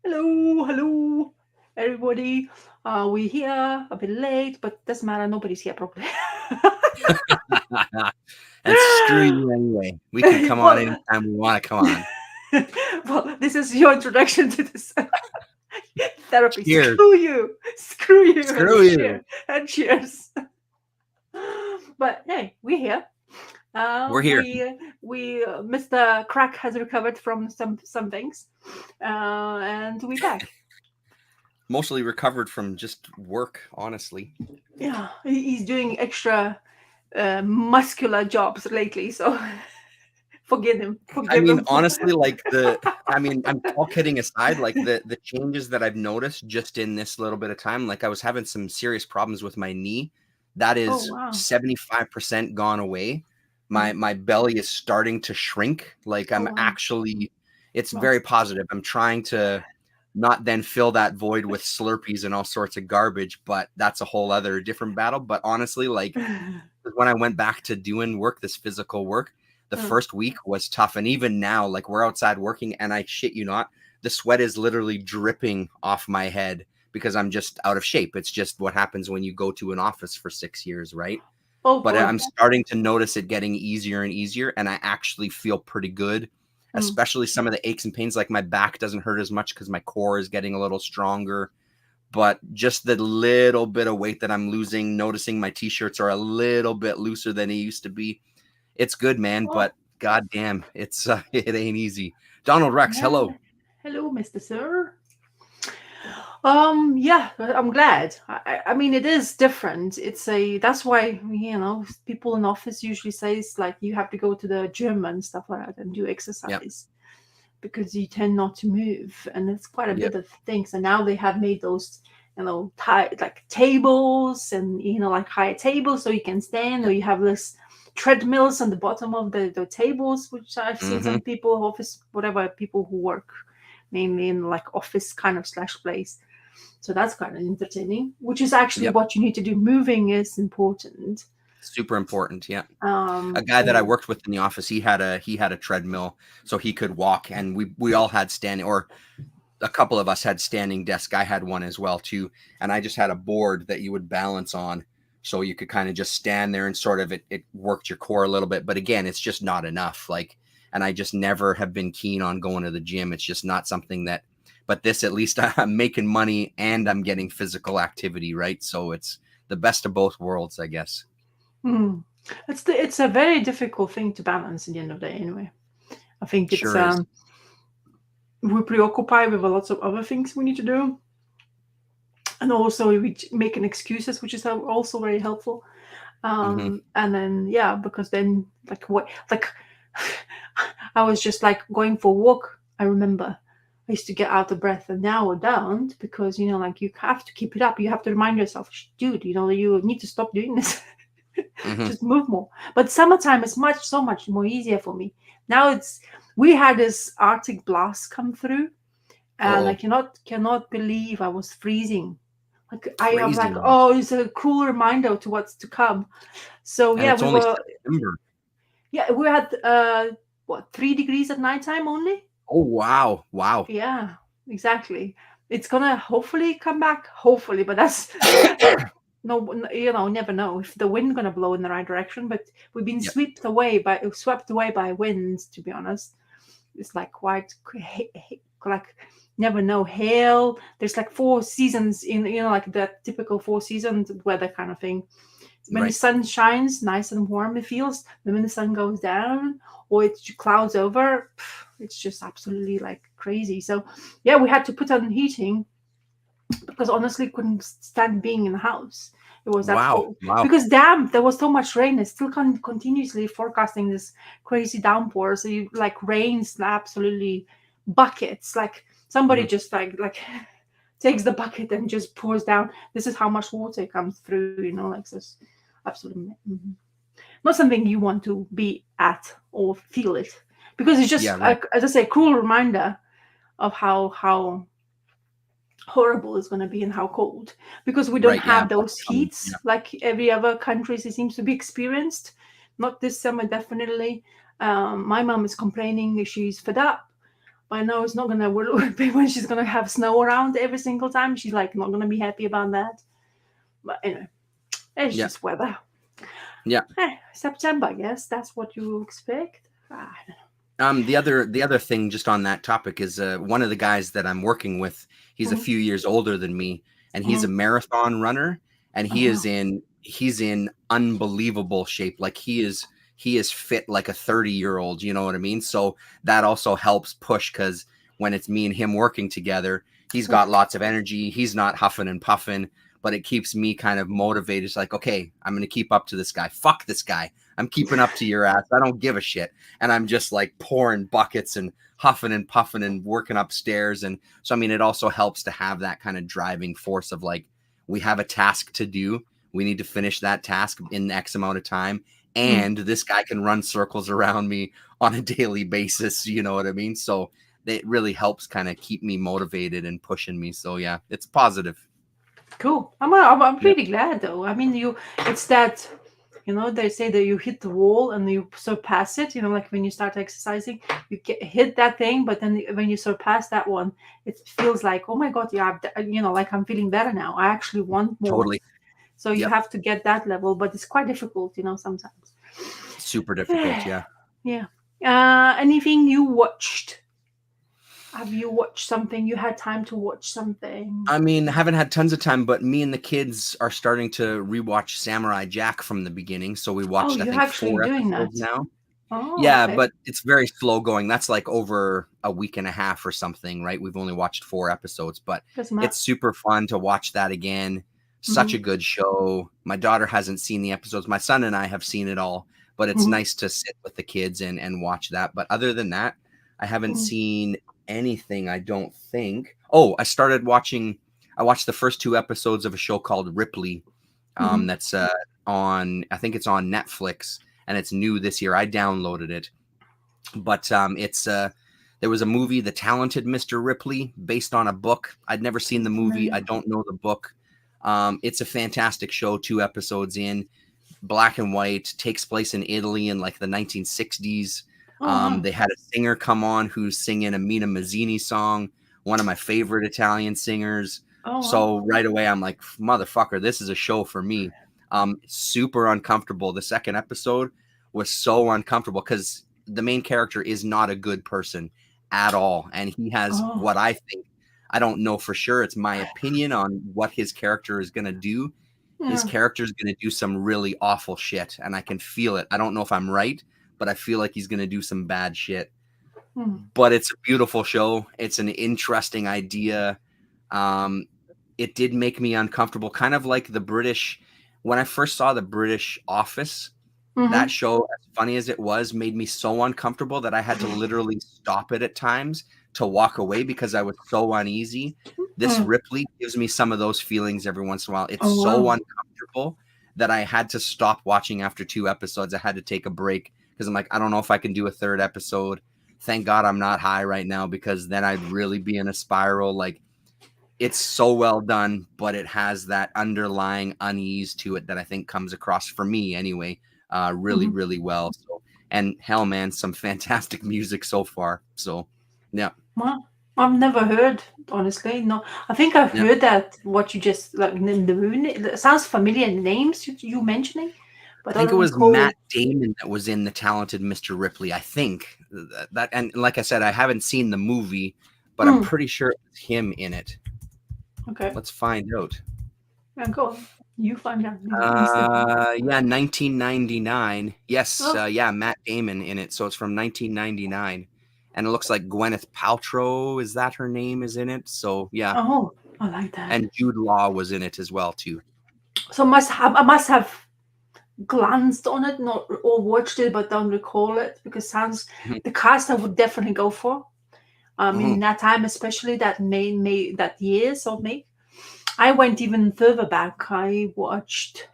hello, everybody. We're here a bit late, but doesn't matter. Nobody's here properly. And screw you anyway. We can come on well, anytime we want to come on. well, this is your introduction to this therapy. Cheers. Screw you, and Screw you. cheers. But hey, we're here. We're here. Mr. Crack has recovered from some things, and we're back. Mostly recovered from just work, honestly. Yeah, he's doing extra muscular jobs lately, so forgive him. I Forgive mean, him for. honestly, I'm all kidding aside, like the changes that I've noticed just in this little bit of time, like I was having some serious problems with my knee. That Oh is wow. 75% gone away. My Mm. my belly is starting to shrink. Like Oh I'm wow. actually, it's Well, very positive. I'm trying to not then fill that void with Slurpees and all sorts of garbage, but that's a whole other different battle. But honestly, like when I went back to doing work, this physical work, the mm. first week was tough. And even now, like we're outside working, and I shit you not, the sweat is literally dripping off my head because I'm just out of shape. It's just what happens when you go to an office for 6 years, right? Oh But boy. I'm starting to notice it getting easier and easier, and I actually feel pretty good. Mm. Especially some of the aches and pains, like my back doesn't hurt as much because my core is getting a little stronger. But just the little bit of weight that I'm losing, noticing my t-shirts are a little bit looser than they used to be. It's good, man, Oh but goddamn, it's it ain't easy. Donald Rex, yeah. hello. Hello, Mr. Sir. Yeah, I'm glad. I mean, it is different. That's why, people in office usually says like you have to go to the gym and stuff like that and do Yep, exercise because you tend not to move, and it's quite a yep. bit of things. And now they have made those, like tables and like higher tables so you can stand, or Yep. you have this treadmills on the bottom of the tables, which I've seen Mm-hmm. some people, office, whatever, people who work mainly in like office kind of slash place. So that's kind of entertaining, which is actually Yep. what you need to do. Moving is important. Super important. Yeah. A guy that I So worked with in the office, he had a treadmill so he could walk, and we all had standing, or a couple of us had standing desk. I had one as well too, and I just had a board that you would balance on, so you could kind of just stand there and sort of it worked your core a little bit. But again, it's just not enough. Like, and I just never have been keen on going to the gym. It's just not something that. But this, at least, I'm making money and I'm getting physical activity, right? So it's the best of both worlds, I guess. hmm, it's a very difficult thing to balance at the end of the day. Anyway, I think it's Sure is. we're preoccupied with a lots of other things we need to do, and also we making excuses, which is also very helpful. Hmm. And then yeah, because then like what like I was just like going for a walk. I remember I used to get out of breath, and now I don't, because like you have to keep it up. You have to remind yourself, dude, you need to stop doing this. Hmm. Just move more. But summertime is so much more easier for me. Now we had this Arctic blast come through, and I Oh, cannot believe I was freezing. Like I am crazy, like, man. oh, it's a cruel reminder to what's to come. So And yeah, it's we only were September. yeah, we had what, 3 degrees at nighttime only? Oh, wow. Wow. Yeah, exactly. It's gonna hopefully come back, hopefully, but that's no, never know if the wind gonna blow in the right direction. But we've been Yep. swept away by winds. To be honest, it's like quite like never know, hail. There's like four seasons in like that typical four seasons weather kind of thing. When the Right. sun shines, nice and warm it feels. Then when the sun goes down or it clouds over, it's just absolutely like crazy. So yeah, we had to put on heating because honestly couldn't stand being in the house. It was that Wow. cold Wow. because damn, there was so much rain. It's still continuously forecasting this crazy downpour. So you like rains absolutely buckets. Like somebody Mhm. just like takes the bucket and just pours down. This is how much water comes through. Like this absolutely not something you want to be at or feel it, because it's Yeah, just right. as I say, cruel reminder of how horrible it's going to be and how cold, because we don't Right, yeah, have what's those coming. heats Yeah. like every other country seems to be experienced. Not this summer, definitely. My mom is complaining, she's fed up. But I know it's not gonna be when she's gonna have snow around every single time. She's like not gonna be happy about that. But anyway, it's Yeah. just weather. Yeah. September, I guess that's what you expect. I don't The other thing just on that topic is one of the guys that I'm working with, he's a know. few years older than me, and he's a Mhm. marathon runner, and Oh wow. he's in unbelievable shape. Like he is fit like a 30-year-old, you know what I mean? So that also helps push, because when it's me and him working together, he's got lots of energy. He's not huffing and puffing, but it keeps me kind of motivated. It's like, okay, I'm going to keep up to this guy. Fuck this guy. I'm keeping up to your ass. I don't give a shit. And I'm just like pouring buckets and huffing and puffing and working upstairs. And so, I mean, it also helps to have that kind of driving force of like, we have a task to do. We need to finish that task in X amount of time. Mm. And this guy can run circles around me on a daily basis. You know what I mean? So it really helps kind of keep me motivated and pushing me. So yeah, it's positive. Cool. I'm Yep. pretty glad though. I mean, it's that, they say that you hit the wall and you surpass it. Like when you start exercising, you hit that thing, but then when you surpass that one, it feels like, oh my God, yeah, like I'm feeling better now. I actually want more. Totally. So you Yep. have to get that level, but it's quite difficult, sometimes. Super difficult. Yeah. Yeah. Anything you watched? Have you watched something? You had time to watch something? I mean, haven't had tons of time, but me and the kids are starting to rewatch Samurai Jack from the beginning. So we Oh, watched, I you're think, actually 4 doing episodes that. now. Oh, Yeah, okay. but it's very slow going. That's like over a week and a half or something, right? We've only watched 4 episodes, but Doesn't matter. it's super fun to watch that again. Such Mm-hmm. a good show. My daughter hasn't seen the episodes. My son and I have seen it all, but it's Mm-hmm. nice to sit with the kids and watch that. But other than that, I haven't seen anything, I don't think. Oh, I watched the first 2 episodes of a show called Ripley. Mm-hmm. That's on, I think it's on Netflix, and it's new this year. I downloaded it, but it's there was a movie, The Talented Mr. Ripley, based on a book. I'd never seen the movie. I don't know the book. It's a fantastic show. 2 episodes in, black and white, takes place in Italy in like the 1960s. Oh wow. They had a singer come on who's singing a Mina Mazzini song, one of my favorite Italian singers. Oh wow. So right away, I'm like, motherfucker, this is a show for me. Super uncomfortable. The second episode was so uncomfortable because the main character is not a good person at all. And he has Oh what I think, I don't know for sure. It's my opinion on what his character is going to do. His yeah. character is going to do some really awful shit, and I can feel it. I don't know if I'm right, but I feel like he's going to do some bad shit. Mm. But it's a beautiful show. It's an interesting idea. Um, it did make me uncomfortable, kind of like the British. When I first saw the British Office, that Mm-hmm. show, as funny as it was, made me so uncomfortable that I had to literally stop it at times to walk away because I was so uneasy. This Mm. Ripley gives me some of those feelings every once in a while. It's Oh so wow. uncomfortable that I had to stop watching after 2 episodes. I had to take a break because I'm like, I don't know if I can do a third episode. Thank God I'm not high right now, because then I'd really be in a spiral. Like, it's so well done, but it has that underlying unease to it that I think comes across, for me anyway, really, Mm-hmm. really well. So, and hell, man, some fantastic music so far. So, yeah, Well, I've never heard, honestly. No, I think I've yeah. heard that what you just like in the moon. It sounds familiar names you mentioning, I but I think it don't was recall. Matt Damon that was in The Talented Mr. Ripley. I think that, and like I said, I haven't seen the movie, but I'm Mm. pretty sure it was him in it. Okay, Let's find out. yeah, go on. You find out instantly. Yeah, 1999. Yes, Oh, yeah, Matt Damon in it. So it's from 1999, and it looks like Gwyneth Paltrow, is that her name, is in it. So yeah, oh, I like that. and Jude Law was in it as well too. So I must have glanced on it, not or watched it, but don't recall it because sounds Mhm, the cast I would definitely go for. In mhm. that time, especially that May that years of me. I went even further back. I watched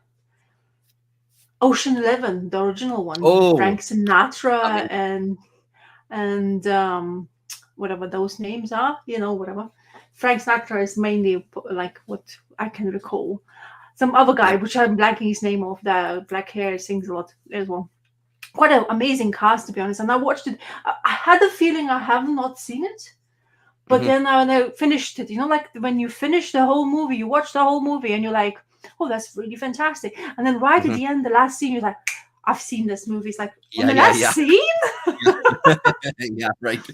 Ocean 11, the original one with Oh, Frank Sinatra amazing. and whatever those names are, whatever. Frank Sinatra is mainly like what I can recall. Some other guy, Yep. which I'm blanking his name off, the black hair sings a lot as well. quite an amazing cast, to be honest. And I watched it. I had a feeling I have not seen it, but Hmm. then when I finished it, like when you finish the whole movie, you watch the whole movie, and you're like, "Oh, that's really fantastic!" And then right at Hmm. the end, the last scene, you're like, "I've seen this movie." It's like on Yeah, the yeah, last yeah. scene, Yeah, right.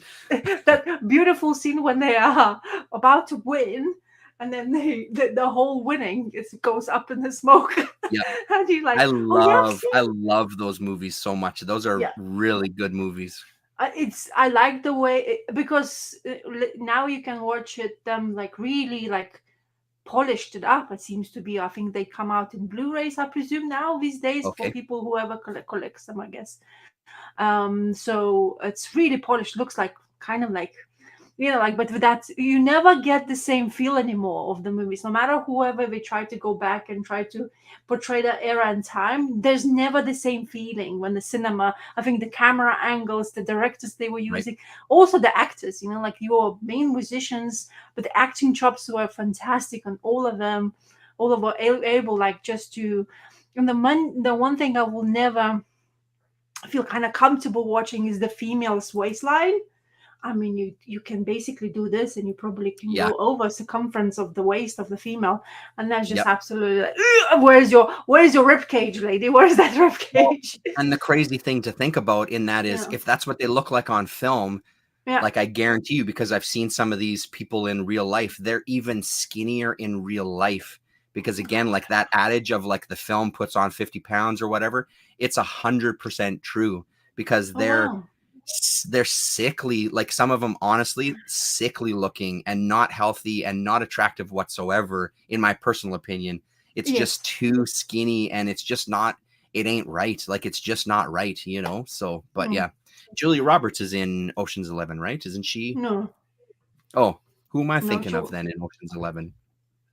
that beautiful scene when they are about to win, and then the whole winning it goes up in the smoke, Yeah. and you're like, I "Oh yeah, I've love seen." I love those movies so much. Those are Yeah, really good movies. I like the way because now you can watch it like really like polished it up. It seems to be. I think they come out in Blu-rays. I presume now these days for Okay. people whoever collects them. I guess. So it's really polished. Looks like kind of like like, but with that, you never get the same feel anymore of the movies. No matter whoever they try to go back and try to portray that era and time, there's never the same feeling when the cinema, I think the camera angles, the directors they were Right. using, also the actors, like your main musicians, but the acting chops were fantastic on all of them, all of them able like just to, and the one thing I will never feel kind of comfortable watching is the female's waistline. I mean, you can basically do this, and you probably can Yeah. go over circumference of the waist of the female, and that's just Yep. absolutely like, "Ugh, where's your rib cage, lady? Where's that rib Well, cage?" and the crazy thing to think about in that is Yeah, if that's what they look like on film, yeah. like I guarantee you, because I've seen some of these people in real life, they're even skinnier in real life. Because again, like that adage of like the film puts on 50 pounds or whatever, it's 100% true because Oh wow. they're sickly, like some of them honestly sickly looking and not healthy and not attractive whatsoever in my personal opinion. It's just Yes. too skinny and it's just not, it ain't right, like it's just not right, so but Mm. yeah. Julia Roberts is in Ocean's 11, right? Isn't she? No, Oh, who am I no, thinking of sure. then in Ocean's 11?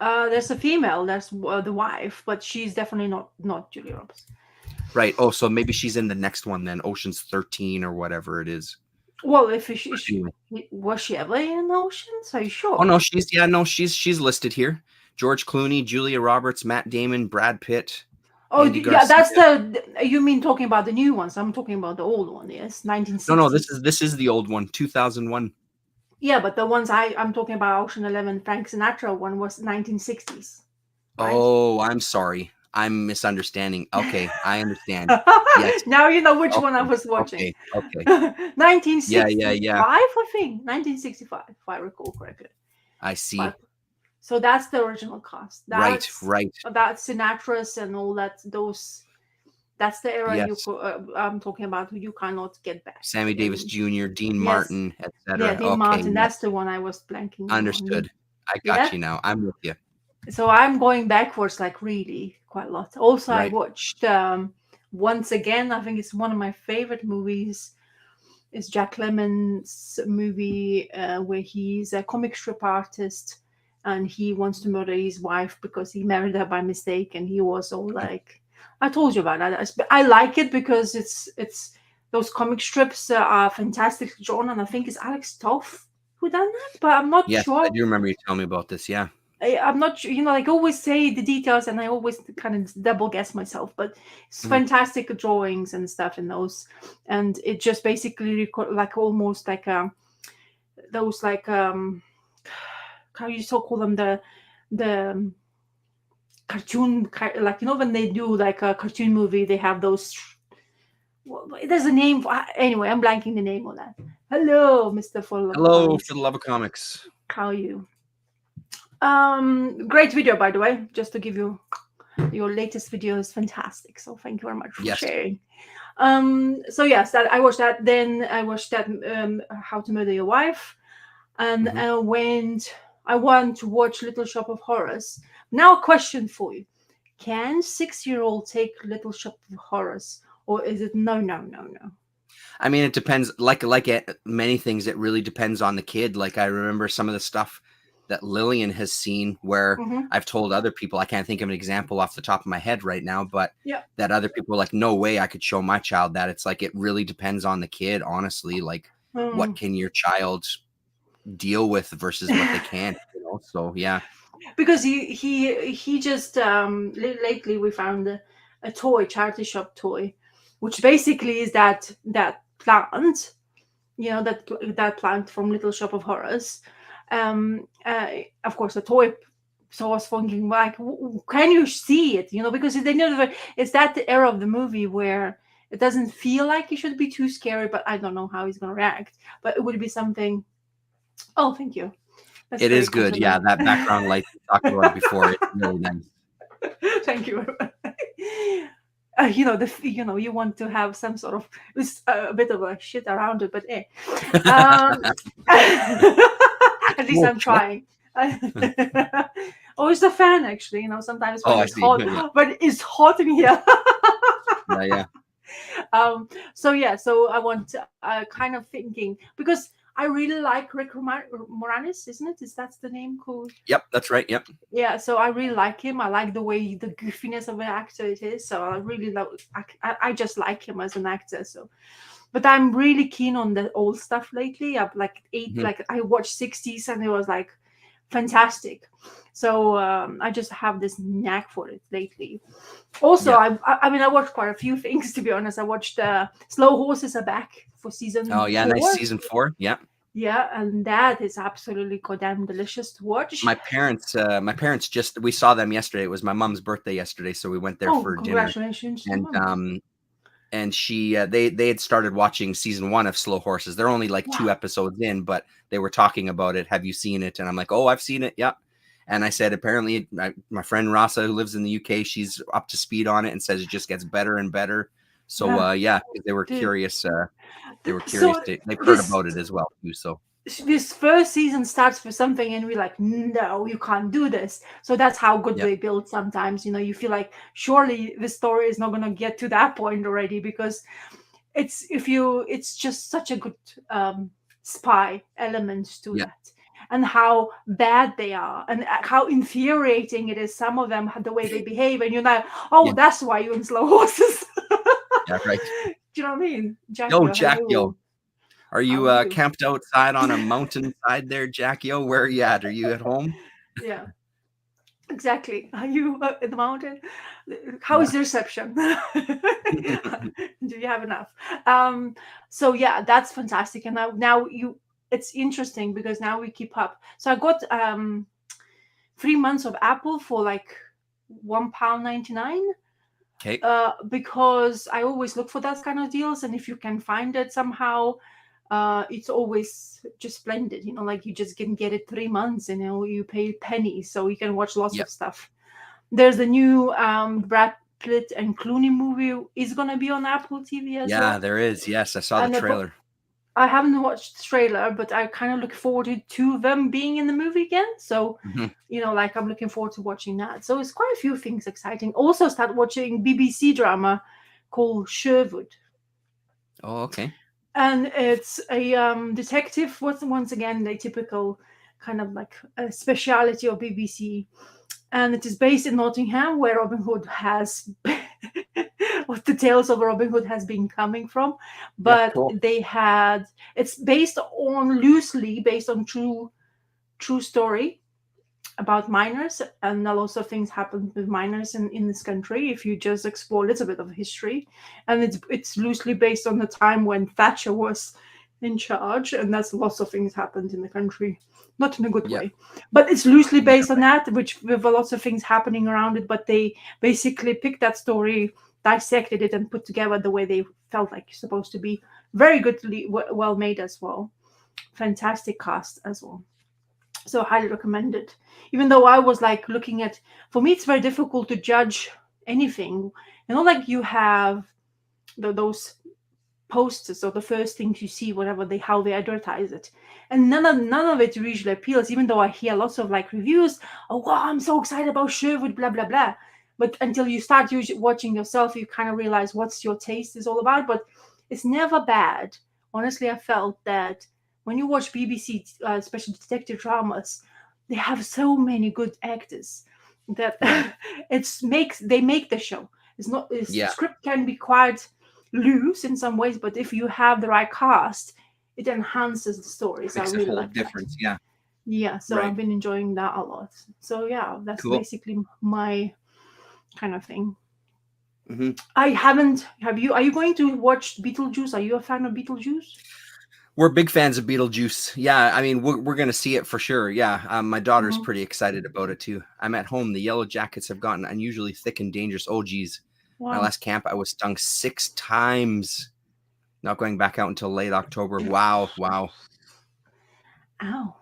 There's a female. That's the wife, but she's definitely not Julia Roberts. Right. Oh, so maybe she's in the next one then, Ocean's 13 or whatever it is. Well, if Anyway. was she ever in Oceans? Are you Oh sure? no, she's listed here. George Clooney, Julia Roberts, Matt Damon, Brad Pitt, Oh, Andy yeah, Garcia. that's you mean talking about the new ones? I'm talking about the old one. Yes, No, 1960s. this is the old one, 2001. Yeah, but the ones I'm talking about, Ocean 11, Frank Sinatra one was 1960s, right? Oh, I'm sorry. I'm misunderstanding. Okay, I understand. Yes. Now you know which one I Okay. was watching. Okay. Okay. Yeah, yeah, 1965, yeah. I think. 1965, if I recall correctly. I But see. so that's the original cast. Right, That's right. Sinatra's and all that. Those that's the era Yes. I'm talking about. You cannot get back. Sammy I Davis mean, Jr., Dean yes, Martin, yeah, etc. Dean Okay, Martin. yes. That's the one I was blanking on. Understood. I got Yeah. you now. I'm with you. So I'm going backwards like really quite a lot. Also, I Right. watched once again. I think it's one of my favorite movies. Is Jack Lemmon's movie where he's a comic strip artist and he wants to murder his wife because he married her by mistake, and he was all like, "I told you about that." I like it because it's those comic strips are fantastic drawn, and I think it's Alex Toff who done that, but I'm not Yes, I sure. do remember you telling me about this. Yeah. I'm not sure, like I always say the details and I always kind of double guess myself, but it's Mhm. fantastic drawings and stuff in those. And it just basically like almost like those like how you so call them the cartoon like when they do like a cartoon movie they have those there's a name anyway, I'm blanking the name on that. Hello, Mr. Full of Hello, for Comics. the love of comics. How are you? Great video, by the way, just to give you your latest video is fantastic, so thank you very much for Yes. sharing. So yes, that I watched that, then I watched that How to Murder Your Wife, and Mhm. I want to watch Little Shop of Horrors. Now a question for you: can 6-year-old take Little Shop of Horrors, or is it no, no, no, no? I mean, it depends. Many things, it really depends on the kid. Like I remember some of the stuff that Lillian has seen, where Mm-hmm. I've told other people. I can't think of an example off the top of my head right now, but Yeah. that other people are like, no way, I could show my child that. It's like it really depends on the kid, honestly. Like, what Mm. can your child deal with versus what they can't? So yeah. Because he just lately we found a toy charity shop toy which basically is that plant, that plant from Little Shop of Horrors. Of course, a toy. So I was thinking, like, can you see it? Because they never. It's that era of the movie where it doesn't feel like it should be too scary, but I don't know how he's gonna react. But it would be something. Oh, thank you. That's It very is good. Yeah, compliment. that background light we talked about it before. It's really nice. Thank you. You want to have some sort of a bit of a shit around it, but um, at least Oh, I'm trying. Oh, it's the fan actually. Sometimes oh, when I it's see. hot, Yeah, but it's hot in here. yeah, yeah. So yeah, so I want kind of thinking because I really like Rick Moranis, isn't it? Is that's the name called? Yep, that's right. Yep. Yeah, so I really like him. I like the way the goofiness of an actor it is. So I really love. I just like him as an actor. So, but I'm really keen on the old stuff lately. I've Mhm. like I watched 60s and it was like fantastic. So I just have this knack for it lately. Also, Yeah. I mean I watched quite a few things to be honest. I watched Slow Horses Are Back for Oh, season yeah. Nice 4. season 4. Yeah. Yeah, and that is absolutely goddamn delicious to watch. My parents just we saw them yesterday. It was my mom's birthday yesterday, so we went there Oh, for dinner. congratulations to And mom. she they had started watching season 1 of Slow Horses. They're only like 2 Wow. episodes in, but they were talking about it. Have you seen it? And I'm like, oh, I've seen it. Yeah. And I said, apparently, my friend Rasa, who lives in the UK, she's up to speed on it and says it just gets better and better. So Yeah, yeah, they were dude. curious. They were curious. So They've heard this about it as well too. So this first season starts with something and we're like, no, you can't do this. So that's how good yeah, they build sometimes. You feel like surely the story is not going to get to that point already because it's just such a good spy element to yeah, that, and how bad they are and how infuriating it is, some of them, the way they behave, and you're like, oh, yeah, that's why you're in Slow Horses. yeah. Right. Do you know what I mean? Yo, Jackie, Jackio, hello. are How you are you? camped outside on a mountainside there, Jackio? Where are you at? Are you at home? Yeah, exactly. Are you in the mountain? How Yeah. is the reception? Do you have enough? Um, so yeah, that's fantastic. And now it's interesting because now we keep up. So I got 3 months of Apple for like £1.99. Okay. Because I always look for that kind of deals, and if you can find it somehow, it's always just splendid. Like you just can get it 3 months, and you pay pennies, so you can watch lots Yeah. of stuff. There's the new Brad Pitt and Clooney movie is gonna be on Apple TV as Yeah, well, there is. Yes, I saw the and trailer. I haven't watched the trailer, but I kind of look forward to them being in the movie again. So, Mhm. like I'm looking forward to watching that. So it's quite a few things exciting. Also, start watching BBC drama called Sherwood, Oh, okay. and it's a detective. Once again the typical kind of like a speciality of BBC, and it is based in Nottingham, where Robin Hood has what the tales of Robin Hood has been coming from. Yeah, But cool. it's based on loosely based on true story about miners, and a lot of things happened with miners in this country if you just explore a little bit of history. And it's loosely based on the time when Thatcher was in charge, and that's lots of things happened in the country, not in a good Yeah. way, but it's loosely Yeah. based on that, which with lots of things happening around it. But they basically picked that story, dissected it, and put together the way they felt like it's supposed to be. Very goodly, well made as well. Fantastic cast as well, so highly recommend it. Even though I was like looking at, for me it's very difficult to judge anything. Like you have those posters or the first things you see, whatever they how they advertise it, and none of it usually appeals. Even though I hear lots of like reviews, oh wow, I'm so excited about Sherwood, blah blah blah. But until you start watching yourself, you kind of realize what's your taste is all about. But it's never bad. Honestly, I felt that when you watch BBC, especially detective dramas, they have so many good actors that Right. they make the show. It's not Yeah. script can be quite loose in some ways, but if you have the right cast, it enhances the story. So I Makes a really whole like that. difference. Yeah. Yeah, so Right. I've been enjoying that a lot. So yeah, that's Cool. basically my kind of thing. Hmm. I haven't. Have you? Are you going to watch Beetlejuice? Are you a fan of Beetlejuice? We're big fans of Beetlejuice. Yeah, I mean, we're gonna see it for sure. Yeah, my daughter's Hmm. pretty excited about it too. I'm at home. The yellow jackets have gotten unusually thick and dangerous. Oh, geez, my Wow. last camp, I was stung 6 times. Not going back out until late October. Wow, wow. Ow.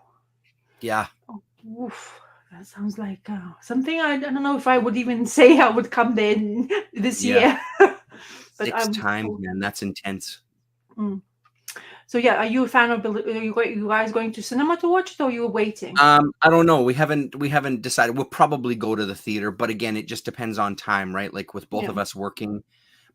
Yeah, Oh, oof. That sounds like something I don't know if I would even say I would come there this yeah. year. But I Six would. times, man. That's intense. Mm. So yeah, are you a fan of? You guys going to cinema to watch it, or you waiting? I don't know. We haven't decided. We'll probably go to the theater, but again, it just depends on time, right? Like with both Yeah, of us working,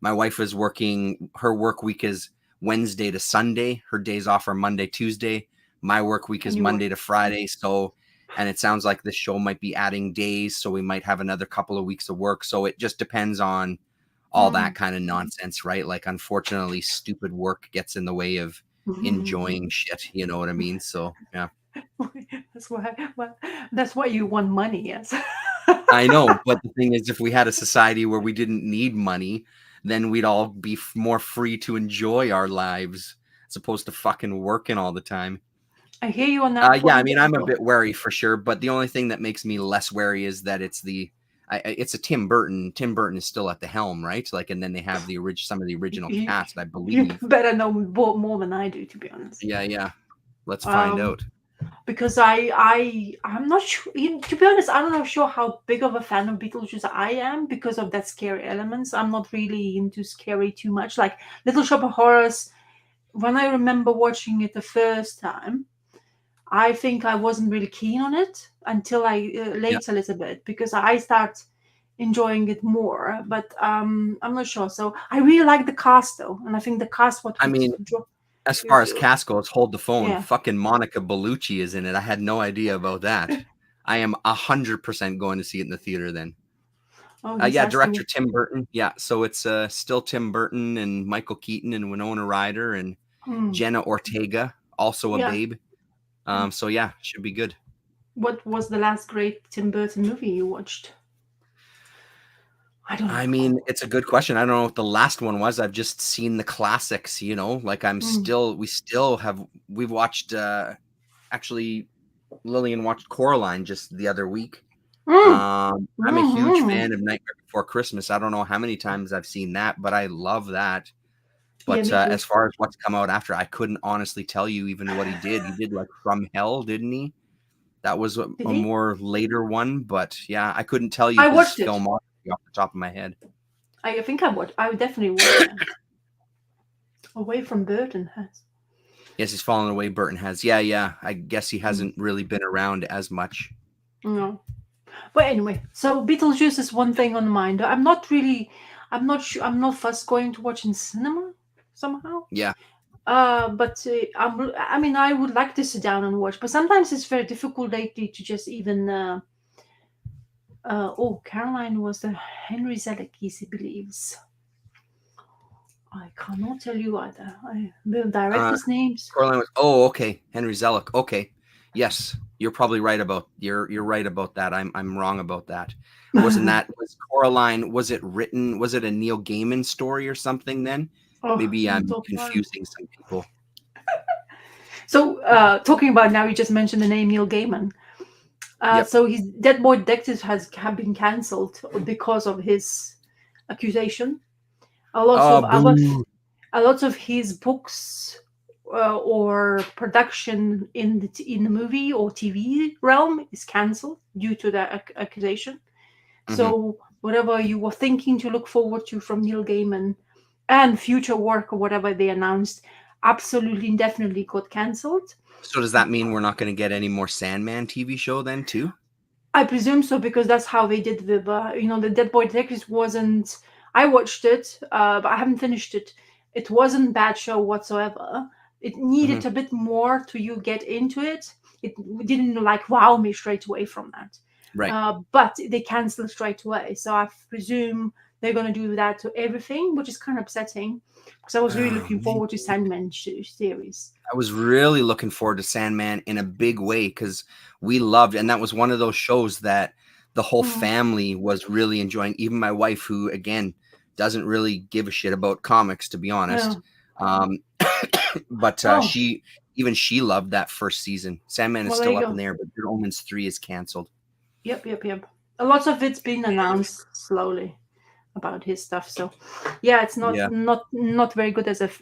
my wife is working. Her work week is Wednesday to Sunday. Her days off are Monday, Tuesday. My work week and is you work. Monday to Friday. So, and it sounds like this show might be adding days, so we might have another couple of weeks of work. So it just depends on all that Mm. kind of nonsense, right? Like, unfortunately, stupid work gets in the way of enjoying shit. You know what I mean? So, yeah. That's why. Well, that's why you want money. Yes. I know, but the thing is, if we had a society where we didn't need money, then we'd all be more free to enjoy our lives as opposed to fucking working all the time. I hear you on that Yeah, I point mean, as I'm a well. bit wary for sure, but the only thing that makes me less wary is that it's a Tim Burton. Tim Burton is still at the helm, right? Like, and then they have some of the original You, cast, I you believe. better know more than I do, to be honest. Yeah, yeah. Let's find Um, out. because I'm not sure. To be honest, I'm not sure how big of a fan of Beetlejuice I am because of that scary elements. I'm not really into scary too much. Like Little Shop of Horrors. When I remember watching it the first time, I think I wasn't really keen on it until I Yeah. later a little bit because I start enjoying it more. But I'm not sure. So I really like the cast though, and I think the cast what I would mean, draw. as far as cast goes, hold the phone. Yeah. Fucking Monica Bellucci is in it. I had no idea about that. I am 100% going to see it in the theater then. Oh, this Yeah, has director to. Tim Burton. Yeah, so it's still Tim Burton and Michael Keaton and Winona Ryder and Hmm. Jenna Ortega, also a Yeah. babe. So yeah, should be good. What was the last great Tim Burton movie you watched? I don't I know. mean, it's a good question. I don't know what the last one was. I've just seen the classics, like Mm. we've watched actually Lillian watched Coraline just the other week. Mm. I'm a huge Mm-hmm. fan of Nightmare Before Christmas. I don't know how many times I've seen that, but I love that. Yeah, But me too. as far as what's come out after, I couldn't honestly tell you even what he did. He did like From Hell, didn't he? That was Did a he? more later one, but yeah, I couldn't tell you I his watched it. filmography off the top of my head. I think I watched. I definitely watched that. Away from Burton has. Yes, he's fallen away. Burton has. Yeah, yeah. I guess he Mm. hasn't really been around as much. No. But anyway, so Beetlejuice is one thing on mind. I'm not really. I'm not sure. I'm not first going to watch in cinema somehow. Yeah. But I mean, I would like to sit down and watch, but sometimes it's very difficult lately to just even. Oh, Caroline was the Henry Zelekis, he believes. I cannot tell you either. The Uh, directors' names. Coraline was. Oh, okay. Henry Zellick. Okay. Yes, you're probably right about you're right about that. I'm wrong about that. Wasn't Oh, that was Coraline? Was it written? Was it a Neil Gaiman story or something? Then maybe don't I'm talk about it. confusing some people. So, talking about now, you just mentioned the name Neil Gaiman. Yep. So his Dead Boy Detective has have been cancelled because of his accusation. A lot Oh, of boo. a lot of his books or production in the movie or TV realm is cancelled due to that accusation. Hmm. So whatever you were thinking to look forward to from Neil Gaiman and future work or whatever they announced, absolutely indefinitely got cancelled. So does that mean we're not going to get any more Sandman TV show then too? I presume so because that's how they did with the Dead Boy Detectives wasn't. I watched it, but I haven't finished it. It wasn't bad show whatsoever. It Hmm. needed a bit more to you get into it. It didn't like wow me straight away from that. Right. But they cancelled straight away, so I presume they're going to do that to everything, which is kind of upsetting because I was really Oh, looking man. forward to Sandman series. I was really looking forward to Sandman in a big way because we loved, and that was one of those shows that the whole Mm. family was really enjoying. Even my wife, who again doesn't really give a shit about comics, to be Yeah. honest. Um, but Oh, she loved that first season. Sandman is well, there still you up in go. the air, but Good Omens 3 is canceled. Yep. A lot of it's been announced slowly about his stuff. So, yeah, it's not Yeah, not not very good as if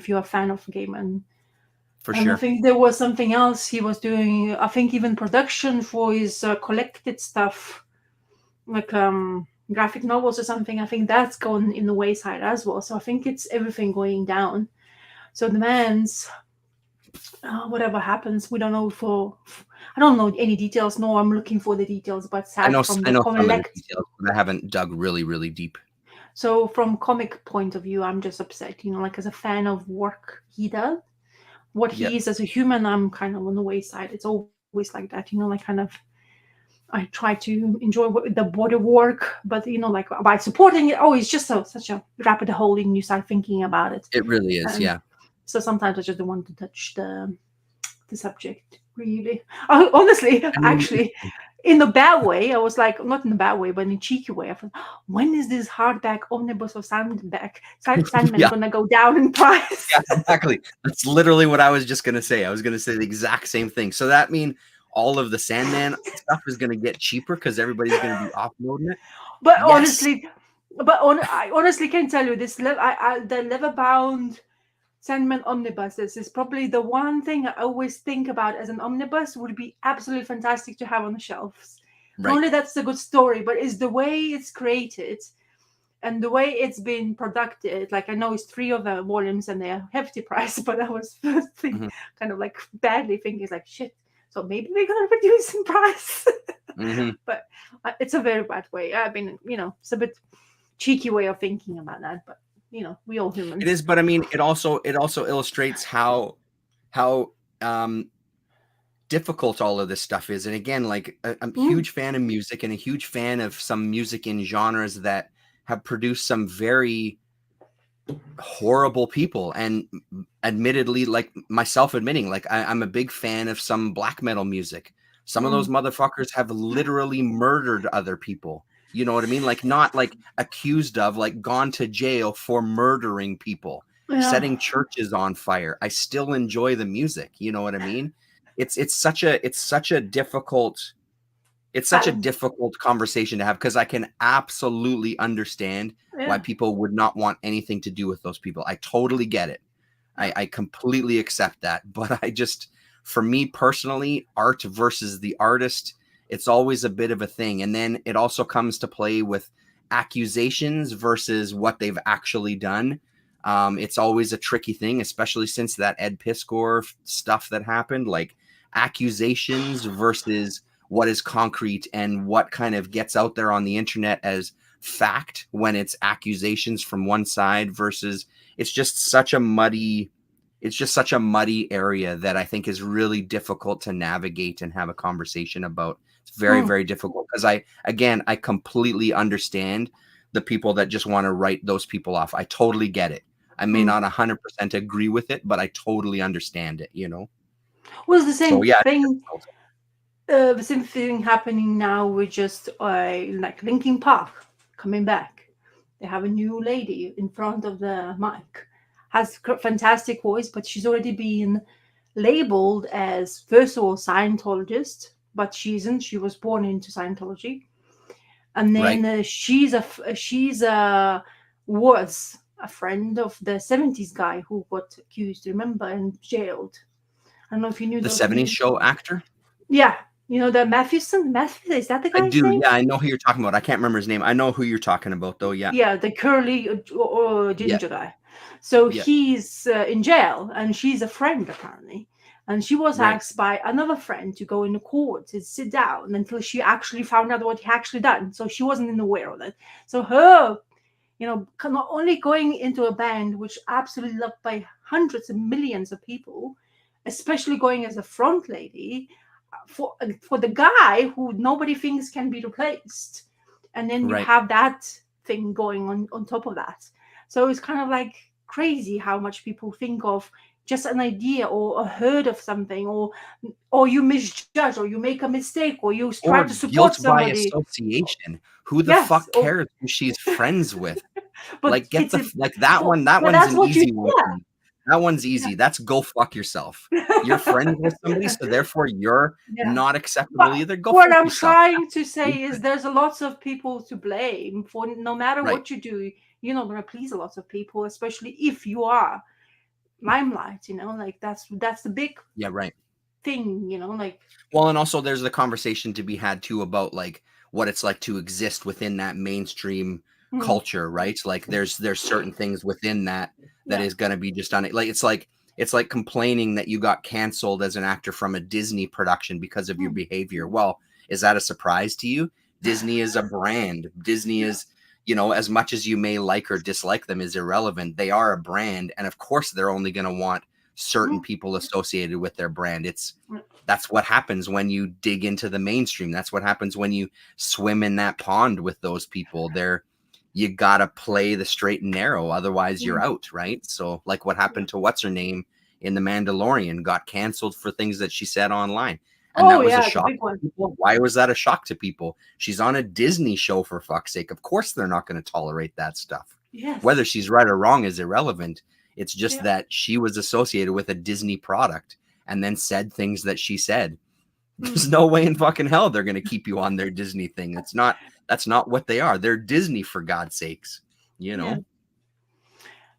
you're a fan of game. for And I sure. think there was something else he was doing. I think even production for his collected stuff, like graphic novels or something. I think that's gone in the wayside as well. So I think it's everything going down. So the man's whatever happens, we don't know for. I don't know any details. No, I'm looking for the details. But sad from I the know some of the collect. details, but I haven't dug really, really deep. So from comic point of view, I'm just upset. Like as a fan of work he does, what Yeah, he is as a human, I'm kind of on the wayside. It's always like that. Like kind of. I try to enjoy the body work, but like by supporting it, it's just such a rapid hole in you start thinking about it, it really is. and Yeah. so sometimes I just don't want to touch the subject really. Honestly, I mean, actually, in the bad way, I was like, not in the bad way, but in a cheeky way. I thought, when is this hardback omnibus of Sandman yeah, gonna go down in price? yeah, exactly. That's literally what I was just gonna say. I was gonna say the exact same thing. So that mean all of the Sandman stuff is gonna get cheaper because everybody's gonna be offloading it. But Yes, I honestly can tell you this. The leather bound Sandman omnibuses is probably the one thing I always think about as an omnibus would be absolutely fantastic to have on the shelves. Not right. only that's a good story, but it's the way it's created and the way it's been produced. Like I know it's 3 of the volumes and they're hefty price, but I was Hmm. kind of like badly thinking it's like shit. So maybe we're gonna reduce in price. Hmm. But it's a very bad way. I mean, it's a bit cheeky way of thinking about that, but we all It humans. is, but I mean, it also illustrates how difficult all of this stuff is. And again, like I'm a Mm, huge fan of music and a huge fan of some music in genres that have produced some very horrible people. And admittedly, like myself admitting, like I'm a big fan of some black metal music. Some of those mm. motherfuckers have literally murdered other people. You know what I mean? Like not like accused of, like gone to jail for murdering people, Yeah. setting churches on fire. I still enjoy the music. You know what I mean? It's such a difficult conversation to have because I can absolutely understand why Yeah. people would not want anything to do with those people. I totally get it. I completely accept that. But for me personally, art versus the artist, it's always a bit of a thing. And then it also comes to play with accusations versus what they've actually done. It's always a tricky thing, especially since that Ed Piskor stuff that happened, like accusations versus what is concrete and what kind of gets out there on the internet as fact when it's accusations from one side versus it's just such a muddy area that I think is really difficult to navigate and have a conversation about. It's very, Mm, very difficult because I completely understand the people that just want to write those people off. I totally get it. I may mm. not 100% agree with it, but I totally understand it. Was the So same yeah, it's thing. difficult. The same thing happening now with just like Linkin Park coming back. They have a new lady in front of the mic, has fantastic voice, but she's already been labeled as first of all Scientologist, but she isn't. She was born into Scientology, and then Right? she's was a friend of the '70s guy who got accused, remember, and jailed. I don't know if you knew The those 70s news. show actor? Yeah, the Matthews, is that the I guy's do. name? Yeah, I know who you're talking about. I can't remember his name. I know who you're talking about though. Yeah. Yeah, the curly Yeah. ginger guy. So Yeah. he's in jail, and she's a friend apparently. And she was Right. asked by another friend to go in the court to sit down until she actually found out what he actually done. So she wasn't aware of it. So her, not only going into a band which absolutely loved by hundreds of millions of people, especially going as a front lady for the guy who nobody thinks can be replaced, and then you Right. have that thing going on top of that. So it's kind of like crazy how much people think of just an idea or a heard of something, or you misjudge or you make a mistake or you try Or to support guilt by somebody. association. Who the Yes, fuck or cares who she's friends with? But Like get it's the a, like that but, one. That but one's that's an what you, easy one for me. That one's yeah, easy. That's go fuck yourself. You're friends with somebody, yeah. so therefore you're Yeah. not But acceptable either. Go what fuck I'm yourself. trying to That's say is there's a lots of people to blame for no matter right. what you do, you're not gonna please a lot of people, especially if you are limelight, like that's the big Yeah, right. thing, like Well, and also there's the conversation to be had too about like what it's like to exist within that mainstream mm, culture, right? Like there's certain things within that that yeah. is going to be just on it. Like it's like complaining that you got canceled as an actor from a Disney production because of your Mm, behavior. Well, is that a surprise to you? Disney is a brand. Disney yeah. is, as much as you may like or dislike them is irrelevant. They are a brand, and of course they're only going to want certain Mm, people associated with their brand. mm, That's what happens when you dig into the mainstream. That's what happens when you swim in that pond with those people. You gotta play the straight and narrow, otherwise you're mm. out, right? So like what Yeah. happened to what's her name in The Mandalorian, got canceled for things that she said online. And Oh that was a yeah, the shock big to one. people. Why was that a shock to people? She's on a Disney show, for fuck's sake. Of course they're not going to tolerate that stuff. Whether Yes. she's right or wrong is irrelevant. It's just Yeah. that she was associated with a Disney product and then said things that she said. Mm, There's no way in fucking hell they're going to keep you on their Disney thing. That's not what they are. They're Disney, for God's sakes, you yeah. know?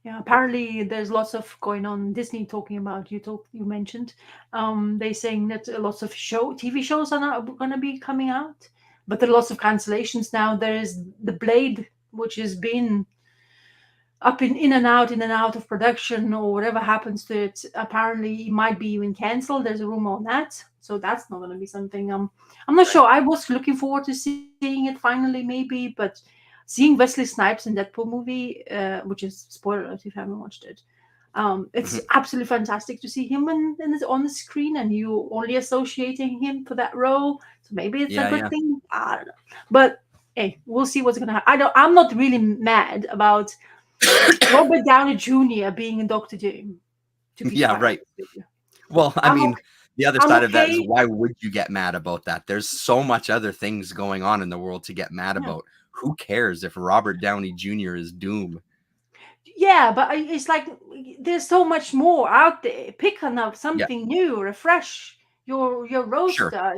Yeah, apparently there's lots of going on. Disney talking about you mentioned. They saying that lots of TV shows are not going to be coming out, but there are lots of cancellations now. There is the Blade, which has been up in and out of production, or whatever happens to it. Apparently, it might be even cancelled. There's a rumor on that, so that's not going to be something. I'm not Right. sure. I was looking forward to seeing it finally, maybe, but seeing Wesley Snipes in Deadpool movie, which is spoiler alert if you haven't watched it. It's Mhm. absolutely fantastic to see him on the screen, and you only associating him for that role. So maybe it's a Yeah, good yeah. thing. I don't know, but hey, we'll see what's gonna happen. I'm not really mad about Robert Downey Jr. being in Doctor Doom. To be Yeah, quite right. honest with you, Well, I I'm mean, okay. the other I'm side of that is okay. why would you get mad about that? There's so much other things going on in the world to get mad Yeah, about. Who cares if Robert Downey Jr. is Doom? yeah, but it's like there's so much more out there. Pick up Yeah, something new, refresh your sure. roster.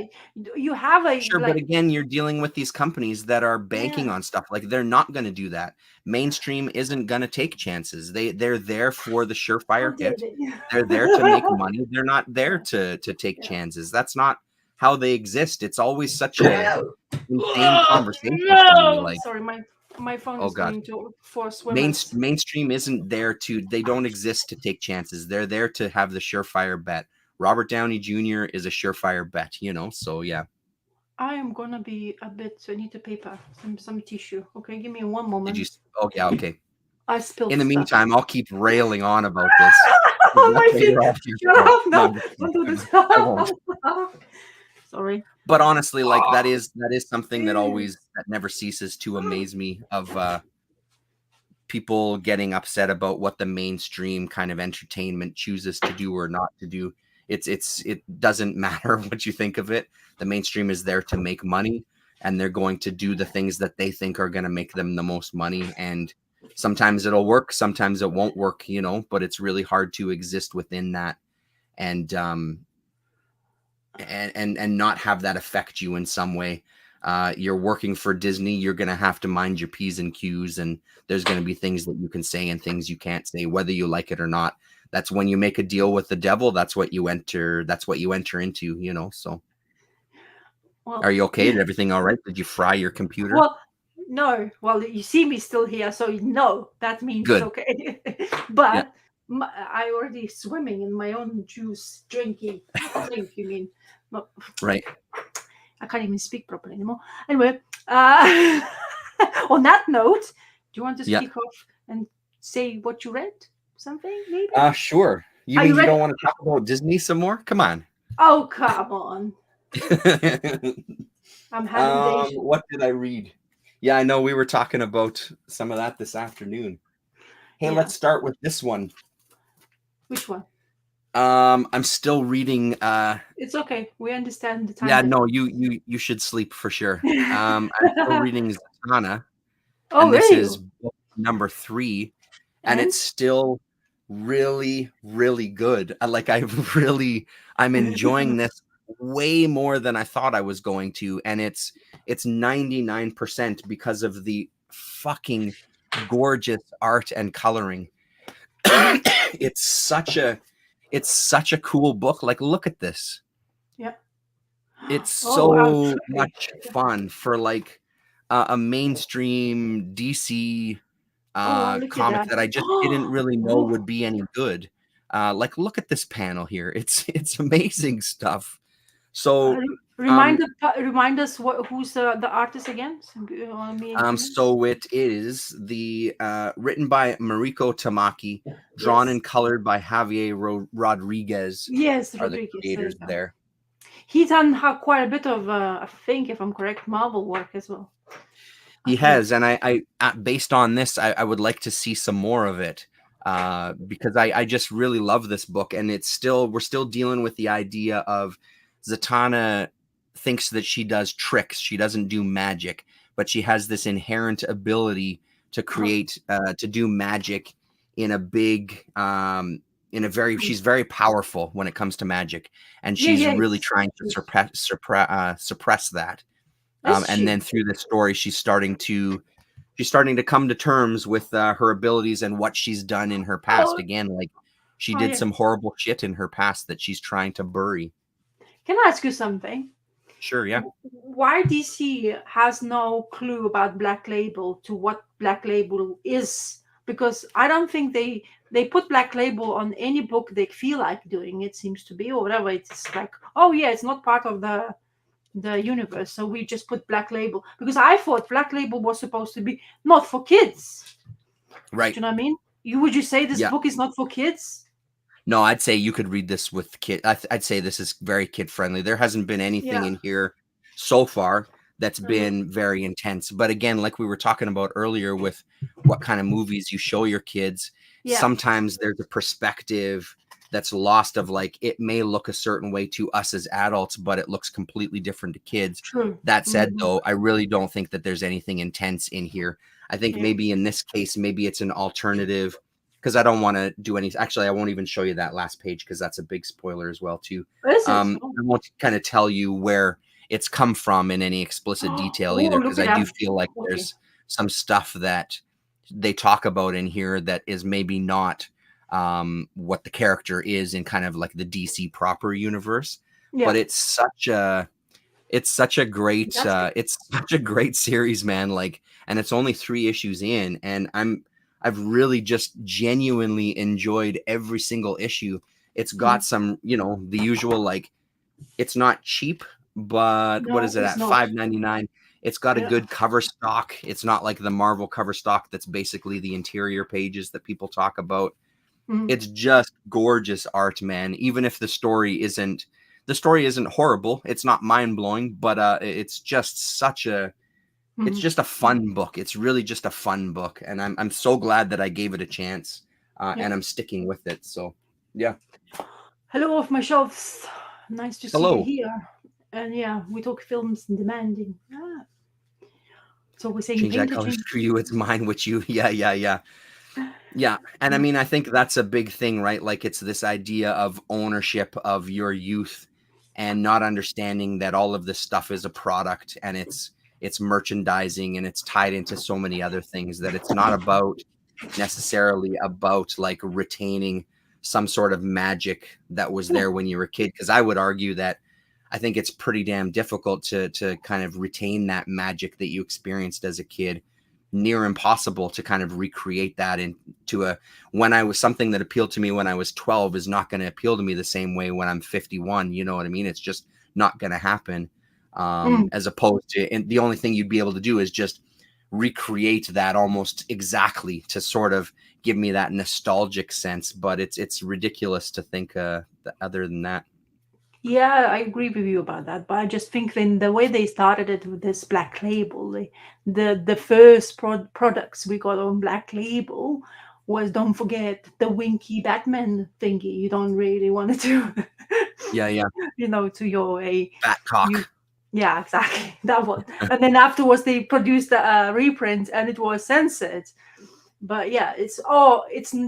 You have a Sure, but like, again, you're dealing with these companies that are yeah, banking on stuff. Like they're not going to do that. Mainstream isn't going to take chances. They're there for the how surefire dare hit. they? They're there to make money. They're not there Yeah, to take yeah. chances. That's not how they exist. It's always such a No, insane conversation for me. no. Like, Sorry, my phone oh is god, going to for swimmers. mainstream isn't there to. They don't exist to take chances. They're there to have the surefire bet. Robert Downey Jr. is a surefire bet. So yeah. I am gonna be a bit. I need a paper, some tissue. Okay, give me one Did you? moment. Oh yeah. Okay. I spilled In the stuff. meantime, I'll keep railing on about this. Oh, That my way feet! you're off your Shut phone. up! No, No, I'm just don't kidding. do this. I won't. Sorry. But honestly, like that is something that never ceases to amaze me of people getting upset about what the mainstream kind of entertainment chooses to do or not to do. It doesn't matter what you think of it. The mainstream is there to make money, and they're going to do the things that they think are going to make them the most money. And sometimes it'll work, sometimes it won't work, but it's really hard to exist within that and and not have that affect you in some way. You're working for Disney, you're going to have to mind your P's and Q's, and there's going to be things that you can say and things you can't say, whether you like it or not. That's when you make a deal with the devil. That's what you enter into, So are Well, you okay? Did everything all right? Did you fry your computer? well, no. Well, you see me still here, so no, that means it's Good. okay. Yeah. But I already swimming in my own juice, drinking. Drink, you mean? No, Right. I can't even speak properly anymore. Anyway, on that note, do you want to Yeah. speak off and say what you read? Something, maybe? Sure. You Are you mean you ready? don't want to talk about Disney some more? Come on. Oh, come on. I'm having deja. What did I read? Yeah, I know we were talking about some of that this afternoon. Hey, Yeah. let's start with this one. Which one? I'm still reading. It's okay. We understand the time Yeah, no, difference. you should sleep for sure. I'm still reading Zatanna, Oh, and this really? is book number 3, and And it's still really, really good. I'm enjoying this way more than I thought I was going to, and it's 99% because of the fucking gorgeous art and coloring. it's such a cool book. Like, look at this. yeah. It's Oh, I'll so try. much fun for like a mainstream DC Oh, I'll look at comic that. that I just didn't really know Oh, would be any good. Like, look at this panel here. It's amazing stuff. So, um, remind us who's the artist again? So, me and Kimmy. so it is the written by Mariko Tamaki, drawn Yes. and colored by Javier Rodriguez, Yes, are the Rodriguez. There you creators go. there. He's done quite a bit of, I think, if I'm correct, Marvel work as well. He has, and I based on this, I would like to see some more of it, because I just really love this book, and we're still dealing with the idea of Zatanna thinks that she does tricks, she doesn't do magic, but she has this inherent ability to create, to do magic in a big, she's very powerful when it comes to magic, and Yeah, she's yes. really trying to suppress that. Is And she? then through the story, she's starting to come to terms with her abilities and what she's done in her past. Oh, Again, like, she oh did yeah. some horrible shit in her past that she's trying to bury. Can I ask you something? Sure, yeah. Why DC has no clue about Black Label to what Black Label is? Because I don't think they put Black Label on any book they feel like doing. It seems to be, or whatever. It's like, oh yeah, it's not part of the universe, so we just put Black Label, because I thought Black Label was supposed to be not for kids. Right. Do you know what I mean? Would you say this Yeah. book is not for kids? No, I'd say you could read this with kid. I'd say this is very kid friendly. There hasn't been anything Yeah. in here so far that's been very intense. But again, like we were talking about earlier with what kind of movies you show your kids, Yeah. sometimes there's a perspective that's lost of, like, it may look a certain way to us as adults, but it looks completely different to kids. True. That said, though, I really don't think that there's anything intense in here. I think maybe in this case, maybe it's an alternative, because I don't want to do any. Actually, I won't even show you that last page because that's a big spoiler as well too. I won't kind of tell you where it's come from in any explicit detail either, because I do feel like there's some stuff that they talk about in here that is maybe not what the character is in kind of like the DC proper universe. Yeah. But it's such a great series, man. Like, and it's only 3 issues in, and I've really just genuinely enjoyed every single issue. It's got some, the usual, like, it's not cheap, but what is it at $5.99? It's got a good cover stock. It's not like the Marvel cover stock that's basically the interior pages that people talk about. It's just gorgeous art, man. Even if the story isn't horrible, it's not mind-blowing, but it's just it's just a fun book. It's really just a fun book, and I'm so glad that I gave it a chance, and I'm sticking with it. So, yeah. Hello off my shelves. Nice to see you here. And yeah, we talk films and demanding. So we're saying change that color for you. It's mine, which you. Yeah. And I mean, I think that's a big thing, right? Like, it's this idea of ownership of your youth and not understanding that all of this stuff is a product, and it's merchandising, and it's tied into so many other things, that it's not necessarily about like retaining some sort of magic that was there when you were a kid. Because I would argue that I think it's pretty damn difficult to kind of retain that magic that you experienced as a kid. Near impossible to kind of recreate that into something that appealed to me when I was 12 is not going to appeal to me the same way when I'm 51. You know what I mean? It's just not going to happen. As opposed to, and the only thing you'd be able to do is just recreate that almost exactly to sort of give me that nostalgic sense. But it's ridiculous to think other than that. Yeah, I agree with you about that. But I just think in the way they started it with this Black Label, the first products we got on Black Label was, don't forget, the Winky Batman thingy. You don't really want to do, yeah, to your Batcock. Yeah, exactly, that one. And then afterwards they produced a reprint, and it was censored. But yeah, it's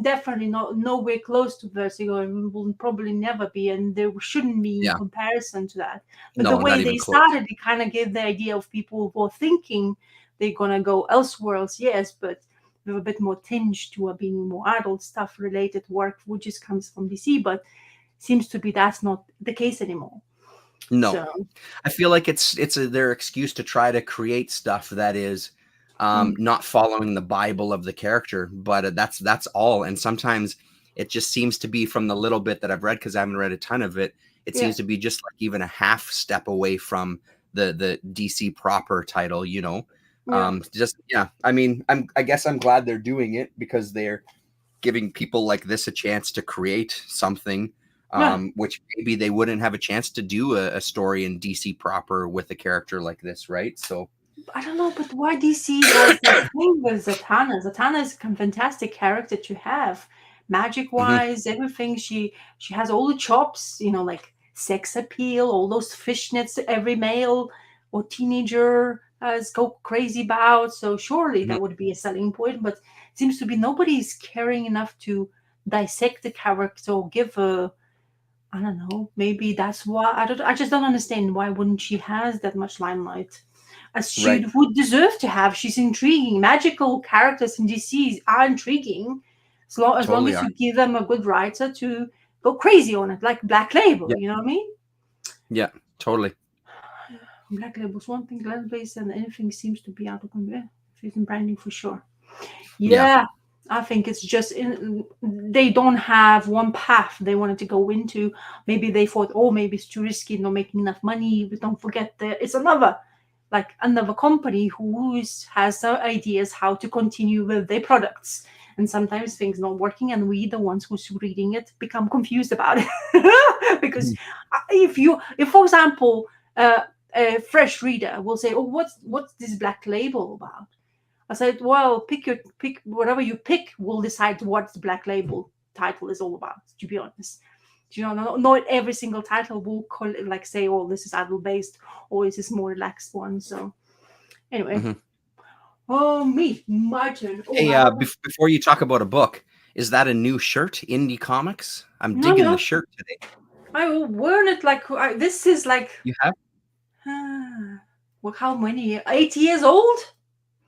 definitely not nowhere close to Vertigo, and will probably never be, and there shouldn't be in Yeah. comparison to that. But the No, not way even they close. started, it kind of gave the idea of people who are thinking they're gonna go elseworlds, yes, but with a bit more tinge to being more adult stuff related work, which just comes from DC, but seems to be that's not the case anymore. No. So I feel like their excuse to try to create stuff that is mm, not following the Bible of the character, but that's all. And sometimes it just seems to be, from the little bit that I've read, because I haven't read a ton of it, it yeah, seems to be just like even a half step away from the DC proper title, you know. yeah, Just yeah, I mean, I guess I'm glad they're doing it because they're giving people like this a chance to create something, yeah. which maybe they wouldn't have a chance to do a story in DC proper with a character like this, right? So, I don't know, but why DC has this thing with Zatanna? Zatanna is a fantastic character to have, magic mhm, wise, everything. She has all the chops, like sex appeal, all those fishnets every male or teenager has go crazy about. So surely mhm, that would be a selling point. But it seems to be nobody's caring enough to dissect the character or give a. I don't know. Maybe that's why I don't. I just don't understand why wouldn't she has that much limelight as she right, would deserve to have. She's intriguing. Magical characters in DC are intriguing, as long totally as are. you give them a good writer to go crazy on it, like Black Label. Yeah, You know what I mean? yeah, totally. Black Label's one thing, Glenn based, and anything seems to be out of control. She's in branding for sure. Yeah, Yeah, I think it's just they don't have one path they wanted to go into. Maybe they thought, oh, maybe it's too risky, not making enough money. But don't forget that it's another company who has some ideas how to continue with their products. And sometimes things not working, and we, the ones who's reading it, become confused about it. Because mhm, if for example, a fresh reader will say, "Oh, what's this Black Label about?" I said, well, pick whatever you pick will decide what the Black Label title is all about. To be honest, not every single title will like say, oh, this is adult based, or is this more relaxed one. So anyway, mhm. oh me, my turn. Oh, Hey, how about before you talk about a book, is that a new shirt, Indie Comics? I'm no, digging the no? shirt today. I will wear it like this is like You have? well, how many? 8 years old?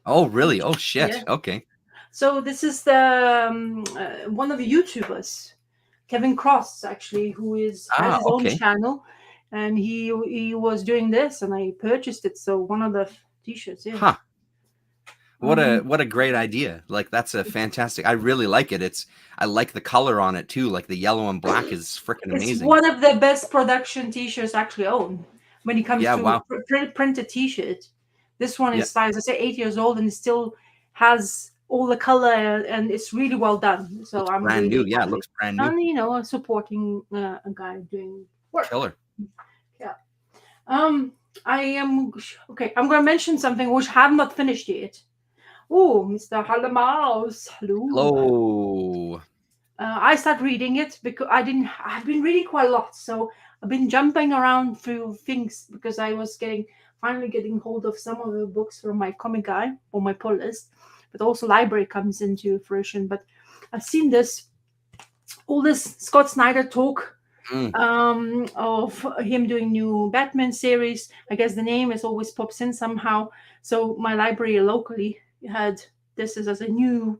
Oh, really? Oh, shit. Yeah. Okay. So this is the one of the YouTubers, Kevin Cross, actually, who is has Ah, his own okay. channel, and he was doing this, and I purchased it. So one of the t-shirts, yeah. Huh. Um, What a great idea. Like that's a fantastic. I really like it. I like the color on it too. Like the yellow and black is freaking it's amazing. one of the best production t-shirts actually owned when it comes Yeah, to wow. printed t-shirt. This one Yeah, is, as I say, 8 years old, and it still has all the color, and it's really well done. So looks I'm brand new. really Yeah, it happy, looks brand new. and supporting a guy doing work. Killer. Yeah. Um, I am okay. I'm going to mention something which I have not finished yet. Oh, Mr. Hallemaus, hello. Hello. I started reading it because I didn't. I've been reading quite a lot, so I've been jumping around through things because I was finally getting hold of some of the books from my comic guy or my pull list, but also library comes into fruition. But I've seen all this Scott Snyder talk Mm, of him doing new Batman series. I guess the name is always pops in somehow. So my library locally had this as a new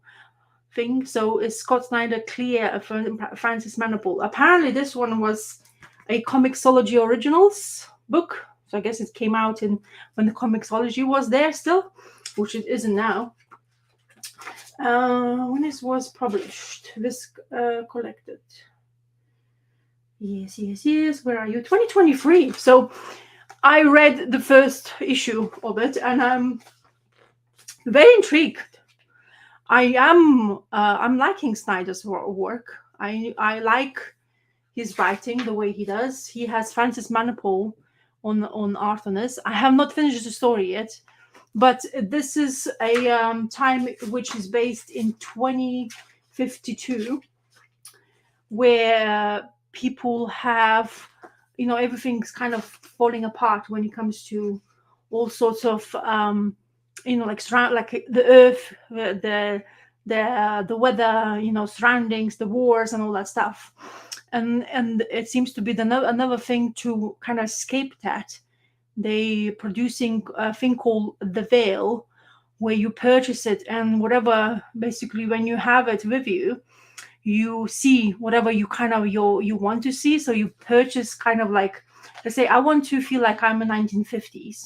thing. So is Scott Snyder clear for Francis Manapul? Apparently, this one was a Comixology Originals book. So I guess it came out in when the Comixology was there still, which it isn't now. When this was published, this collected. Yes, yes, yes. Where are you? 2023. So I read the first issue of it, and I'm very intrigued. I'm liking Snyder's work. I like his writing the way he does. He has Francis Manapul on art on this. I have not finished the story yet, but this is a time which is based in 2052, where people have, everything's kind of falling apart when it comes to all sorts of like the earth, the the weather, surroundings, the wars, and all that stuff. And it seems to be another thing to kind of escape that. They producing a thing called the veil, where you purchase it, and whatever, basically when you have it with you, you see whatever you kind of you want to see. So you purchase kind of like, let's say I want to feel like I'm in 1950s,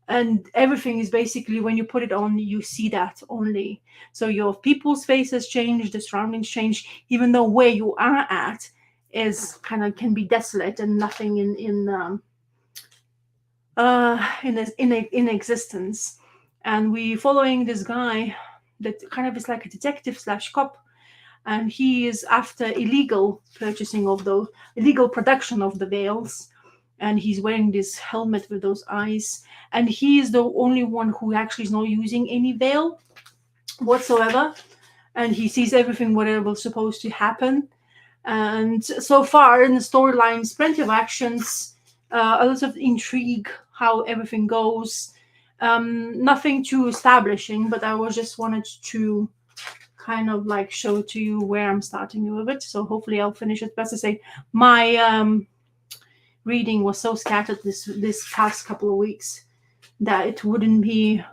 and everything is basically, when you put it on, you see that only. So your people's faces change, the surroundings change, even though where you are at is kind of can be desolate and nothing in existence. And we following this guy that kind of is like a detective slash cop, and he is after illegal purchasing of those, illegal production of the veils. And he's wearing this helmet with those eyes, and he is the only one who actually is not using any veil whatsoever. And he sees everything whatever was supposed to happen. And so far in the storylines, plenty of actions, a lot of intrigue, how everything goes. Nothing too establishing, but I was just wanted to kind of like show to you where I'm starting with it. So hopefully I'll finish it. Best to say, my reading was so scattered this past couple of weeks that it wouldn't be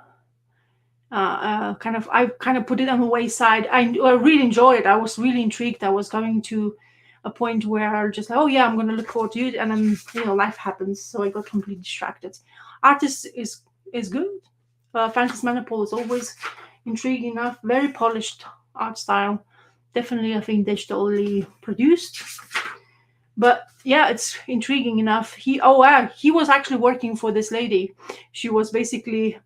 I kind of put it on the wayside. I really enjoyed it. I was really intrigued. I was going to a point where I was just like, oh yeah, I'm going to look forward to it, and then life happens, so I got completely distracted. Artist is good. Francis Manapul is always intriguing enough. Very polished art style. Definitely, I think digitally produced. But yeah, it's intriguing enough. He was actually working for this lady. She was basically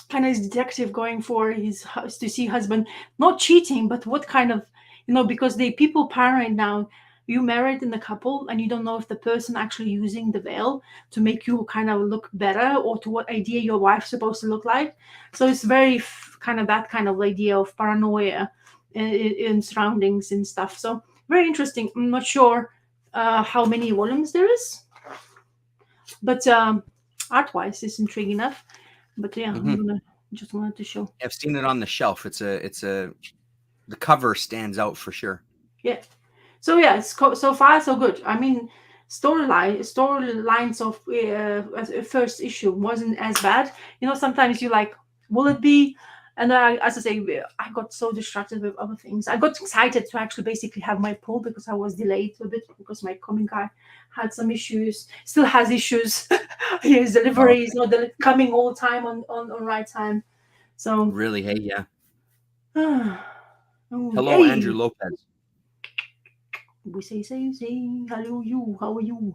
kind of detective going for his to see husband not cheating, but what kind of because they people paranoid now. You married in a couple and you don't know if the person actually using the veil to make you kind of look better, or to what idea your wife's supposed to look like. So it's very kind of that kind of idea of paranoia in surroundings and stuff. So very interesting. I'm not sure how many volumes there is, but art wise it's intriguing enough. But yeah, Mhm. just wanted to show. I've seen it on the shelf. The cover stands out for sure. Yeah. So yeah, so far so good. I mean, storylines of first issue wasn't as bad. Sometimes you like, will it be? And as I say, I got so distracted with other things. I got excited to actually basically have my pull because I was delayed a bit because my comic guy had some issues, still has issues. His Oh, delivery is not coming all the time on right time. So, really? Hey, yeah. oh, Hello, Andrew hey, Lopez. we say, hello, you, how are you?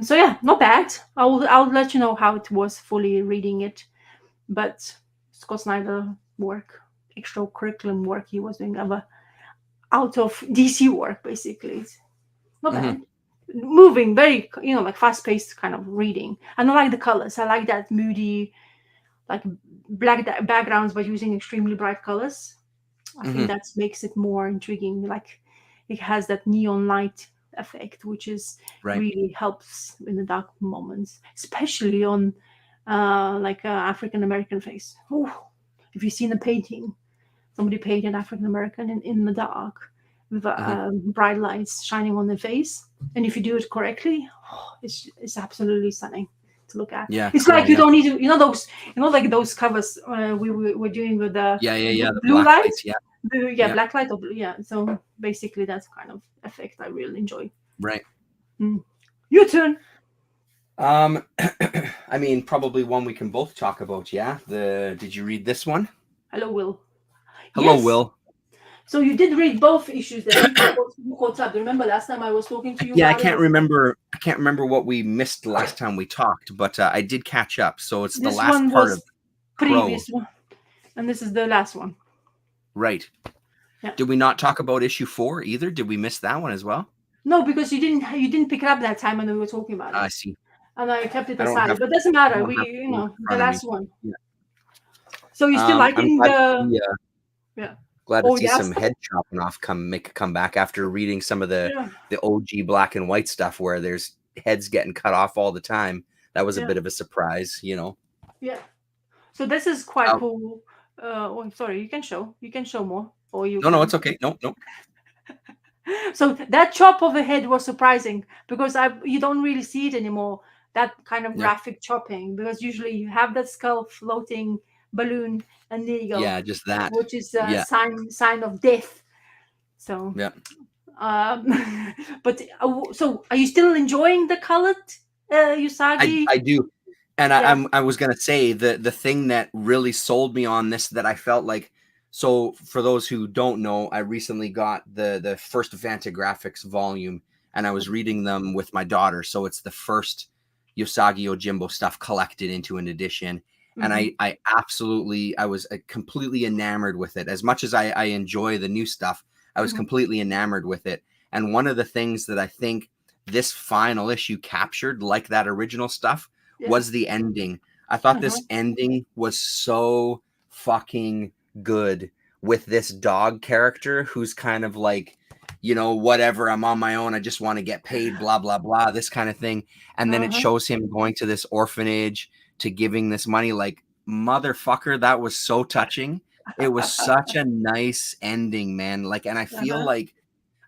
So yeah, not bad. I'll let you know how it was fully reading it. But Scott Snyder work, extra curriculum work he was doing, other out of DC work basically. It's not Hmm. bad. Moving, very like fast paced kind of reading. And I like the colors. I like that moody, like black backgrounds, but using extremely bright colors. I think Hmm. that makes it more intriguing. Like it has that neon light effect, which is Right. really helps in the dark moments, especially on like African American face. Ooh, if you've seen a painting, somebody painted African American in the dark with Hmm. bright lights shining on their face, and if you do it correctly, it's absolutely stunning to look at. Yeah. It's Yeah. like you Yeah. don't need to, those, like those covers we were doing with the Yeah. Yeah. Yeah. The blue black light, lights. Yeah. yeah, Yeah. black light or blue, yeah. So basically, that's kind of effect I really enjoy. Right. Mm. Your turn. Um, I mean, probably one we can both talk about. Yeah. Did you read this one? Hello, Will. Hello, Yes. Will. So you did read both issues then. You caught up. Remember last time I was talking to you Yeah, I about it? can't remember. I can't remember what we missed the last time we talked, but I did catch up. So it's the This last one part of was Crow, previous one, and this is the last one. right? Yeah. Did we not talk about issue 4 either? Did we miss that one as well? No, because you didn't pick it up that time when we were talking about I it, see. and I kept it I don't aside. have But doesn't I matter. don't We have in the front of me. last one. Yeah. So you still I'm liking glad to the see yeah? glad to Oh see yes. some head chopping off make a comeback after reading some of Yeah. the OG black and white stuff where there's heads getting cut off all the time. That was a Yeah. bit of a surprise. Yeah. So this is quite Um, cool. Oh, sorry, you can show more, or you No, no, can. it's okay. No, no. So that chop of the head was surprising because I you don't really see it anymore. That kind of Yeah, graphic chopping, because usually you have that skull floating balloon and there you go, yeah, just that. which is a Yeah, sign of death. So, yeah. um, but so are you still enjoying the colored Usagi? I do. And Yeah. I was gonna say the thing that really sold me on this, that I felt like, so for those who don't know, I recently got the first Vantagraphics volume, and I was reading them with my daughter. So it's the first Yosagi Yojimbo stuff collected into an edition. And Mm-hmm. I was completely enamored with it. As much as I enjoy the new stuff, I was Mm-hmm. completely enamored with it. And one of the things that I think this final issue captured, like that original stuff, Yeah. was the ending. I thought Uh-huh. this ending was so fucking good, with this dog character who's kind of like, whatever, I'm on my own, I just want to get paid, blah, blah, blah, this kind of thing. And then it Uh-huh. shows him going to this orphanage to giving this money. Like, motherfucker, that was so touching. It was such a nice ending, man. Like, and Uh-huh.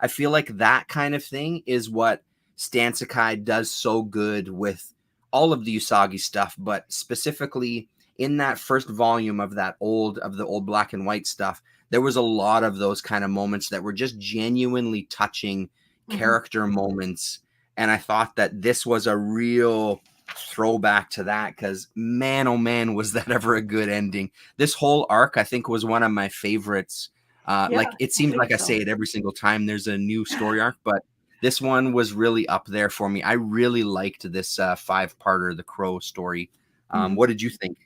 I feel like that kind of thing is what Stan Sakai does so good with all of the Usagi stuff, but specifically in that first volume of the old black and white stuff, there was a lot of those kind of moments that were just genuinely touching Mm-hmm. character moments. And I thought that this was a real throwback to that, because man, oh man, was that ever a good ending. This whole arc, I think, was one of my favorites. Yeah, Like, it I seems think like I say so. it every single time there's a new story arc, but this one was really up there for me. I really liked this five-parter, the Crow story. Mm-hmm. What did you think?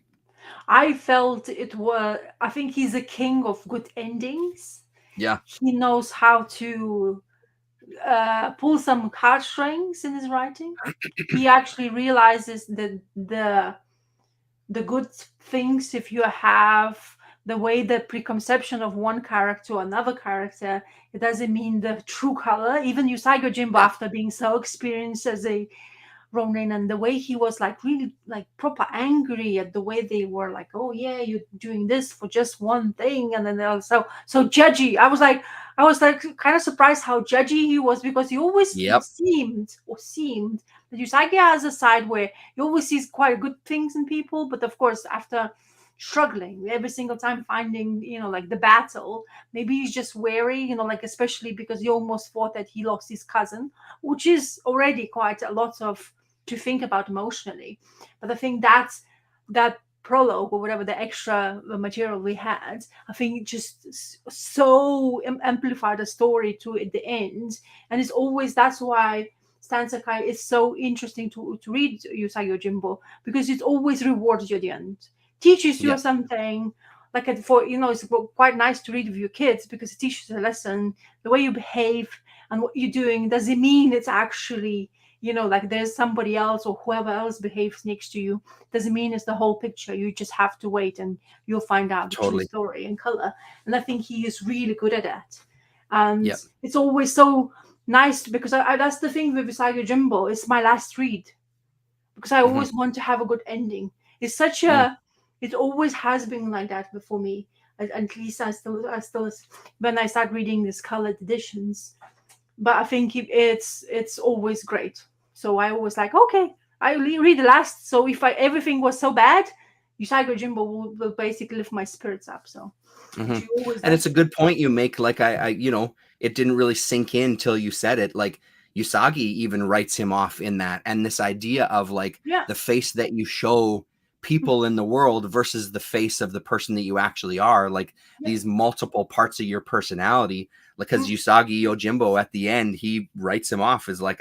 I felt it was, I think he's a king of good endings. Yeah, He knows how to pull some heartstrings in his writing. He actually realizes that the good things, if you have the way the preconception of one character to another character, it doesn't mean the true color. Even Usagi Jimbo, yeah, after being so experienced as a Ronin, and the way he was like really like proper angry at the way they were like, oh yeah, you're doing this for just one thing, and then they're so judgy. I was like kind of surprised how judgy he was, because he always yep, seemed that Usagi has a side where he always sees quite good things in people, but of course after struggling every single time finding like the battle, maybe he's just wary, like especially because he almost thought that he lost his cousin, which is already quite a lot of to think about emotionally. But I think that prologue or whatever the extra material we had, I think it just so amplified the story to at the end. And it's always that's why Stan Sakai is so interesting to read Usagi Yojimbo, because it always rewards you at the end, teaches you yep, something. Like for it's quite nice to read with your kids because it teaches a lesson. The way you behave and what you're doing doesn't mean it's actually like there's somebody else or whoever else behaves next to you, doesn't mean it's the whole picture. You just have to wait and you'll find out the true totally, story and color. And I think he is really good at that. And yep, it's always so nice because that's the thing with Usagi Jimbo. It's my last read because I hmm always want to have a good ending. It's such mm, a it always has been like that for me. At least I still when I start reading these colored editions, but I think it's always great. So I always like, okay, I read the last. So if everything was so bad, Usagi Jimbo will basically lift my spirits up. So which hmm he always And it's a does. good point you make. Like, it didn't really sink in till you said it. Like, Usagi even writes him off in that, and this idea of like Yeah. the face that you show people in the world versus the face of the person that you actually are, like Yeah. these multiple parts of your personality. Because Mm. Usagi Yojimbo at the end, he writes him off as like,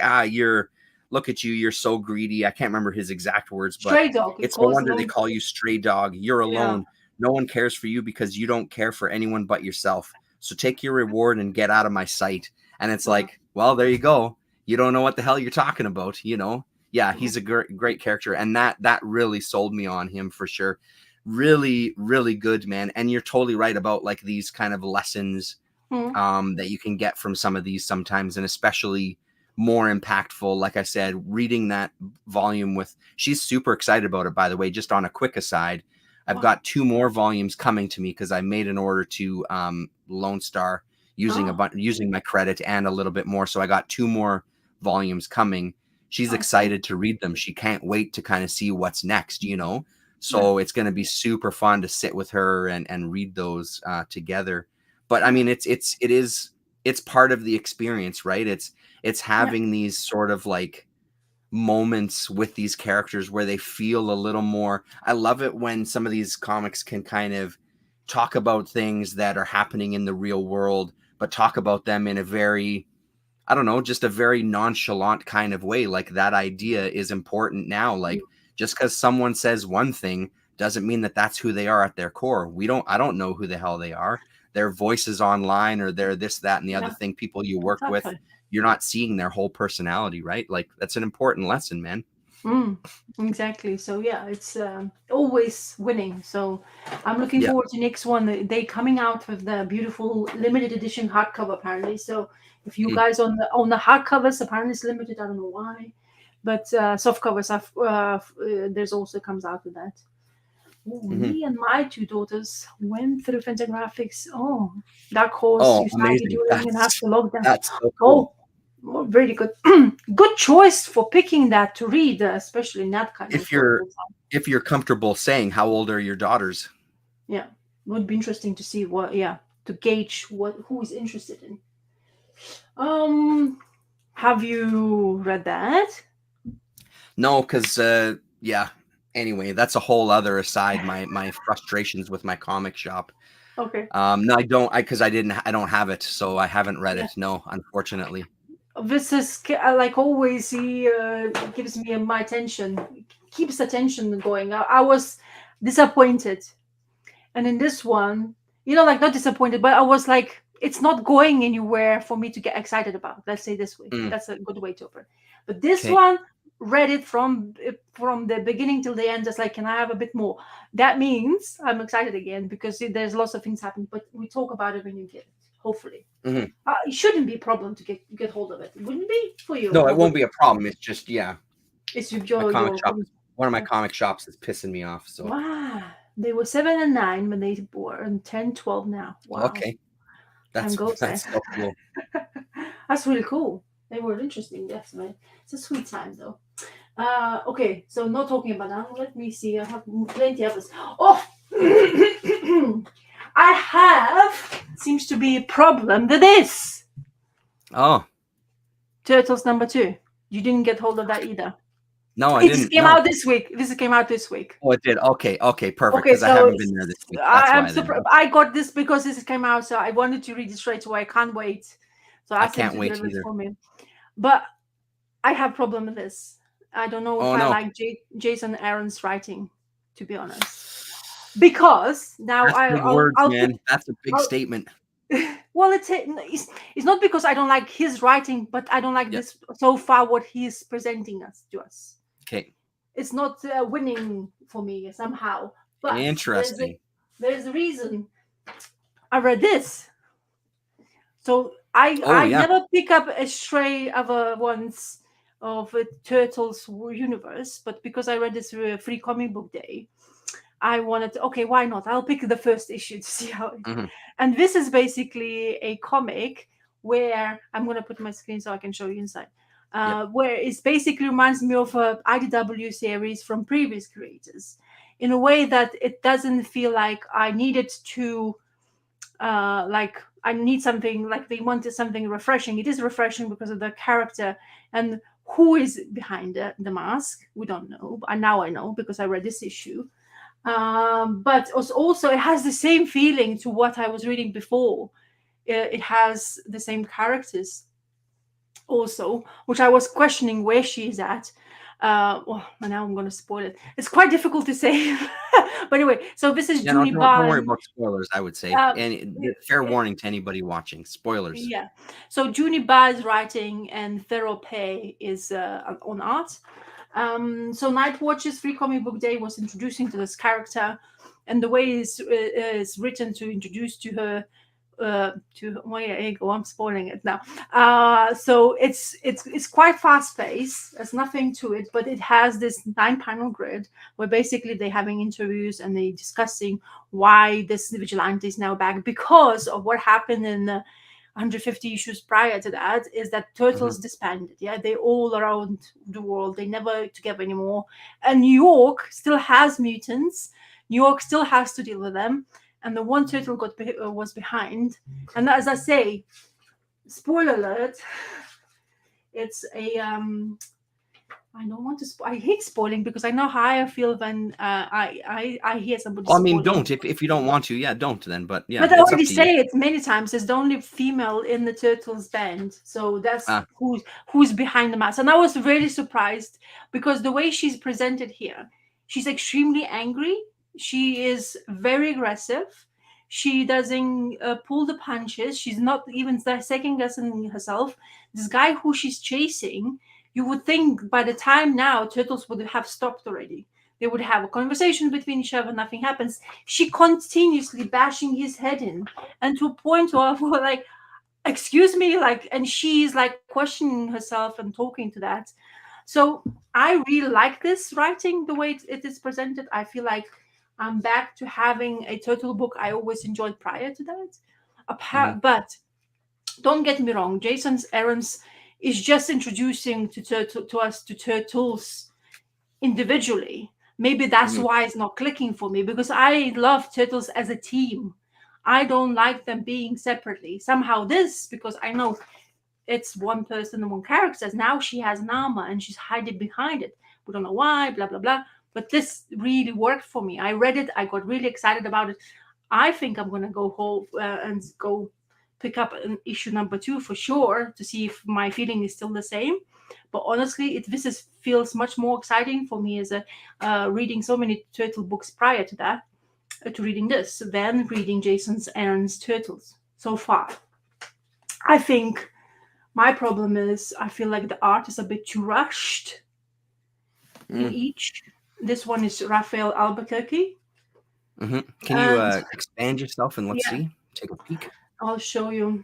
look at you, you're so greedy. I can't remember his exact words, but Stray dog, it it's no calls wonder they him. call you stray dog. You're Yeah. alone. No one cares for you because you don't care for anyone but yourself. So take your reward and get out of my sight. And it's Uh, like, well, there you go. You don't know what the hell you're talking about. Yeah, he's a great character, and that really sold me on him for sure. Really, really good, man. And you're totally right about like these kind of lessons mm, that you can get from some of these sometimes, and especially more impactful. Like I said, reading that volume with, she's super excited about it, by the way. Just on a quick aside, I've Wow. got 2 more volumes coming to me because I made an order to Lone Star using Oh, using my credit and a little bit more. So I got 2 more volumes coming. She's I see. excited to read them. She can't wait to kind of see what's next, you know. Yeah. So it's going to be super fun to sit with her and read those together. But I Yeah. mean, it's part of the experience, right? It's Yeah. having these sort of like moments with these characters where they feel a little more. I love it when some of these comics can kind of talk about things that are happening in the real world, but talk about them in a very, I don't know, just a very nonchalant kind of way. Like that idea is important now. Mm. Like just because someone says one thing doesn't mean that that's who they are at their core. I don't know who the hell they are. Their voices online or they're this, that, and the other Yeah. thing, people you work with, Exactly. you're not seeing their whole personality, right? Like that's an important lesson, man. Mm, exactly. So yeah, it's always winning. So I'm looking Yeah. forward to next one. They coming out with the beautiful limited edition hardcover apparently. So if you Mm, guys on the hardcovers, apparently it's limited. I don't know why, but soft covers have there's also comes out with that. Oh, mhm. me and my two daughters went through Fantagraphics. Oh, Dark Horse, Oh, Usagi amazing. during and after lockdown. That's so cool. Oh, oh, really good. Good choice for picking that to read, especially in that kind of If you're time. if you're comfortable saying, how old are your daughters? Yeah, would be interesting to see what. Yeah, to gauge what who is interested in. Um, have you read that? No, because yeah. Anyway, that's a whole other aside. My frustrations with my comic shop. Okay. No, I don't. I don't have it, so I haven't read Yeah. it. No, unfortunately. This is like always. He gives me my attention, keeps attention going. I was disappointed. And in this one, like not disappointed, but I was like, it's not going anywhere for me to get excited about. Let's say this way. Mm, That's a good way to put it. But this okay. one, read it from the beginning till the end, just like, can I have a bit more? That means I'm excited again because there's lots of things happening. But we talk about it when you get it. Hopefully, Mhm. it shouldn't be a problem to get hold of it. It wouldn't be for you, No, or it would won't it? be a problem. It's just yeah, It's my your comic your. shop is one of my Yeah. comic shops is pissing me off. So Wow. They were 7 and 9 when they were, and 10, 12 now. Wow. okay, Time that's goes, eh? that's so cool. That's really cool. They were interesting, definitely. It's a sweet time, though. Okay, so not talking about that. Let me see. I have plenty of this. Oh, I have. Seems to be a problem with this. Oh Turtles number 2. You didn't get hold of that either. no, I It just didn't. came No. out this week. This came out this week. Oh, it did. Okay, okay, perfect. Okay, Because I so haven't been there this week. That's I am why then. surprised. I got this because this came out, so I wanted to read it straight away. I can't wait. So I I asked them can't to wait deliver it either. for me. But I have problem with this. I don't know if Oh I no, like Jason Aaron's writing, to be honest. Because now that's big words, I'll put man. That's a big I'll, statement. well, it's not because I don't like his writing, but I don't like Yep. this so far what he's presenting us to us. Okay. It's not winning for me somehow. But Interesting. there's a reason. I read this. So I Oh I yeah. never pick up a stray other ones of a Turtles universe, but because I read this free comic book day, I wanted to, okay, why not? I'll pick the first issue to see how it. Hmm. And this is basically a comic where I'm gonna put my screen so I can show you inside. Yep. Where it basically reminds me of a IDW series from previous creators, in a way that it doesn't feel like I needed to like I need something, like they wanted something refreshing. It is refreshing because of the character and who is behind the mask. We don't know, but now I know because I read this issue. But also, it has the same feeling to what I was reading before. It has the same characters also, which I was questioning where she's at. Well, now I'm going to spoil it. It's quite difficult to say. But anyway, so this is Yeah, no, Junie don't worry Barn. about spoilers. I would say, Um, and fair warning to anybody watching: spoilers. Yeah. So Junie Ba's writing and Thero Pei is on art. So Nightwatch's Free Comic Book Day was introducing to this character, and the way it's written to introduce to her well, yeah, here you go, I'm spoiling it now. So it's quite fast paced. There's nothing to it, but it has this 9 panel grid where basically they're having interviews and they discussing why this vigilante is now back because of what happened in 150 issues prior to that, is that Hmm. turtles disbanded. Yeah, they all around the world, they never together anymore, and New York still has mutants. New York still has to deal with them, and the one turtle was behind. And as I say, spoiler alert, it's a I don't want to. I hate spoiling because I know how I feel when I hear somebody Well, I mean, spoiling. don't if you don't want to. Yeah, don't then. But yeah, But I it's up already to you. say it many times. It's the only female in the Turtles band, so that's Ah, who's behind the mask. And I was really surprised because the way she's presented here, she's extremely angry. She is very aggressive. She doesn't pull the punches. She's not even second guessing herself. This guy who she's chasing, you would think by the time now Turtles would have stopped already. They would have a conversation between each other. Nothing happens. She continuously bashing his head in, and to a point where we're like, excuse me, like, and she's like questioning herself and talking to that. So I really like this writing, the way it is presented. I feel like I'm back to having a turtle book I always enjoyed prior to that. hmm. But don't get me wrong, Jason's Aaron's is just introducing to us to turtles individually. Maybe that's Hmm. why it's not clicking for me, because I love turtles as a team. I don't like them being separately. Somehow this, because I know it's one person and one character. Now she has an armor and she's hiding behind it. We don't know why, blah blah blah. But this really worked for me. I read it. I got really excited about it. I think I'm gonna go home and go pick up an issue number 2 for sure to see if my feeling is still the same. But honestly, feels much more exciting for me as a reading so many turtle books prior to that, to reading this than reading Jason's Aaron's Turtles so far. I think my problem is I feel like the art is a bit too rushed in Mm. each. This one is Raphael Albuquerque, Hmm. Can you and expand yourself and let's yeah, see? Take a peek. I'll show you.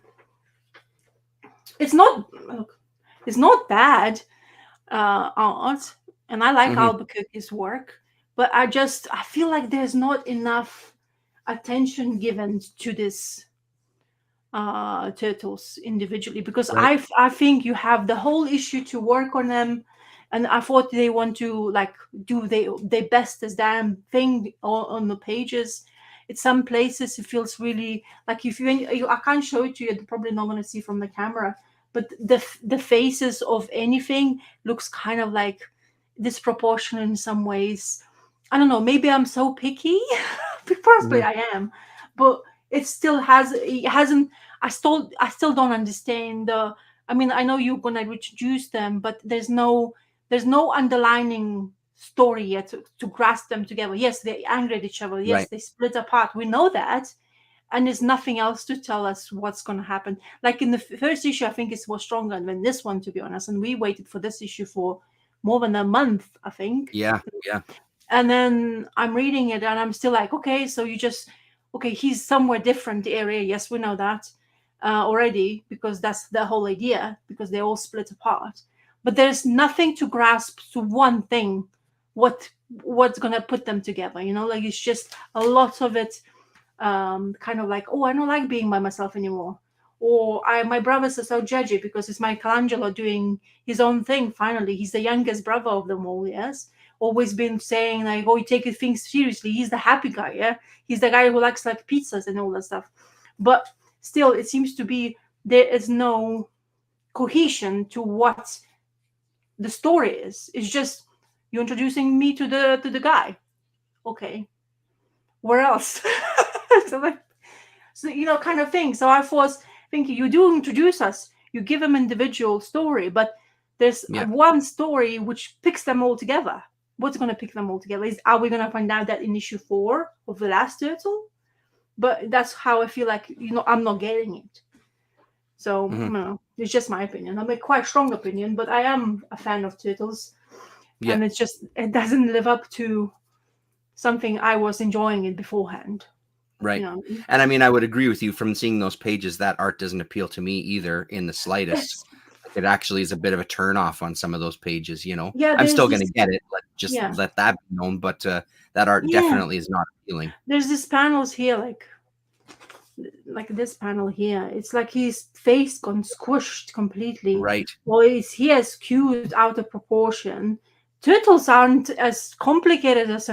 It's not look, it's not bad art, and I like Hmm. Albuquerque's work, but I feel like there's not enough attention given to this turtles individually, because Right. I think you have the whole issue to work on them, and I thought they want to like do their best as damn thing on the pages. At some places it feels really like if I can't show it to you, you're probably not going to see from the camera, but the faces of anything looks kind of like disproportionate in some ways. I don't know, maybe I'm so picky. Possibly Hmm. I am, but it hasn't. I still don't understand the. I mean, I know you're gonna introduce them, but there's no underlining story yet to grasp them together. Yes, they angry at each other. Yes, Right. they split apart. We know that, and there's nothing else to tell us what's going to happen. Like in the first issue, I think it was stronger than this one, to be honest. And we waited for this issue for more than a month, I think. Yeah. Yeah. And then I'm reading it and I'm still like, okay, so okay, he's somewhere different area. Yes, we know that already, because that's the whole idea, because they all split apart. But there's nothing to grasp to one thing, what what's gonna put them together, like it's just a lot of it, kind of like, oh, I don't like being by myself anymore. Or my brothers are so judgy because it's Michelangelo doing his own thing. Finally, he's the youngest brother of them all. Yes, always been saying like, oh, you take things seriously. He's the happy guy. Yeah, he's the guy who likes like pizzas and all that stuff. But still, it seems to be there is no cohesion to what the story is. It's just you're introducing me to the guy. Okay, where else? So like, kind of thing. So I was thinking, you do introduce us, you give them individual story, but there's Yeah. one story which picks them all together. What's going to pick them all together? Are we going to find out that in issue 4 of the last turtle? But that's how I feel like, I'm not getting it. So Hmm. no, it's just my opinion. I'm a quite strong opinion, but I am a fan of turtles, Yeah. and it doesn't live up to something I was enjoying it beforehand. You Right. know, And I mean, I would agree with you from seeing those pages, that art doesn't appeal to me either in the slightest. yes, Like, it actually is a bit of a turn off on some of those pages, yeah. I'm There's still going to this, get it. Just yeah, let that be known. But that art yeah. definitely is not appealing. There's this panels here, like this panel here. It's like his face gone squished completely, Right. or his hair skewed out of proportion. Turtles aren't as complicated as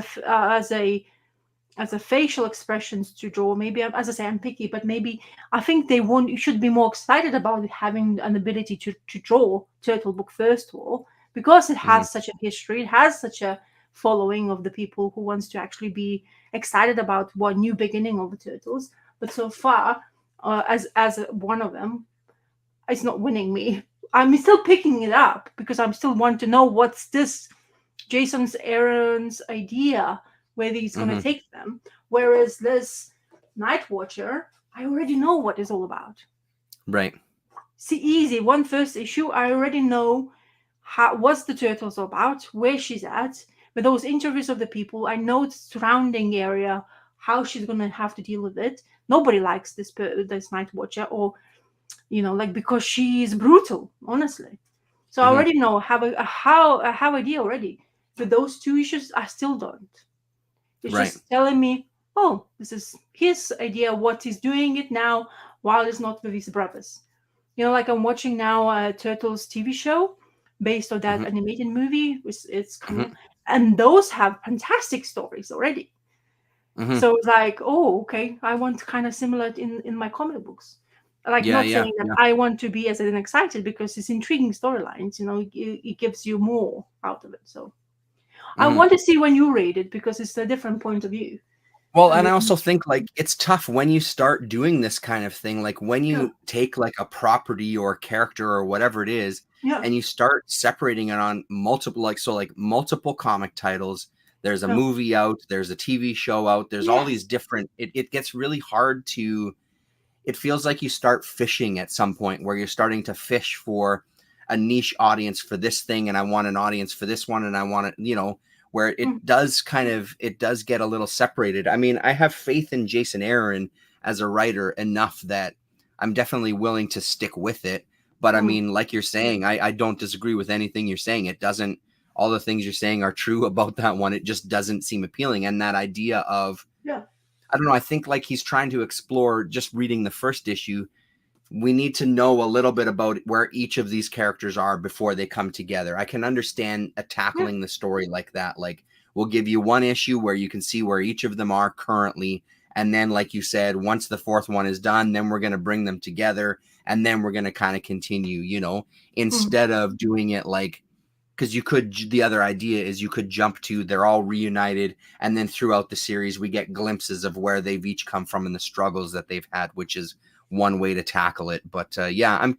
a facial expressions to draw. Maybe as I say, I'm picky, but maybe I think they won't. You should be more excited about having an ability to draw Turtle Book first of all, because it Hmm. has such a history. It has such a following of the people who wants to actually be excited about what new beginning of the turtles. But so far, as one of them, it's not winning me. I'm still picking it up because I'm still want to know what's this Jason's Aaron's idea, where he's going to Hmm. take them. Whereas this Night Watcher, I already know what it's all about. Right. See, easy. One first issue, I already know what's the turtles about, where she's at. With those interviews of the people, I know the surrounding area, how she's going to have to deal with it. Nobody likes this Night Watcher, or like because she's brutal, honestly. So I Hmm. already know I have idea already. But those two issues, I still don't. It's Right. just telling me, oh, this is his idea, what he's doing it now, while it's not with his brothers. Like I'm watching now a Turtles TV show based on that Hmm. animated movie. It's coming, Hmm. and those have fantastic stories already. Hmm. So it's like, oh, okay, I want kind of similar in my comic books. Like, Yeah. not Yeah. saying that Yeah. I want to be as excited because it's intriguing storylines. It gives you more out of it. So I Hmm. want to see when you read it because it's a different point of view. Well, And and I it's, also think like it's tough when you start doing this kind of thing, like when yeah, you take like a property or character or whatever it is, yeah, and you start separating it on multiple, like, so like multiple comic titles. There's a yeah, movie out, there's a TV show out, there's all these yes, different, it gets really hard to, it feels like you start fishing at some point where you're starting to fish for a niche audience for this thing, and I want an audience for this one, and I want it, where mm, it does get a little separated. I mean, I have faith in Jason Aaron as a writer enough that I'm definitely willing to stick with it. But I mm, mean, like you're saying, I don't disagree with anything you're saying. It doesn't, all the things you're saying are true about that one. It just doesn't seem appealing. And that idea of, yeah, I don't know. I think like he's trying to explore, just reading the first issue. We need to know a little bit about where each of these characters are before they come together. I can understand yeah, tackling the story like that. Like, we'll give you one issue where you can see where each of them are currently. And then, like you said, once the fourth one is done, then we're going to bring them together. And then we're going to kind of continue, mm, instead of doing it like, because the other idea is you could jump to, they're all reunited, and then throughout the series we get glimpses of where they've each come from and the struggles that they've had, which is one way to tackle it. But yeah, I'm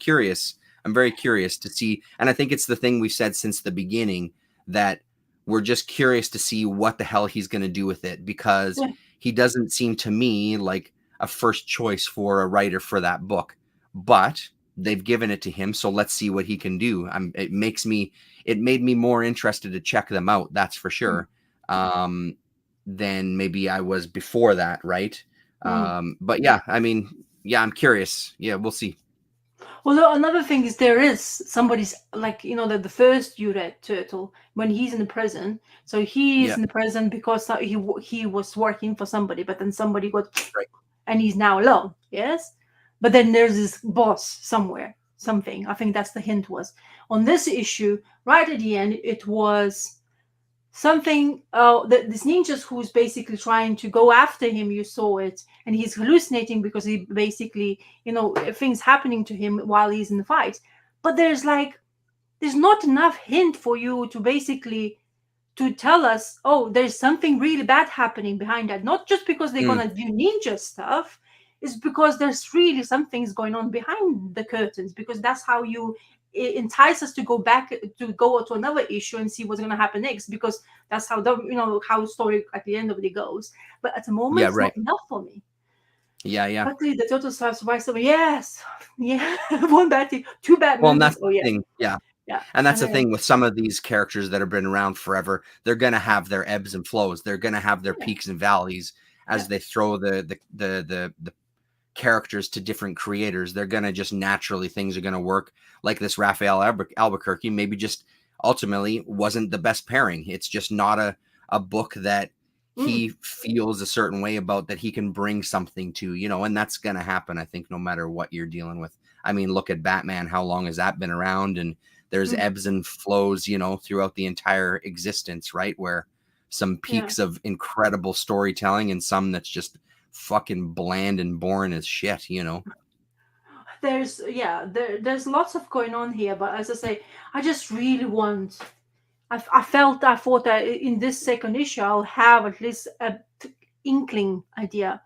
very curious to see, and I think it's the thing we've said since the beginning, that we're just curious to see what the hell he's going to do with it, because yeah, he doesn't seem to me like a first choice for a writer for that book. But they've given it to him, so let's see what he can do. It made me more interested to check them out, that's for mm, sure, um, than maybe I was before that, right? mm. But yeah, I mean, yeah, I'm curious. Yeah, we'll see. Well, no, another thing is there is somebody's like the first you read Turtle when he's in the prison. So he is Yeah, in the prison because he was working for somebody, but then somebody got right. and he's now alone. Yes, but then there's this boss somewhere. Something I think that's the hint was on this issue. Right at the end, it was something. This ninja who's basically trying to go after him. You saw it, and he's hallucinating because he basically things happening to him while he's in the fight. But there's not enough hint for you to basically to tell us, oh, there's something really bad happening behind that. Not just because they're Mm, gonna do ninja stuff, it's because there's really some things going on behind the curtains. Because that's how you entice us to go back to go to another issue and see what's gonna happen next. Because that's how how the story at the end of it goes. But at the moment, yeah, it's right. not enough for me. Yeah, yeah. Luckily, the total starts by so yes, yeah, one bad thing, two bad Well, and movies. that's Oh the yeah, thing. Yeah. yeah, And that's and the then thing with some of these characters that have been around forever. They're going to have their ebbs and flows. They're going to have their yeah, peaks and valleys. as they throw the characters to different creators, they're gonna just naturally, things are gonna work. Like this Raphael Albuquerque maybe just ultimately wasn't the best pairing. It's just not a book that he feels a certain way about, that he can bring something to, you know, and that's gonna happen, I think, no matter what you're dealing with. I mean, look at Batman. How long has that been around? And there's ebbs and flows, you know, throughout the entire existence, right? Where some Yeah. peaks of incredible storytelling and some that's just fucking bland and boring as shit, you know. There's lots of going on here, but as I say, I just really want. I thought that in this second issue I'll have at least a inkling idea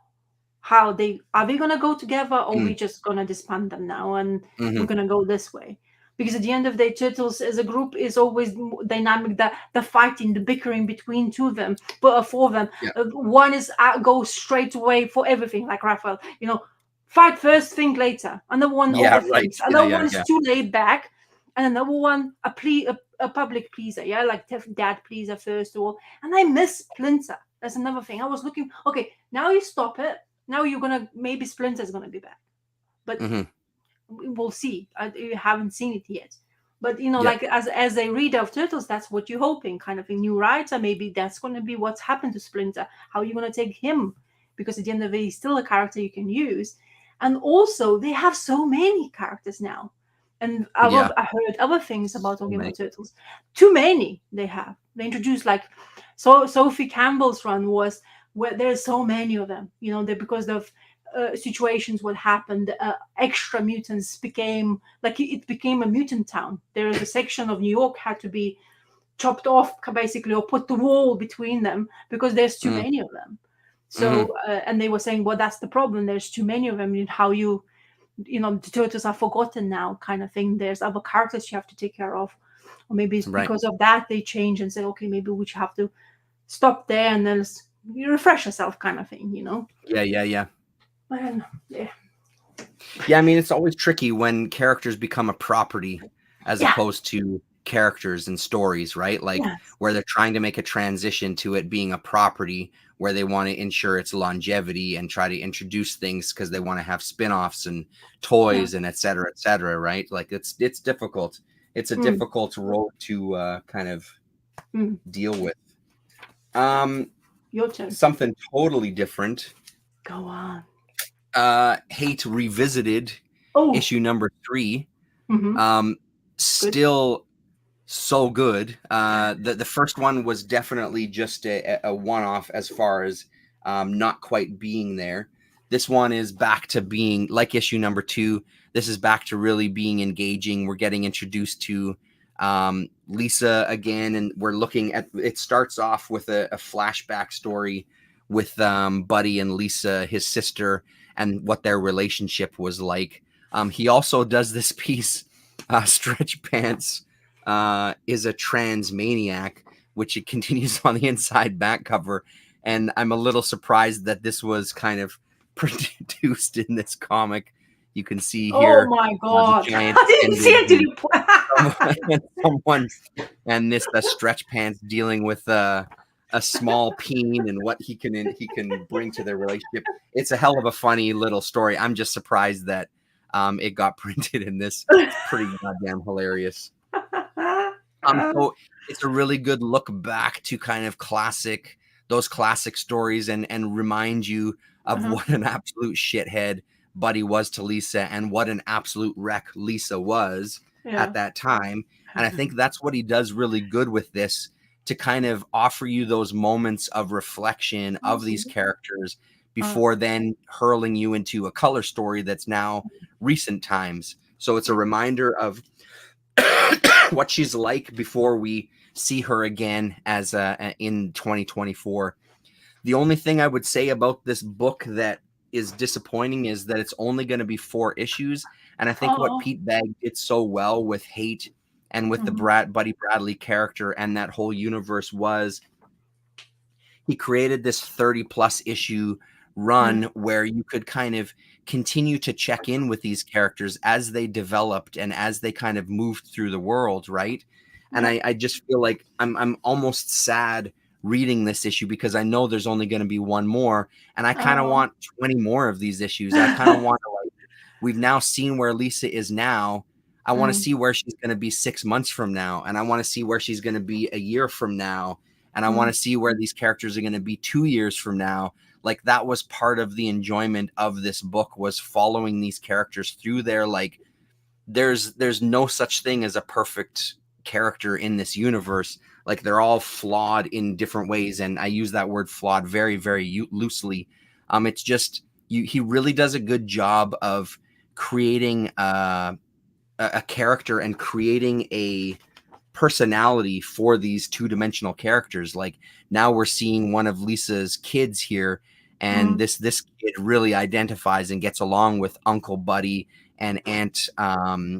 how they are they gonna go together, or we just gonna disband them now and we're gonna go this way. Because at the end of the day, Turtles as a group is always dynamic. The fighting, the bickering between two of them, but four of them. Yeah. One is goes straight away for everything, like Raphael. You know, fight first, think later. Another one Yeah, right. overthinks. Yeah, Another yeah, one is yeah. too laid back, and another one a public pleaser. Yeah, like dad pleaser first of all. And I miss Splinter. That's another thing. I was looking. Okay, now you stop it. Now you're gonna maybe Splinter's gonna be back, but we'll see. You haven't seen it yet, but you know, Yeah. like as a reader of Turtles, that's what you're hoping. Kind of a new writer, maybe that's gonna be what's happened to Splinter. How are you gonna take him? Because at the end of the day, he's still a character you can use, and also they have so many characters now. And I Yeah. heard other things about So talking many. about Turtles. Too many they have. They introduced like so Sophie Campbell's run was where there's so many of them. You know, they because of situations what happened, extra mutants became like it became a mutant town. There is a section of New York had to be chopped off basically, or put the wall between them because there's too many of them. So and they were saying, well, that's the problem. There's too many of them. And how you know, the turtles are forgotten now, kind of thing. There's other characters you have to take care of, or maybe it's Right. because of that they change and say, okay, maybe we should have to stop there and then you refresh yourself, kind of thing. You know. Yeah, yeah, yeah. And, yeah. Yeah, I mean, it's always tricky when characters become a property as Yeah. opposed to characters and stories, right? Like Yes. where they're trying to make a transition to it being a property where they want to ensure its longevity and try to introduce things because they want to have spin-offs and Yeah. toys and et cetera, right? Like it's difficult. It's a Mm. difficult road to kind of Mm. deal with. Um, Your turn. Something totally different. Go on. Hate Revisited, Oh. issue number 3. Mm-hmm. Good. Still so good. The first one was definitely just a one-off as far as not quite being there. This one is back to being like issue number 2. This is back to really being engaging. We're getting introduced to Lisa again, and we're looking at it. Starts off with a flashback story with Buddy and Lisa, his sister, and what their relationship was like. He also does this piece, Stretch Pants is a trans maniac, which it continues on the inside back cover. And I'm a little surprised that this was kind of produced in this comic. You can see Oh here my the god. giant I didn't see it till ending you and someone and this the Stretch Pants dealing with a small peen and what he can bring to their relationship. It's a hell of a funny little story. I'm just surprised that it got printed in this. It's pretty goddamn hilarious. So it's a really good look back to kind of those classic stories and remind you of what an absolute shithead Buddy was to Lisa and what an absolute wreck Lisa was Yeah. at that time. And I think that's what he does really good with this, to kind of offer you those moments of reflection of these characters before then hurling you into a color story that's now recent times. So it's a reminder of what she's like before we see her again as in 2024. The only thing I would say about this book that is disappointing is that it's only going to be 4 issues, and I think what Oh. Pete Bagg did so well with Hate and with the Buddy Bradley character and that whole universe was he created this 30 plus issue run where you could kind of continue to check in with these characters as they developed and as they kind of moved through the world, right? And I just feel like I'm almost sad reading this issue because I know there's only going to be one more, and I kind of Oh. want 20 more of these issues. I kind of want to, like, we've now seen where Lisa is now. I want to Mm, see where she's going to be 6 months from now, and I want to see where she's going to be a year from now, and I want mm, to see where these characters are going to be 2 years from now. Like, that was part of the enjoyment of this book, was following these characters through their, like, there's no such thing as a perfect character in this universe. Like, they're all flawed in different ways, and I use that word flawed very, very loosely. It's just, he really does a good job of creating a character and creating a personality for these two-dimensional characters. Like, now we're seeing one of Lisa's kids here, and mm. this kid really identifies and gets along with Uncle Buddy and Aunt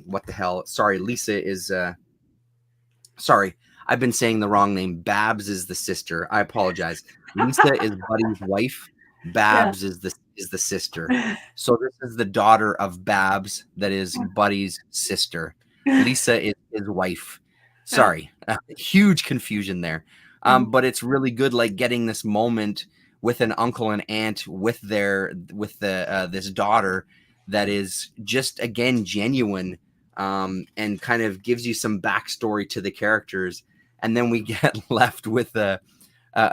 what the hell, sorry, Lisa is sorry, I've been saying the wrong name. Babs is the sister. I apologize. Lisa is Buddy's wife. Yeah. Babs is the sister. So this is the daughter of Babs that is Buddy's sister. Lisa is his wife. Yeah. Sorry, huge confusion there. Mm, But it's really good, like, getting this moment with an uncle and aunt with this daughter that is just, again, genuine, and kind of gives you some backstory to the characters. And then we get left with a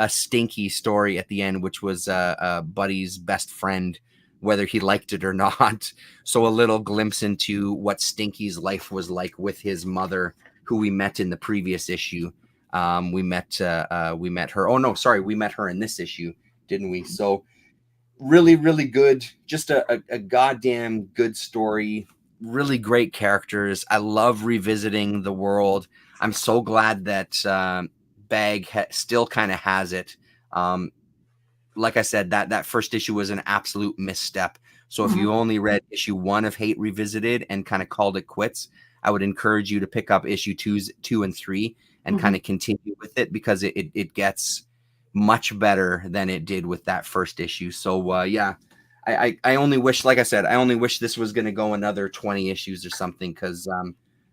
stinky story at the end, which was Buddy's best friend, whether he liked it or not. So a little glimpse into what Stinky's life was like with his mother, who we met in the previous issue. We met her. Oh no, sorry, we met her in this issue, didn't we? So really, really good. Just a goddamn good story. Really great characters. I love revisiting the world. I'm so glad that Bag still kind of has it. Um, like I said, that first issue was an absolute misstep. So if mhm, you only read issue 1 of Hate Revisited and kind of called it quits, I would encourage you to pick up issue 2 and 3 and kind mhm, of continue with it, because it gets much better than it did with that first issue. So yeah, I only wish, like I said, I only wish this was going to go another 20 issues or something, because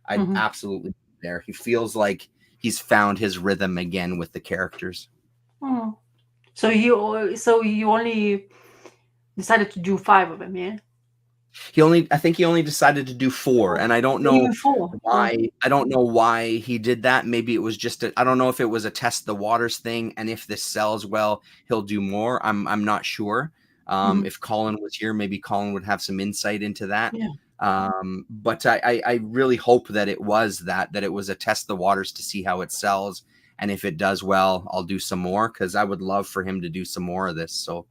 I'd mhm. absolutely be there. He feels like he's found his rhythm again with the characters. Oh. So you only decided to do 5 of them, yeah? I think he only decided to do 4, Oh, and I don't know even 4. Oh. why. I don't know why he did that. Maybe it was just I don't know if it was a test the waters thing, and if this sells well, he'll do more. I'm not sure. Mhm. If Colin was here, maybe Colin would have some insight into that. Yeah. But I really hope that it was that it was a test the waters to see how it sells, and if it does well, I'll do some more, because I would love for him to do some more of this. So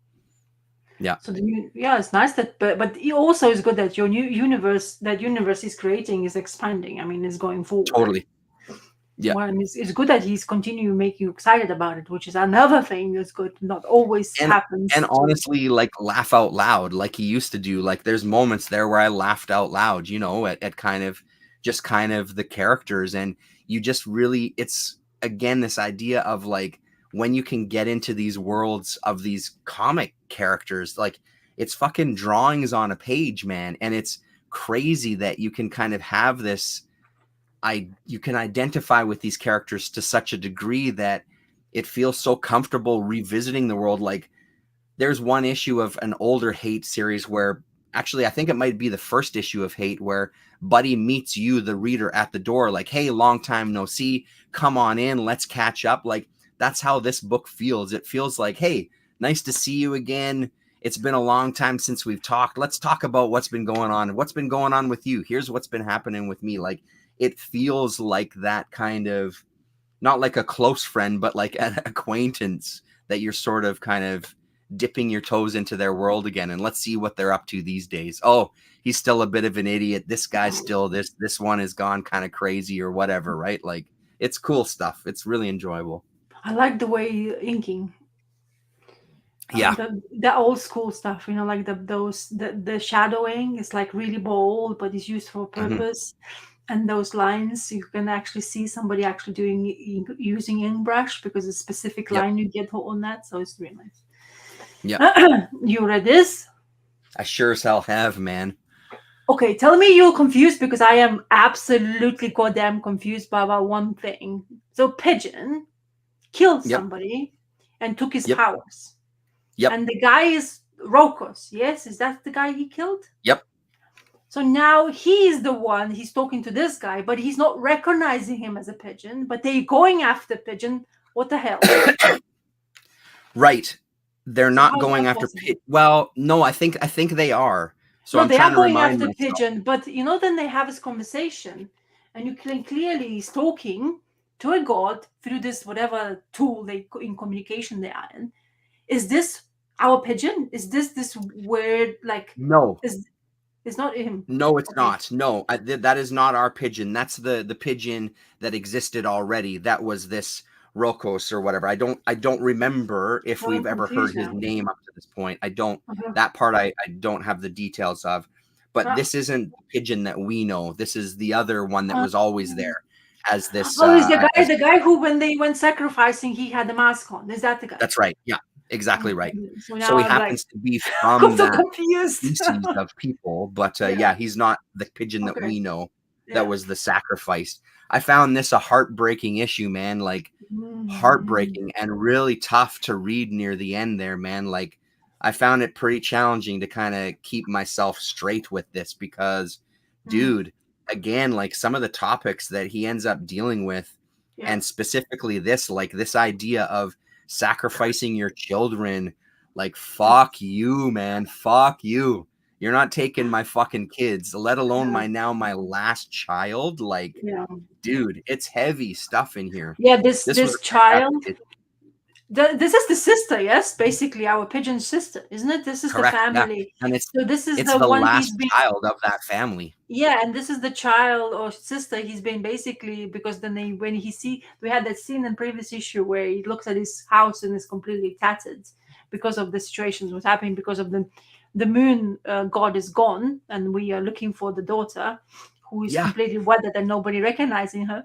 yeah, So yeah, it's nice that, but it also is good that your new universe, that universe is creating, is expanding. I mean, is going forward. totally. Yeah. Well, and it's good that he's continue to make you excited about it, which is another thing that's good. Not always and happens and to. honestly, like, laugh out loud like he used to do. Like, there's moments there where I laughed out loud, at kind of just kind of the characters. And you just really, it's, again, this idea of, like, when you can get into these worlds of these comic characters, like, it's fucking drawings on a page, man. And it's crazy that you can kind of have this, you can identify with these characters to such a degree that it feels so comfortable revisiting the world. Like, there's one issue of an older Hate series where, actually, I think it might be the first issue of Hate, where Buddy meets you, the reader, at the door, like, hey, long time no see, come on in, let's catch up. Like, that's how this book feels. It feels like, hey, nice to see you again. It's been a long time since we've talked. Let's talk about what's been going on. What's been going on with you? Here's what's been happening with me. Like, it feels like that kind of, not like a close friend, but like an acquaintance that you're sort of kind of dipping your toes into their world again. And let's see what they're up to these days. Oh, he's still a bit of an idiot. This guy's still this one has gone kind of crazy or whatever, right? Like, it's cool stuff. It's really enjoyable. I like the way inking, Yeah. the old school stuff. Like the shadowing is like really bold, but it's used for a Mhm. purpose. And those lines, you can actually see somebody actually using ink brush, because a specific Yep. line you get on that. So it's really Yep. nice. You read this? I sure as hell have, man. Okay, tell me you're confused, because I am absolutely goddamn confused by about one thing. So Pigeon, killed Yep. somebody and took his Yep. powers. Yep. And the guy is Rokos. Yes, is that the guy he killed? Yep. So now he's the one, he's talking to this guy, but he's not recognizing him as a pigeon, but they're going after pigeon. What the hell? Right. They're So not how is going that after possible? well, no, I think they are. So No, I'm they trying are to going remind after myself. pigeon, but then they have this conversation, and you can clearly he's talking to a god through this whatever tool they in communication they are in. Is this our pigeon? Is this weird like No. is it's not him? No, it's Okay. not. No, that is not our pigeon. That's the pigeon that existed already. That was this Rokos or whatever. I don't remember if Well, I'm we've ever heard confused his now. name up to this point. I don't. Uh-huh. That part I don't have the details of. But Ah. this isn't the pigeon that we know. This is the other one that was always there as this Oh, is the guy as the guy who when they went sacrificing he had the mask on? Is that the guy? that's right. Yeah, exactly right. Okay. So So now he I'm like happens to be got from so that confused. species of people, but Yeah. yeah, he's not the pigeon that Okay. we know that Yeah. was the sacrifice. I found this a heartbreaking issue, man. Like Mhm. heartbreaking and really tough to read near the end there, man. Like I found it pretty challenging to kind of keep myself straight with this because, Mm. dude, again, like some of the topics that he ends up dealing with, Yeah. and specifically this, like this idea of sacrificing your children, like Yeah. fuck you, man, fuck you. You're not taking my fucking kids, let alone Yeah. my last child. Like, Yeah. dude, it's heavy stuff in here. Yeah, this This was this a fantastic child, issue. this is the sister, yes, basically our pigeon sister, isn't it? This is the Correct. Yeah. family. And So this is it's the the one he's last been. child of that family. Yeah, and this is the child or sister he's been basically because then when he see we had that scene in previous issue where he looks at his house and is completely tattered because of the situations what's happening because of the moon god is gone and we are looking for the daughter who is Yeah. completely weathered and nobody recognizing her.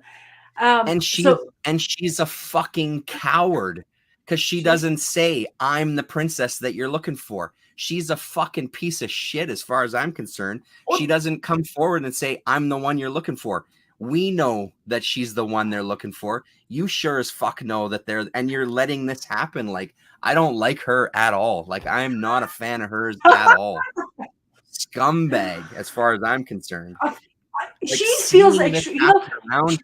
Um, And she's so and she's a fucking coward because she she's doesn't say, I'm the princess that you're looking for. She's a fucking piece of shit as far as I'm concerned. She oh, doesn't come forward and say, I'm the one you're looking for. We know that she's the one they're looking for. You sure as fuck know that and you're letting this happen. Like, I don't like her at all. Like, I'm not a fan of hers at all. Scumbag as far as I'm concerned. Like, she feels seeing like this you know happen around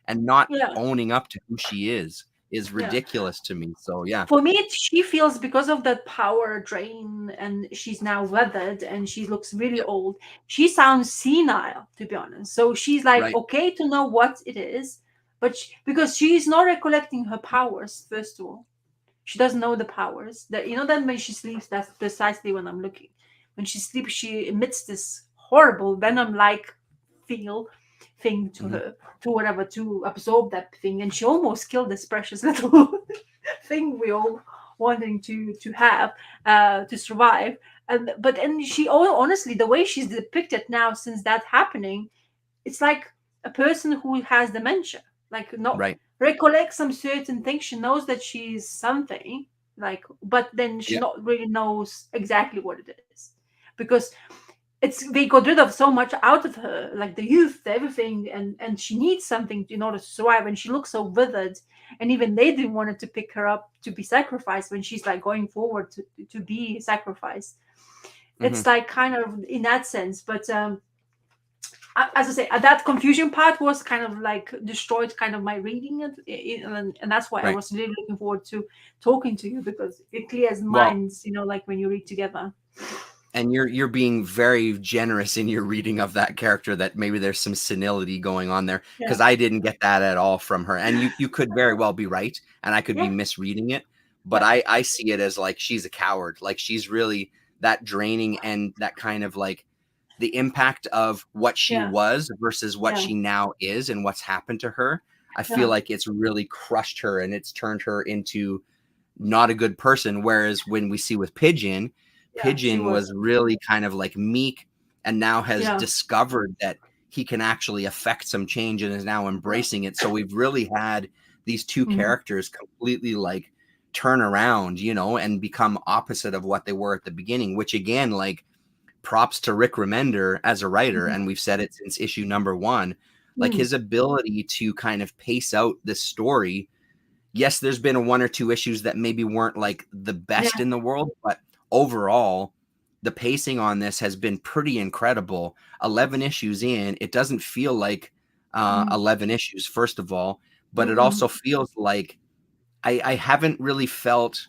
and not yeah. owning up to who she is Yeah. ridiculous to me. So yeah, For me, she feels because of that power drain, and she's now weathered, and she looks really yep, old. She sounds senile, to be honest. So she's like, right, okay to know what it is, but because she's not recollecting her powers, first of all, she doesn't know the powers. That that when she sleeps, that's precisely when I'm looking. When she sleeps, she emits this horrible venom-like feel thing to hmm her, to whatever, to absorb that thing, and she almost killed this precious little thing we all wanting to have to survive. And but and she honestly, the way she's depicted now since that happening, it's like a person who has dementia, like not right, recollect some certain things. She knows that she's something, like, but then she yep, not really knows exactly what it is because they got rid of so much out of her, like the youth, everything, and she needs something in order to survive. And she looks so withered, and even they didn't want to pick her up to be sacrificed when she's like going forward to be sacrificed. hmm It's like kind of in that sense, but as I say, that confusion part was kind of like destroyed kind of my reading it, and that's why I right. was really looking forward to talking to you because it clears Well, minds, like when you read together. and you're being very generous in your reading of that character. That maybe there's some senility going on there Yeah, because I didn't get that at all from her. And you could very well be right, and I could be yeah, misreading it. But yeah, I see it as like she's a coward. Like she's really that draining and that kind of like the impact of what she yeah, was versus what yeah, she now is and what's happened to her. I feel yeah, like it's really crushed her and it's turned her into not a good person. Whereas when we see with Pigeon, yeah. She Pigeon was. was really kind of like meek and now has Yeah, discovered that he can actually affect some change and is now yeah. embracing it. So we've really had these two Mhm. characters completely like turn around, and become opposite of what they were at the beginning, which again, like props to Rick Remender as a writer, Mhm. and we've said it since issue number one, like Mm. his ability to kind of pace out this story yes, there's been one or two issues that maybe weren't like the best Yeah. in the world, but overall, the pacing on this has been pretty incredible. 11 issues in, it doesn't feel like Mm. 11 issues, first of all, but it Mm-mm. also feels like I haven't really felt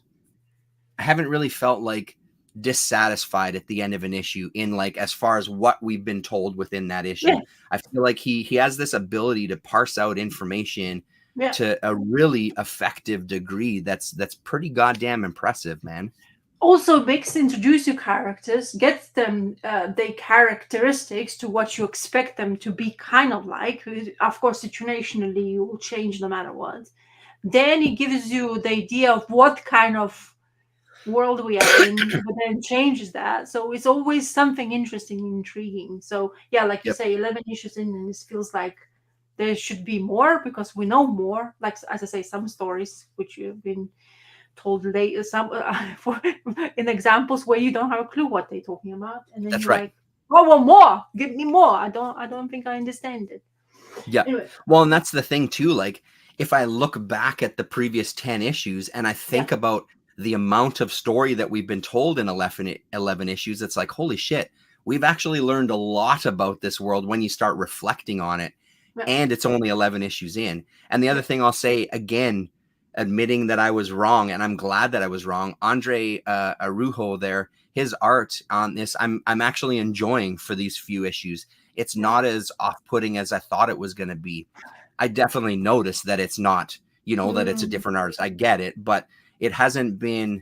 like dissatisfied at the end of an issue in like as far as what we've been told within that issue. Yeah. I feel like he has this ability to parse out information Yeah. to a really effective degree that's pretty goddamn impressive, man. Also makes introduce your characters, gets them their characteristics to what you expect them to be kind of like. Of course, situationally, you will change no matter what. Then it gives you the idea of what kind of world we are in, but then changes that. So it's always something interesting and intriguing. So yeah, like you Yep, say, 11 issues in, and it feels like there should be more because we know more. Like as I say, some stories which you've been told later, some for in examples where you don't have a clue what they're talking about, and then that's you're right. like, oh, well, more, give me more. I don't think I understand it. Yep. Anyway, Well, and that's the thing too. Like, if I look back at the previous 10 issues and I yeah, think about the amount of story that we've been told in 11 issues, it's like, holy shit, we've actually learned a lot about this world when you start reflecting on it. yeah, And it's only 11 issues in. And the other yeah, thing I'll say again, admitting that I was wrong, and I'm glad that I was wrong. Andre Arujo there, his art on this, I'm actually enjoying for these few issues. It's yeah, not as off-putting as I thought it was going to be. I definitely noticed that it's not, that it's a mm, different artist. I get it, but it hasn't been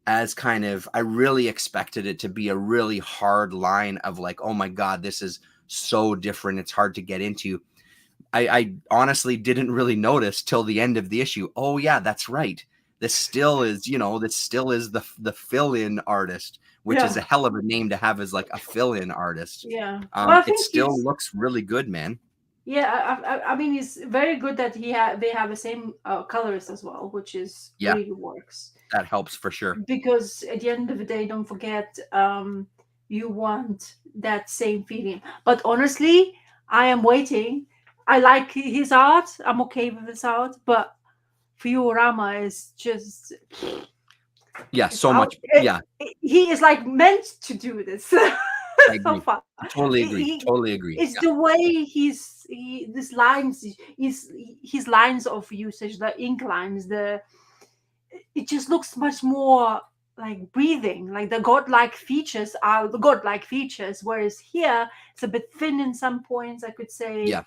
as kind of, I really expected it to be a really hard line of like, oh my God, this is so different. It's hard to get into. I honestly didn't really notice till the end of the issue. Oh yeah, that's right. This still is the fill-in artist, which is yeah, a hell of a name to have as like a fill-in artist. yeah. Well, I It think still he's looks really good, man. yeah. I mean, it's very good that they have the same colors as well, which is Yeah, really works. that helps for sure. Because at the end of the day, don't forget, you want that same feeling. But honestly, I am waiting. I like his art. I'm okay with his art, but Fiorama is just Yeah, it's so out. much. Yeah, He is like meant to do this I so agree. far. I totally agree. He, Totally agree. it's Yeah, the way this lines, his lines of usage, the ink lines, the it just looks much more like breathing, like the godlike features are the godlike features, whereas here it's a bit thin in some points, I could say. yeah,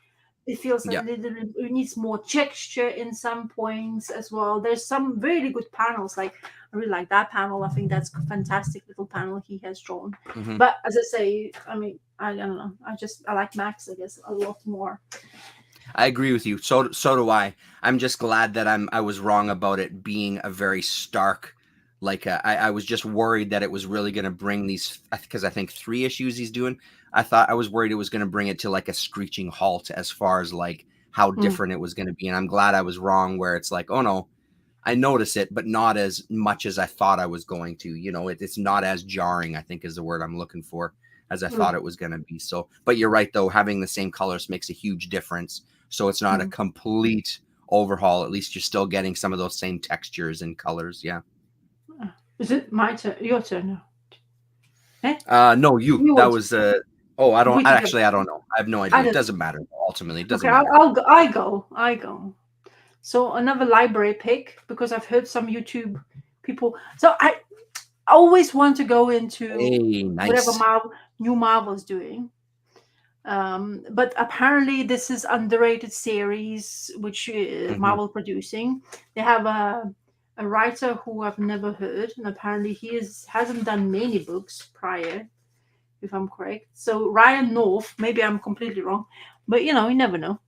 It feels a yeah. little, it needs more texture in some points as well. There's some really good panels, like I really like that panel. I think that's a fantastic little panel he has drawn. Hmm. But as I say, I mean, I don't know, I like Max, I guess, a lot more. I agree with you. So do I. I'm just glad that I was wrong about it being a very stark. Like I was just worried that it was really going to bring these because I think 3 issues he's doing. I was worried it was going to bring it to like a screeching halt as far as like how Mm, different it was going to be. And I'm glad I was wrong. Where it's like, oh no, I notice it, but not as much as I thought I was going to. It's not as jarring, I think is the word I'm looking for, as I thought mm, it was going to be. So, but you're right, though, having the same colors makes a huge difference. So it's not a mm. complete overhaul. At least you're still getting some of those same textures and colors. Yeah. Is it my turn, your turn now? Eh? No, you. You That want was oh, we together. I don't know. I have no I idea. It don't. doesn't matter. Ultimately, it Okay, doesn't matter. I'll go. I go. I go. So another library pick because I've heard some YouTube people. So I always want to go into Hey, whatever nice. New Marvel's doing. But apparently this is underrated series which Hmm. Marvel producing. They have a writer who I've never heard, and apparently hasn't done many books prior, if I'm correct. So Ryan North, maybe I'm completely wrong, but you never know.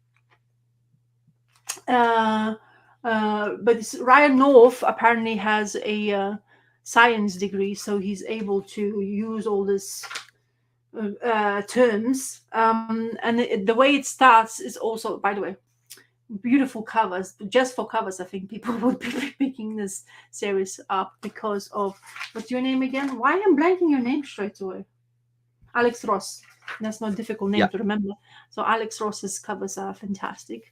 Uh, but Ryan North apparently has a science degree, so he's able to use all this terms. And the way it starts is also, by the way, beautiful covers. But just for covers, I think people would be picking this series up because of what's your name again? Why am I blanking your name straight away? Alex Ross. That's not a difficult name Yeah. to remember. So Alex Ross's covers are fantastic.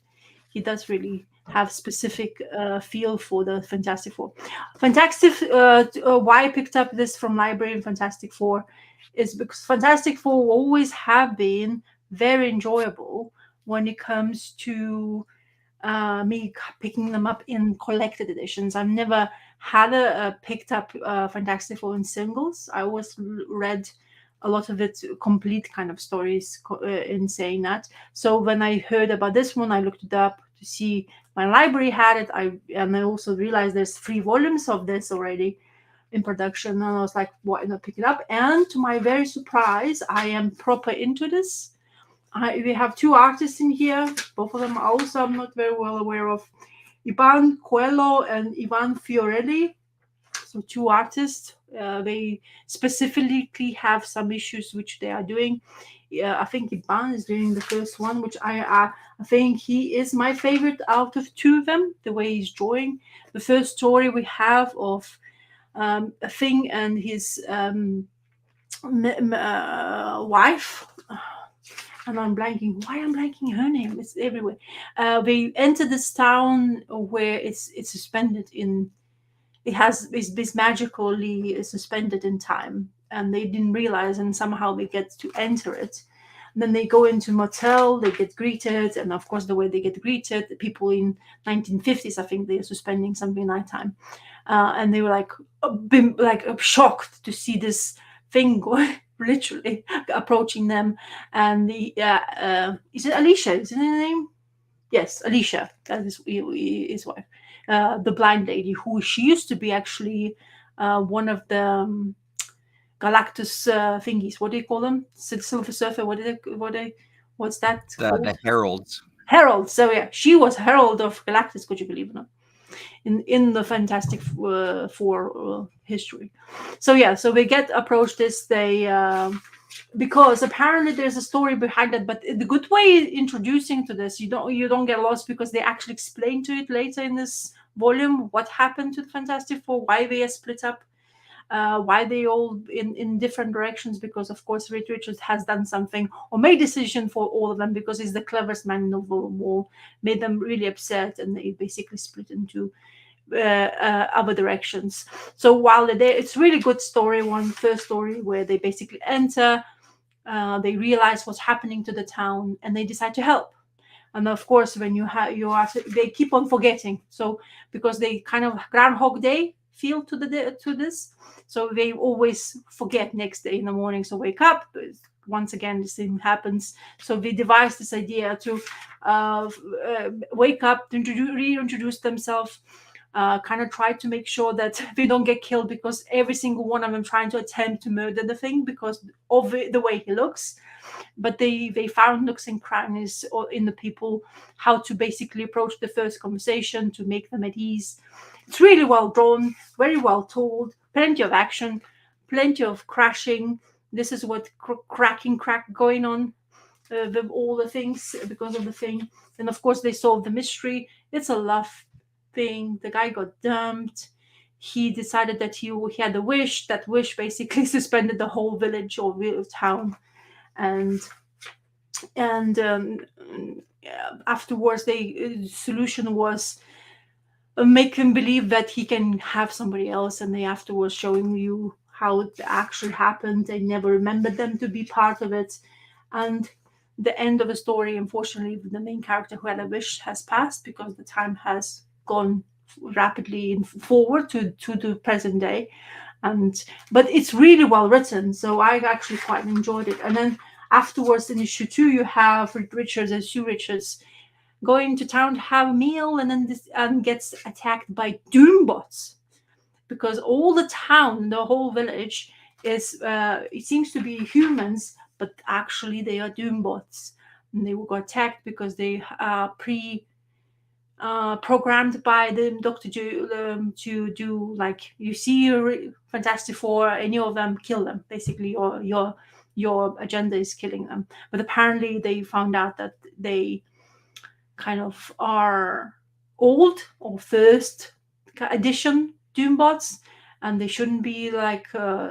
he does really have specific feel for the Fantastic Four. Why I picked up this from library and Fantastic Four is because Fantastic Four always have been very enjoyable when it comes to me picking them up in collected editions. I've never had a picked up Fantastic Four in singles. I always read a lot of it complete kind of stories in saying that. So when I heard about this one, I looked it up to see my library had it. And I also realized there's 3 volumes of this already in production, and I was like, why not pick it up? And to my very surprise, I am proper into this. We have 2 artists in here. Both of them also I'm not very well aware of. Ivan Coelho and Ivan Fiorelli. So 2 artists. They specifically have some issues which they are doing. I think Ivan is doing the first one, which I think he is my favorite out of 2 of them. The way he's drawing. The first story we have of a thing and his wife, and I'm blanking. Why I'm blanking her name? It's everywhere. They enter this town where it's suspended in. It has is magically suspended in time, and they didn't realize, and somehow they get to enter it. And then they go into motel. They get greeted, and of course, the way they get greeted, the people in 1950s, I think they're suspending something nighttime, and they were shocked to see this thing going literally approaching them. And the is it Alicia? Is it her name? Yes, Alicia. That is his wife. The blind lady, who she used to be actually one of the Galactus thingies. What do you call them? Silver Surfer. What's that called? The heralds. Herald. So yeah, she was herald of Galactus. Could you believe it? In the Fantastic Four history. So yeah, so they get approached this. They because apparently there's a story behind it, but the good way introducing to this, you don't get lost, because they actually explain to it later in this volume what happened to the Fantastic Four, why they are split up, why they all in different directions, because of course Reed Richards has done something or made decision for all of them, because he's the cleverest man in the world, made them really upset, and they basically split into other directions. So while they're there, it's really good story. First story where they basically enter, they realize what's happening to the town, and they decide to help. And of course, when they keep on forgetting. So because they kind of Groundhog Day feel to this, so they always forget next day in the morning. So wake up. Once again, this thing happens. So they devise this idea to wake up, to reintroduce themselves, kind of try to make sure that they don't get killed, because every single one of them trying to attempt to murder the thing because of the way he looks. But they found nooks and crannies in the people, how to basically approach the first conversation to make them at ease. It's really well drawn, very well told, plenty of action, plenty of crashing. This is what crack going on, all the things because of the thing. And of course they solve the mystery. It's a love thing. The guy got dumped. He decided that he had a wish. That wish basically suspended the whole village or town. And afterwards, the solution was make him believe that he can have somebody else, and they afterwards showing you how it actually happened. They never remembered them to be part of it. And the end of the story, unfortunately, the main character who had a wish has passed, because the time has gone rapidly forward to the present day. But it's really well written, so I actually quite enjoyed it. And then afterwards in issue 2, you have Richards and Sue Richards going to town to have a meal, and then gets attacked by Doombots, because all the town, the whole village, is it seems to be humans, but actually they are Doombots, and they got attacked because they are programmed by the Doctor to do, like, you see your Fantastic Four, any of them, kill them. Basically, your agenda is killing them. But apparently, they found out that they kind of are old or first edition Doombots, and they shouldn't be like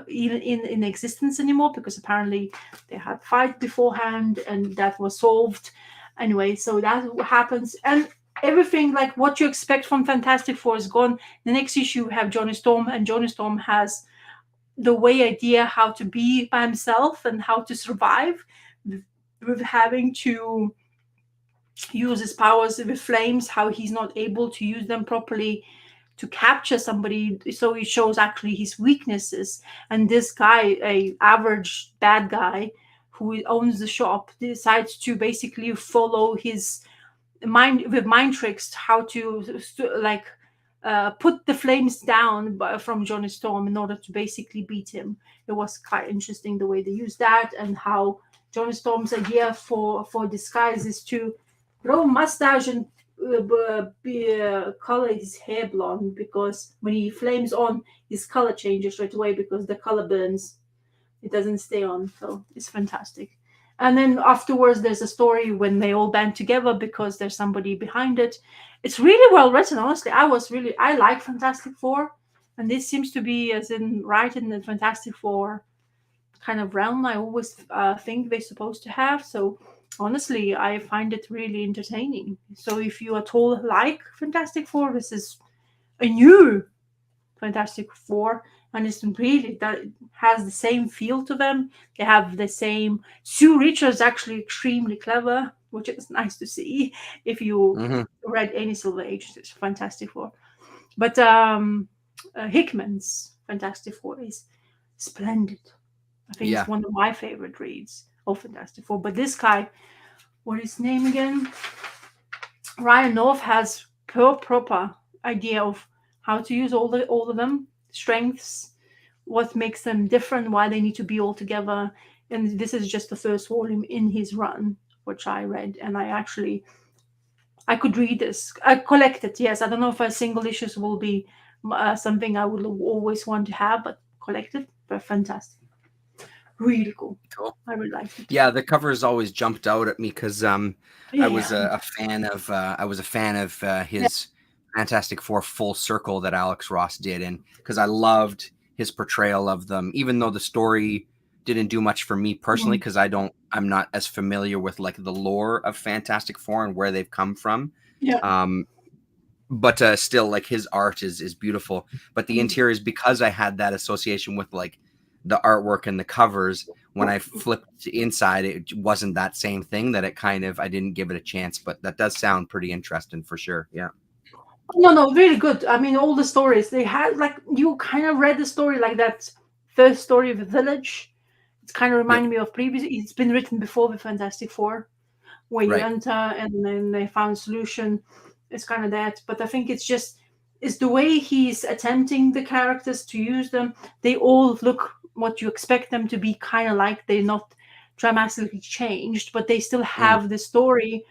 even in existence anymore, because apparently they had fight beforehand and that was solved. Anyway, so that happens. And everything like what you expect from Fantastic Four is gone. The next issue we have Johnny Storm, and Johnny Storm has the way idea how to be by himself and how to survive with having to use his powers with flames, how he's not able to use them properly to capture somebody, so he shows actually his weaknesses. And this guy, a average bad guy who owns the shop, decides to basically follow his mind with mind tricks, how to like put the flames down from Johnny Storm in order to basically beat him. It was quite interesting the way they used that, and how Johnny Storm's idea for disguise is to grow a mustache and color his hair blonde, because when he flames on, his color changes right away because the color burns. It doesn't stay on, so it's fantastic. And then afterwards, there's a story when they all band together because there's somebody behind it. It's really well written, honestly. I like Fantastic Four, and this seems to be as in right in the Fantastic Four kind of realm I always think they're supposed to have. So honestly, I find it really entertaining. So if you at all like Fantastic Four, this is a new Fantastic Four, and it's really that has the same feel to them. They have the same. Sue Richards actually extremely clever, which is nice to see. If you Hmm. read any Silver Age, it's Fantastic Four. But Hickman's Fantastic Four is splendid. I think it's Yeah. one of my favorite reads of Fantastic Four. But this guy, what is his name again? Ryan North has proper idea of how to use all of them, strengths, what makes them different, why they need to be all together. And this is just the first volume in his run, which I read, and I could read this. I collect it. Yes, I don't know if a single issues will be something I would always want to have, but collect it. But fantastic, really cool. Cool. I really liked it. Yeah, the covers always jumped out at me because I was Yeah, a fan of yeah. his Fantastic Four Full Circle that Alex Ross did, and because I loved his portrayal of them, even though the story didn't do much for me personally, Mm, because I'm not as familiar with like the lore of Fantastic Four and where they've come from. yeah. Um, but still, like his art is beautiful. But the Mm. interiors, because I had that association with like the artwork and the covers, when I flipped inside, it wasn't that same thing. That it kind of I didn't give it a chance. But that does sound pretty interesting for sure. Yeah. No, no, really good. I mean, all the stories they had, like you kind of read the story like that first story of the village. It's kind of Yep. reminding me of previous. It's been written before the Fantastic Four, where you Right. enter and then they found solution. It's kind of that, but I think it's the way he's attempting the characters to use them. They all look what you expect them to be, kind of like they're not dramatically changed, but they still Mm, have the story.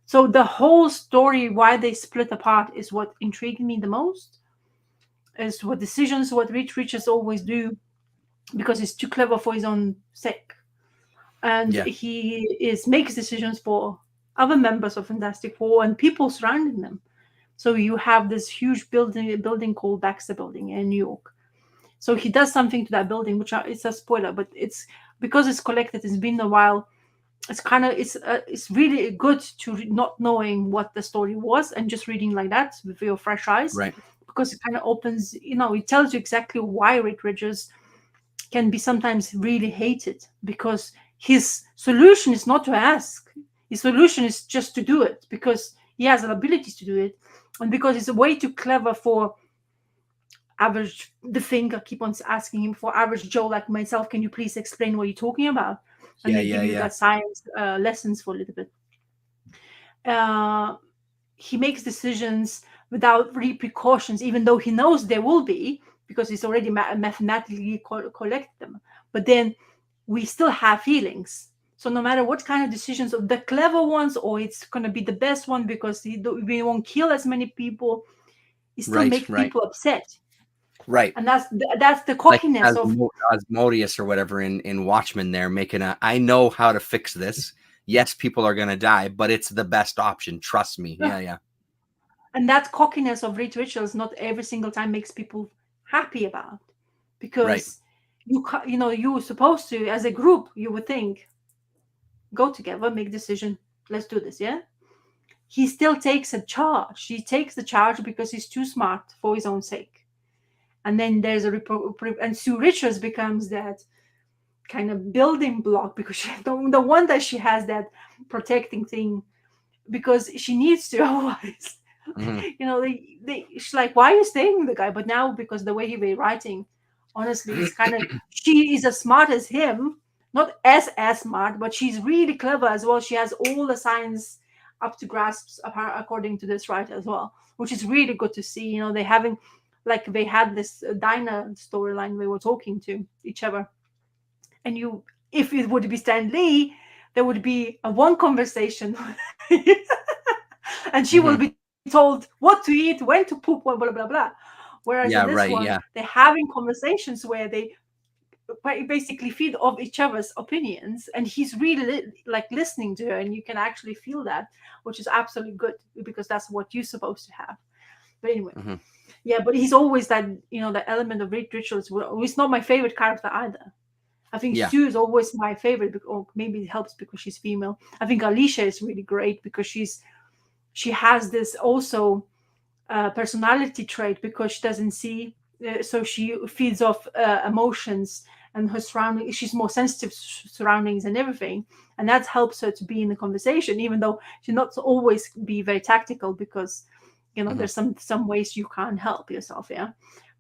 So the whole story, why they split apart, is what intrigued me the most. Is what decisions what Rich Richards always do, because he's too clever for his own sake, and yeah. he is makes decisions for other members of Fantastic Four and people surrounding them. So you have this huge building called Baxter Building in New York. So he does something to that building, which it's a spoiler, but it's because it's collected. It's been a while. It's really good to not knowing what the story was and just reading like that with your fresh eyes, Right. because it kind of opens, it tells you exactly why Rick Ridges can be sometimes really hated, because his solution is not to ask. His solution is just to do it because he has the abilities to do it, and because it's way too clever for average the thing. I keep on asking him, for average Joe like myself, can you please explain what you're talking about? And Yeah. they Yeah. give you Yeah. that science lessons for a little bit. Uh, he makes decisions without repercussions, even though he knows there will be, because he's already mathematically collect them. But then we still have feelings. So no matter what kind of decisions, of the clever ones, or it's going to be the best one because we won't kill as many people, it still Right. makes Right. people upset. Right. And that's the Like cockiness of, Asmodeus or whatever in Watchmen, they're making a. I know how to fix this. Yes, people are gonna die, but it's the best option. Trust me. Yeah. Yeah. and that cockiness of Reed Richards not every single time makes people happy about, Right. because you're supposed to, as a group, you would think, go together, make decision, let's do this, yeah. he still takes a charge. He takes the charge because he's too smart for his own sake. And then there's and Sue Richards becomes that kind of building block because the one that she has that protecting thing because she needs to otherwise Mhm. she's like, why are you staying with the guy? But now because the way he was writing, honestly, it's kind of she is as smart as him, not as smart, but she's really clever as well. She has all the science up to grasps according to this writer as well, which is really good to see. They having like they had this diner storyline, they were talking to each other, and if it would be Stan Lee, there would be a one conversation and she will Mhm. be told what to eat, when to poop, blah blah blah blah. Whereas in Yeah, this right. one, Yeah. they're having conversations where they basically feed off each other's opinions, and he's really like listening to her, and you can actually feel that, which is absolutely good because that's what you're supposed to have. But anyway, Mhm. yeah, but he's always that the element of rituals. He's not my favorite character either. I think Yeah. Sue is always my favorite, or maybe it helps because she's female. I think Alicia is really great because she has this also personality trait because she doesn't see, so she feeds off emotions and her surroundings. She's more sensitive to surroundings and everything, and that helps her to be in the conversation, even though she not always be very tactical because Mhm. there's some ways you can't help yourself. Yeah.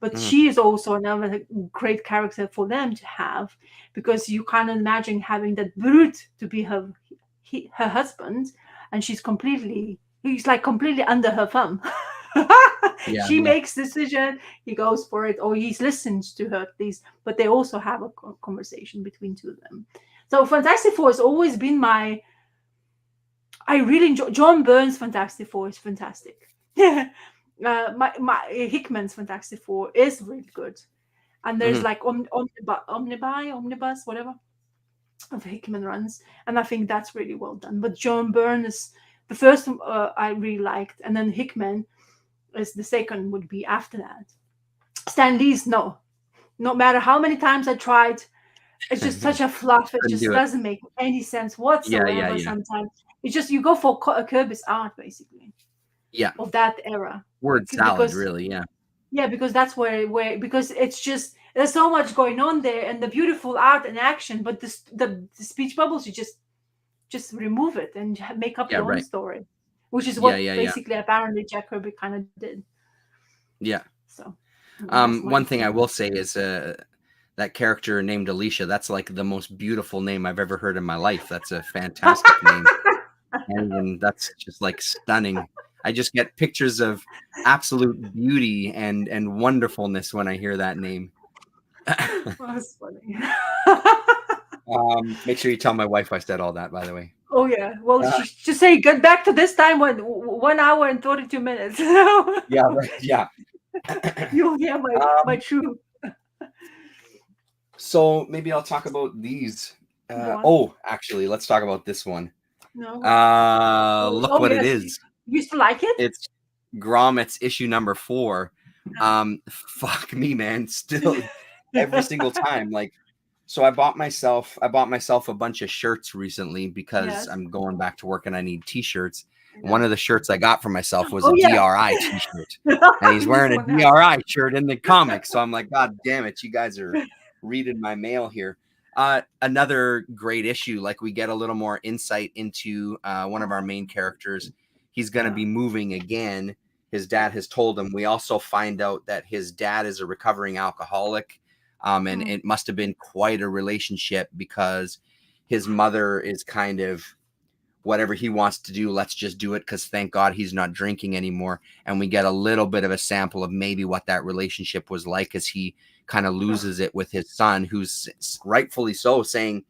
But Mhm. she is also another great character for them to have because you can't imagine having that brute to be her husband, and he's like completely under her thumb. Yeah. She Yeah. makes decision, he goes for it, or he listens to her at least. But they also have a conversation between two of them. So Fantastic Four has always been I really enjoy John Byrne's Fantastic Four is fantastic. My Hickman's Fantastic Four is really good, and there's Mhm. like omnibus, whatever of Hickman runs, and I think that's really well done. But John Byrne is the first I really liked, and then Hickman is the second would be after that. Stan Lee's no matter how many times I tried, it's just such a fluff. It Couldn't just do it. doesn't make any sense Yeah. Yeah. whatsoever. Yeah. Sometimes it's just you go for Kirby's art basically Yeah. of that era, Word salad, because really. Yeah. yeah, because that's where because it's just there's so much going on there and the beautiful art and action, but the speech bubbles you just remove it and make up Yeah. your own Right. story, which is Yeah. what Yeah. Yeah. basically apparently Jack Kirby kind of did. Yeah. So that's my One thing I opinion. will say is that character named Alicia, that's like the most beautiful name I've ever heard in my life. That's a fantastic name. And that's just like stunning. I just get pictures of absolute beauty and wonderfulness when I hear that name. That's funny. Make sure you tell my wife I said all that, by the way. Oh yeah. Well, Uh, just say get back to this time when 1 hour and 32 minutes. yeah, right. Yeah. You'll hear my um, true. so maybe I'll talk about these. Go on. Actually, let's talk about this one. No. What? Look Oh what it yes. is. You used to like it? It's Gromit's issue number 4. Fuck me, man. Still every single time. Like, so I bought myself a bunch of shirts recently because Yes. I'm going back to work and I need t-shirts. One of the shirts I got for myself was a Oh yeah. DRI t-shirt. And he's This wearing a one has. DRI shirt in the comic. So I'm like, God damn it, you guys are reading my mail here. Another great issue, like we get a little more insight into one of our main characters. He's going to Yeah. be moving again. His dad has told him. We also find out that his dad is a recovering alcoholic. And Mm. it must have been quite a relationship because his mother is kind of whatever he wants to do, let's just do it because thank God he's not drinking anymore. And we get a little bit of a sample of maybe what that relationship was like as he kind of Ugh. loses it with his son, who's rightfully so saying,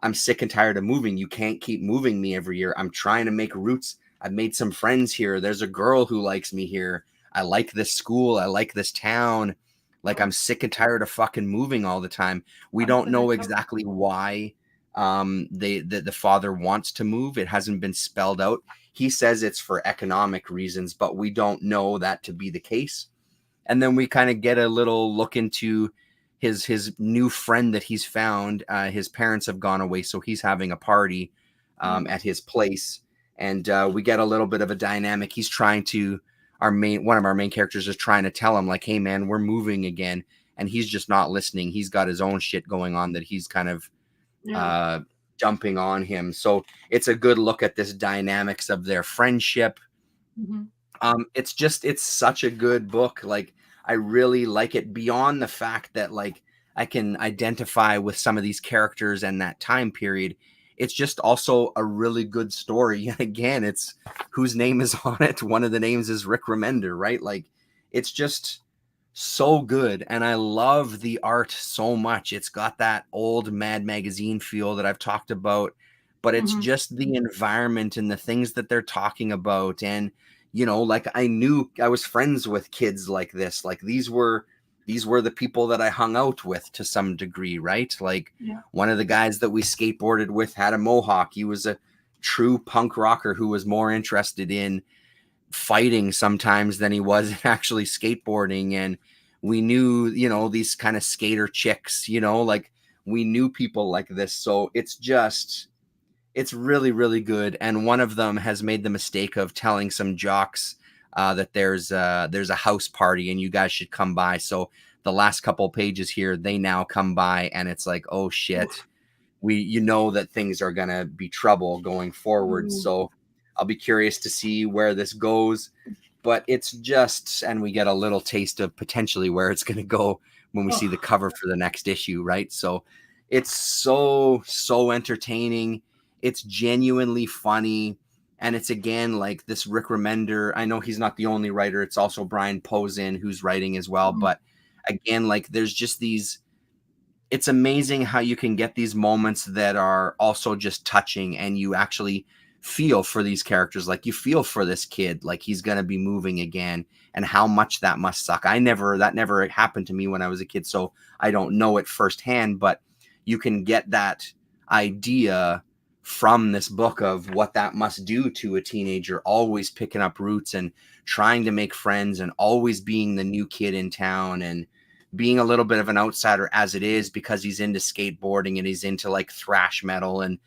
I'm sick and tired of moving. You can't keep moving me every year. I'm trying to make roots. I've made some friends here. There's a girl who likes me here. I like this school. I like this town. Like Oh, I'm sick and tired of fucking moving all the time. We I'm don't gonna know cover. exactly why the father wants to move. It hasn't been spelled out. He says it's for economic reasons, but we don't know that to be the case. And then we kind of get a little look into his new friend that he's found. His parents have gone away, so he's having a party Mm. at his place, and we get a little bit of a dynamic. He's trying to one of our main characters is trying to tell him like, hey man, we're moving again, and he's just not listening. He's got his own shit going on that he's kind of Yeah. uh dumping on him. So it's a good look at this dynamics of their friendship. Hmm. It's such a good book. Like, I really like it beyond the fact that like I can identify with some of these characters and that time period. It's just also a really good story. Again, it's whose name is on it. One of the names is Rick Remender, right? Like, it's just so good, and I love the art so much. It's got that old Mad Magazine feel that I've talked about, but it's Hmm. just the environment and the things that they're talking about. And like, I knew I was friends with kids like this. Like, these were the people that I hung out with to some degree, right? Like, Yeah. one of the guys that we skateboarded with had a mohawk. He was a true punk rocker who was more interested in fighting sometimes than he was actually skateboarding. And we knew, these kind of skater chicks, like, we knew people like this. So it's really, really good. And one of them has made the mistake of telling some jocks that there's a house party and you guys should come by. So the last couple pages here, they now come by, and it's like, oh shit, Oof. that things are gonna be trouble going forward. Ooh. So I'll be curious to see where this goes. But it's just, and we get a little taste of potentially where it's going to go when we see the Oh. cover for the next issue, right? So it's so entertaining. It's genuinely funny. And it's, again, like this Rick Remender. I know he's not the only writer. It's also Brian Posen who's writing as well. Mm. But again, like, there's just these, it's amazing how you can get these moments that are also just touching, and you actually feel for these characters. Like, you feel for this kid, like he's going to be moving again, and how much that must suck. That never happened to me when I was a kid, so I don't know it firsthand, but you can get that idea from this book of what that must do to a teenager, always picking up roots and trying to make friends and always being the new kid in town, and being a little bit of an outsider as it is, because he's into skateboarding and he's into like thrash metal. And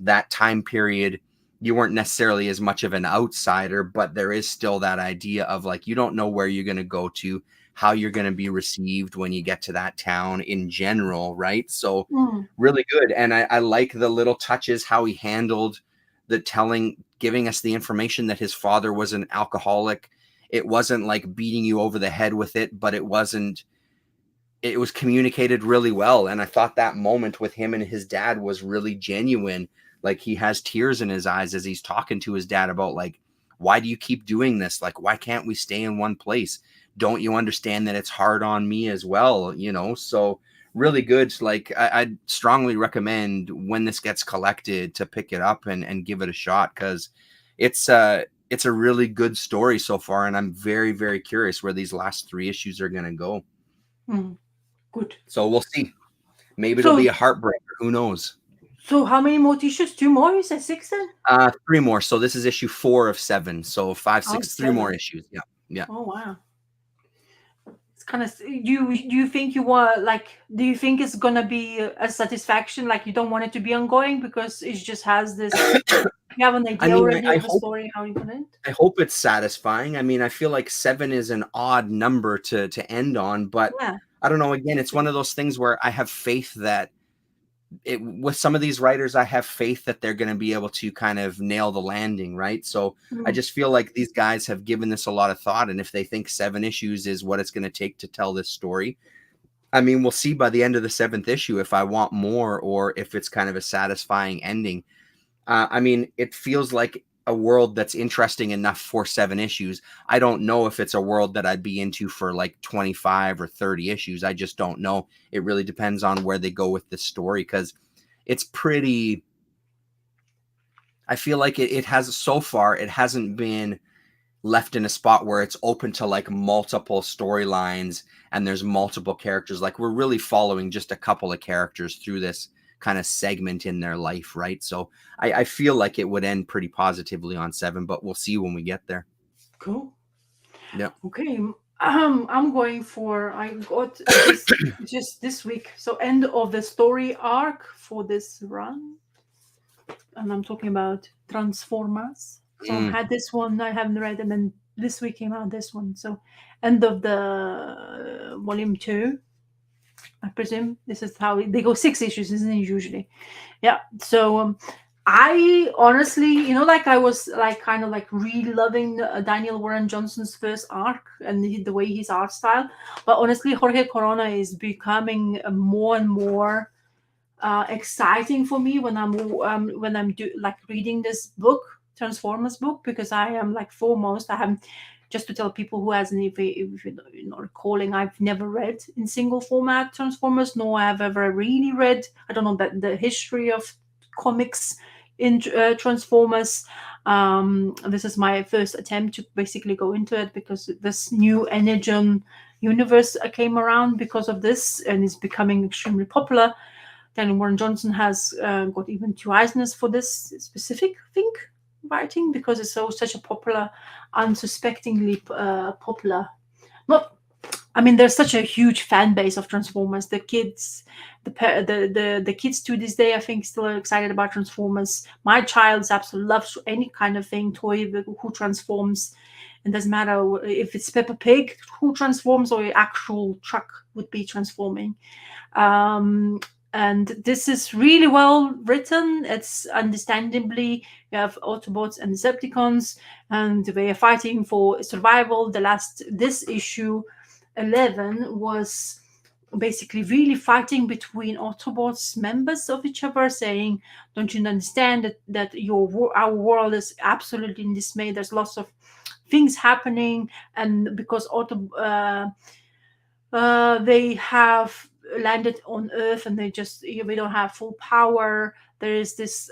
that time period, you weren't necessarily as much of an outsider, but there is still that idea of like, you don't know where you're going to go to, how you're going to be received when you get to that town in general, right? So Mm. really good. And I like the little touches, how he handled the giving us the information that his father was an alcoholic. It wasn't like beating you over the head with it, but it was communicated really well. And I thought that moment with him and his dad was really genuine. Like, he has tears in his eyes as he's talking to his dad about like, why do you keep doing this? Like, why can't we stay in one place? Don't you understand that it's hard on me as well? So really good. Like, I'd strongly recommend, when this gets collected, to pick it up and give it a shot, because it's a really good story so far. And I'm very, very curious where these last 3 issues are going to go. Mm. Good. So we'll see. Maybe it'll be So, a heartbreaker. Who knows? so how many more tissues? Two more? You said six then? 3 more. So this is issue 4 of 7. So 5, Oh, 6, 3 more seven. issues. Yeah. Yeah. Oh wow. It's kind of you think you want like do you think it's gonna be a satisfaction like you don't want it to be ongoing because it just has this you have an I idea mean, already I of the hope story how you want it? I hope it's satisfying. I mean, I feel like 7 is an odd number to end on, but Yeah. I don't know. Again, it's one of those things where I have faith that with some of these writers, I have faith that they're going to be able to kind of nail the landing, right? So I Mm. just feel like these guys have given this a lot of thought, and if they think 7 issues is what it's going to take to tell this story, I mean, we'll see by the end of the 7th issue if I want more or if it's kind of a satisfying ending. I mean, it feels like a world that's interesting enough for 7 issues. I don't know if it's a world that I'd be into for like 25 or 30 issues. I just don't know. It really depends on where they go with this story, because it's pretty. I feel like it has, so far, it hasn't been left in a spot where it's open to like multiple storylines and there's multiple characters. Like, we're really following just a couple of characters through this kind of segment in their life, right? So I feel like it would end pretty positively on 7, but we'll see when we get there. Cool. Yeah. Okay. I'm going for I got this just this week. So end of the story arc for this run. and I'm talking about Transformers. So I Mm. had this one I haven't read, and then this week came out this one. So end of the volume 2, I presume. This is how they go, 6 issues, isn't it, usually? Yeah. So I honestly, like I was like kind of like really loving Daniel Warren Johnson's first arc and the way his art style. But honestly, Jorge Corona is becoming more and more exciting for me when I'm like reading this book, Transformers book, because I am like foremost. I have, just to tell people who hasn't, if you're not recalling, I've never read in single format Transformers, nor have ever really read. I don't know that the history of comics in Transformers. This is my first attempt to basically go into it because this new Energon universe came around because of this and is becoming extremely popular. Daniel Warren Johnson has got even 2 Eisners for this specific thing writing because it's such a popular, unsuspectingly popular. Not, I mean, there's such a huge fan base of Transformers. The kids, the kids to this day, I think, still are excited about Transformers. My child's absolutely loves any kind of thing, toy who transforms. It doesn't matter if it's Peppa Pig who transforms or an actual truck would be transforming. Um, and this is really well written. It's understandably, you have Autobots and Decepticons, and they are fighting for survival. This issue 11 was basically really fighting between Autobots members of each other, saying, "Don't you understand that our world is absolutely in dismay? There's lots of things happening, and because they have landed on Earth and we don't have full power. There is this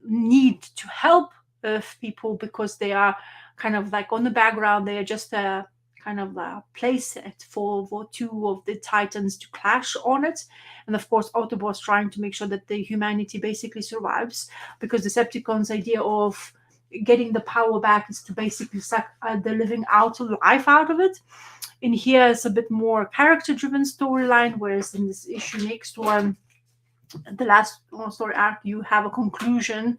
need to help Earth people because they are kind of like on the background. They are just a kind of a playset for two of the Titans to clash on it. And of course, Autobots trying to make sure that the humanity basically survives, because Decepticons' idea of getting the power back is to basically suck the living out of life out of it. In here, it's a bit more character-driven storyline, whereas in this issue next one, the last story arc, you have a conclusion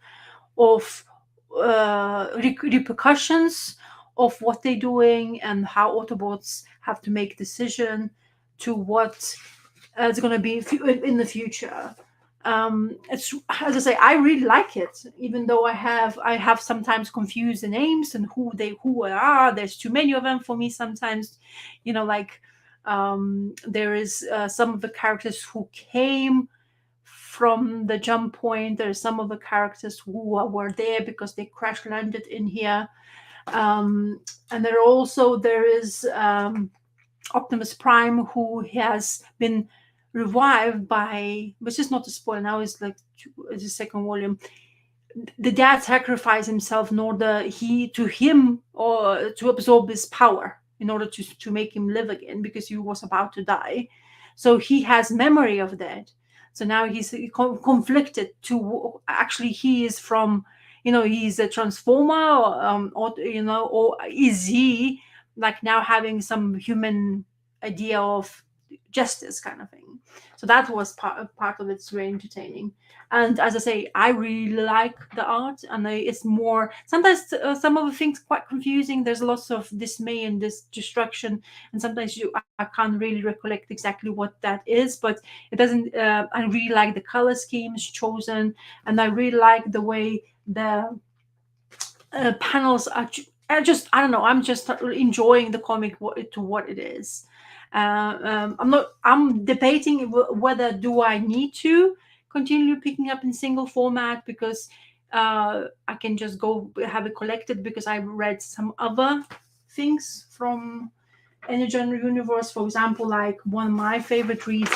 of repercussions of what they're doing and how Autobots have to make decision to what is going to be in the future. It's, as I say, I really like it, even though I have sometimes confused the names and who are. There's too many of them for me sometimes. Like there is some of the characters who came from the jump point. There's some of the characters who were there because they crash landed in here. And there is Optimus Prime, who has been revived by, which is not a spoiler now, it's like it's the second volume. The dad sacrificed himself in order to him or to absorb his power in order to make him live again, because he was about to die. So he has memory of that. So now he's conflicted to actually he is from, he's a transformer, or is he like now having some human idea of justice kind of thing. So that was part of it's very entertaining. And as I say, I really like the art, and it's more sometimes some of the things quite confusing. There's lots of dismay and this destruction, and sometimes I can't really recollect exactly what that is, but it doesn't. I really like the color schemes chosen, and I really like the way the panels are. I don't know. I'm just enjoying the comic to what it is. I'm debating whether do I need to continue picking up in single format, because I can just go have it collected, because I read some other things from Energon Universe. For example, like one of my favorite reads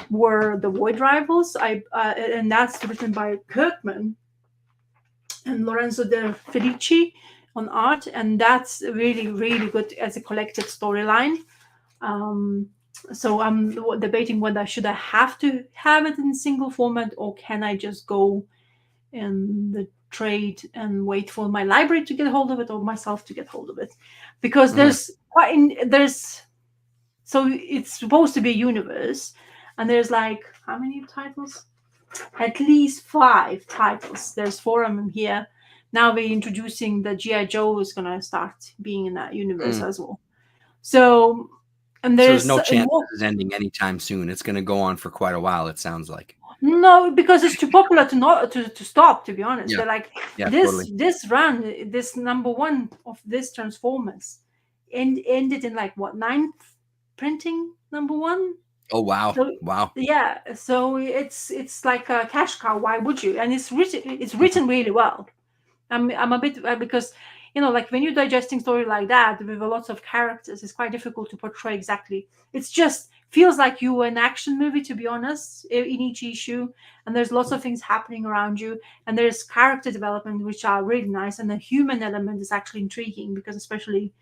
were the Void Rivals. And that's written by Kirkman and Lorenzo De Felici on art, and that's really really good as a collected storyline. Um, so I'm debating whether should I have to have it in single format, or can I just go in the trade and wait for my library to get hold of it, or myself to get hold of it, because Mhm. there's so it's supposed to be a universe, and there's like how many titles? At least 5 titles. There's 4 of them here. Now we're introducing the G.I. Joe is gonna start being in that universe Mm. as well. So, and So there's there's no chance more. this is ending anytime soon. It's going to go on for quite a while, it sounds like. No, because it's too popular to not to stop. To be honest, Yeah. they're like Yeah, this totally. this run, this number one of this Transformers, ended in like what, ninth printing number one. Oh, wow. So Wow. yeah, so it's like a cash cow. Why would you? And it's Mhm. written really well. I'm a bit because like when you're digesting story like that with a lot of characters, it's quite difficult to portray exactly. It's just feels like you were an action movie, to be honest, in each issue, and there's lots of things happening around you, and there's character development which are really nice, and the human element is actually intriguing because especially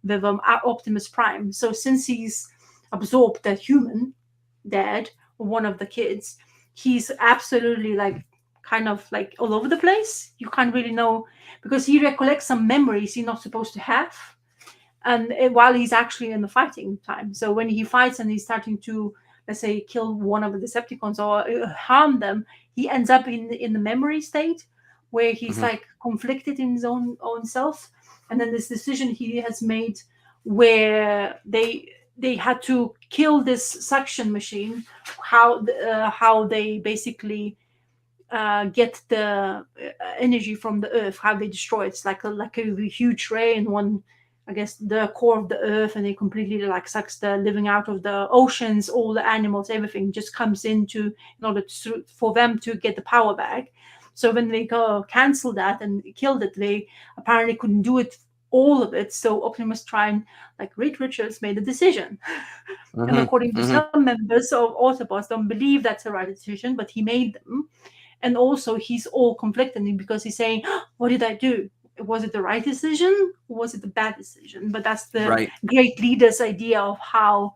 with Optimus Prime. So since he's absorbed that human dad, one of the kids, he's absolutely like kind of like all over the place. You can't really know because he recollects some memories he's not supposed to have, and while he's actually in the fighting time. So when he fights and he's starting to, let's say, kill one of the Decepticons or harm them, he ends up in the memory state where he's Mhm. like conflicted in his own self, and then this decision he has made where they had to kill this suction machine, how they basically get the energy from the earth, how they destroy it. It's like a huge ray in one, I guess, the core of the earth, and it completely like sucks the living out of the oceans, all the animals, everything just comes into in order for them to get the power back. So when they go cancel that and killed it, they apparently couldn't do it all of it. So Optimus Prime, like Reed Richards, made a decision. And Mhm. according to Mhm. some members of Autobots, don't believe that's the right decision, but he made them. And also he's all conflicted because he's saying, what did I do? Was it the right decision or was it the bad decision? But that's the Right. great leader's idea of how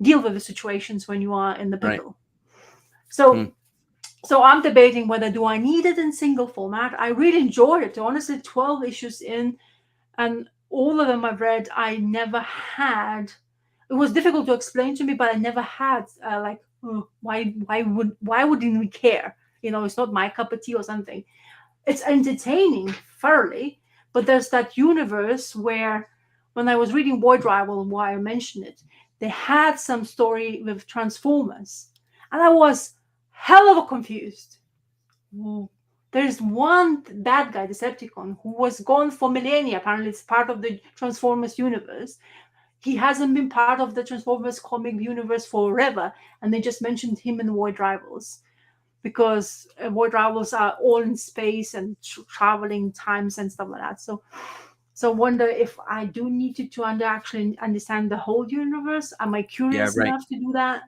deal with the situations when you are in the Right. pickle. Hmm. So I'm debating whether do I need it in single format. I really enjoyed it. Honestly, 12 issues in, and all of them I've read, I never had. It was difficult to explain to me, but I never had like, oh, why wouldn't we care? It's not my cup of tea or something. It's entertaining thoroughly, but there's that universe where when I was reading Void Rival and why I mentioned it, they had some story with Transformers, and I was hell of a confused. Mm. There's one bad guy, Decepticon, who was gone for millennia. Apparently, it's part of the Transformers universe. He hasn't been part of the Transformers comic universe forever, and they just mentioned him in Void Rivals because Void Rivals are all in space and traveling times and stuff like that. So wonder if I do need to actually understand the whole universe. Am I Yeah, curious right. enough to do that,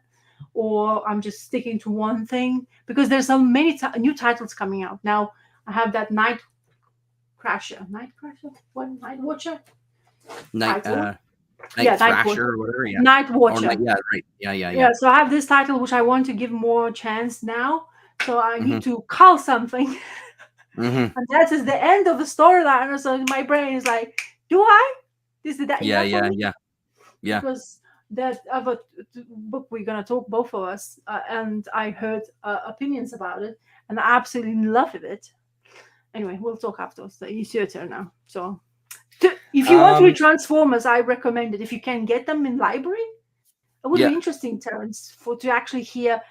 or I'm just sticking to one thing? Because there's so many new titles coming out now. I have that Night Crasher, what, Night Watcher Night title. Night Yeah, Night Thrasher Watcher. or whatever, yeah. Night Or Night, Watcher. yeah, right. Yeah, yeah, yeah. Yeah, so I have this title which I want to give more chance now. So I Mhm. need to call something. Mhm. And that is the end of the storyline. So my brain is like, do I? Is that Yeah, enough for yeah, me? yeah. Yeah. Because that other book we're gonna talk both of us, and I heard opinions about it, and I absolutely love it. Anyway, we'll talk afterwards. So it's your turn now. So if you want to read Um Transformers, I recommend it. If you can get them in library, it would be yeah. interesting, Terence, for to actually hear.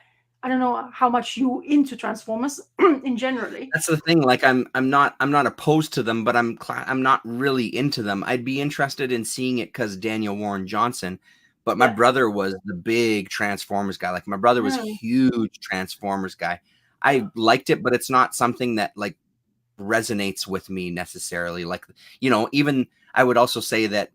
I don't know how much you into Transformers in generally. That's the thing. Like I'm not opposed to them, but I'm not really into them. I'd be interested in seeing it because Daniel Warren Johnson, but my Yeah. brother was the big Transformers guy. Like my brother was Mm. huge Transformers guy. I liked it, but it's not something that like resonates with me necessarily. Like, even I would also say that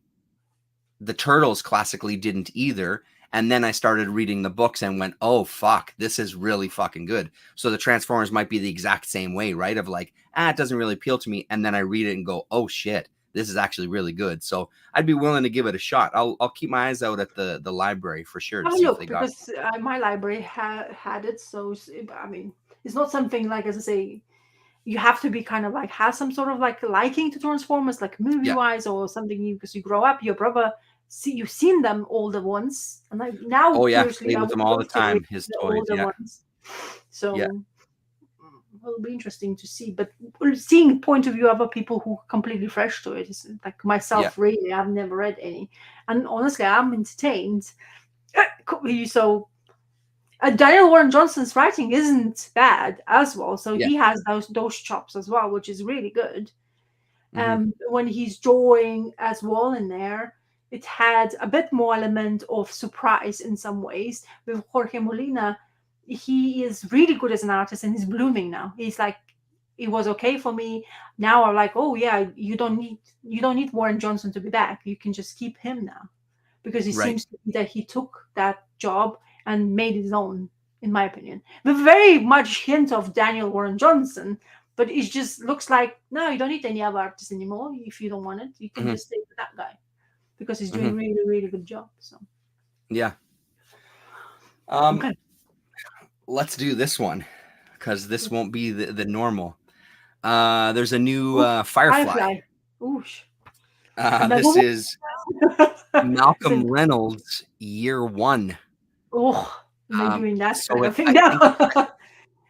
the Turtles classically didn't either. And then I started reading the books and went, oh, fuck, this is really fucking good. So the Transformers might be the exact same way, right? Of like, it doesn't really appeal to me. And then I read it and go, oh, shit, this is actually really good. So I'd be willing to give it a shot. I'll keep my eyes out at the library for sure to Have a see if they look got. because my library had it. So I mean, it's not something like, as I say, you have to be kind of like have some sort of like liking to Transformers, like movie Yeah. wise or something. You because you grow up, your brother you've seen them older ones, and like now Oh, yeah. curiously Played I with would them all the love to read time. His the toys. older Yeah. ones. Yeah. So. it'll be interesting to see. But seeing the point of view of other people who are completely fresh to it is like Yeah. myself. Really, I've never read any, and honestly, I'm entertained. So Daniel Warren Johnson's writing isn't bad as well. So Yeah. he has those chops as well, which is really good. Hmm. When he's drawing as well in there, it had a bit more element of surprise in some ways. With Jorge Molina, he is really good as an artist and he's blooming now. He's like, it was okay for me. Now I'm like, oh yeah, you don't need Warren Johnson to be back. You can just keep him now because it Right. seems to be that he took that job and made it his own, in my opinion. With very much hint of Daniel Warren Johnson, but it just looks like no, you don't need any other artist anymore. If you don't want it, you can Hmm. just stay with that guy because he's doing Hmm. really, really good job. So Yeah. Um, okay, let's do this one because this won't be the normal. There's a new ooh, Firefly. Firefly, oosh, another This one. is Is it- Malcolm Reynolds' Year One. oh, am I doing that So kind of it's thing now?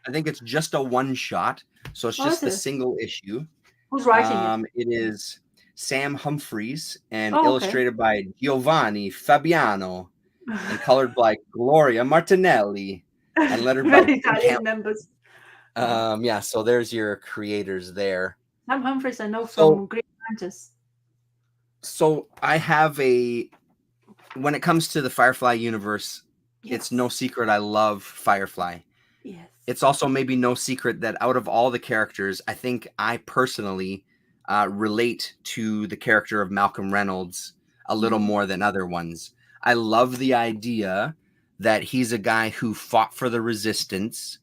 I think it's just a one shot. So it's Oh, is just the it? single issue. Who's writing it? It is Sam Humphries and Oh, okay. illustrated by Giovanni Fabiano and colored by Gloria Martinelli and lettered by Very Jim Italian Campbell. members. Yeah. Yeah, so there's your creators there. Sam Humphries, I know So from Green Mantis. so I have a when it comes to the Firefly universe, it's no Yes. secret I love Firefly. Yes. It's also maybe no secret that out of all the characters, I think I personally relate to the character of Malcolm Reynolds a little Mhm. more than other ones. I love the idea that he's a guy who fought for the resistance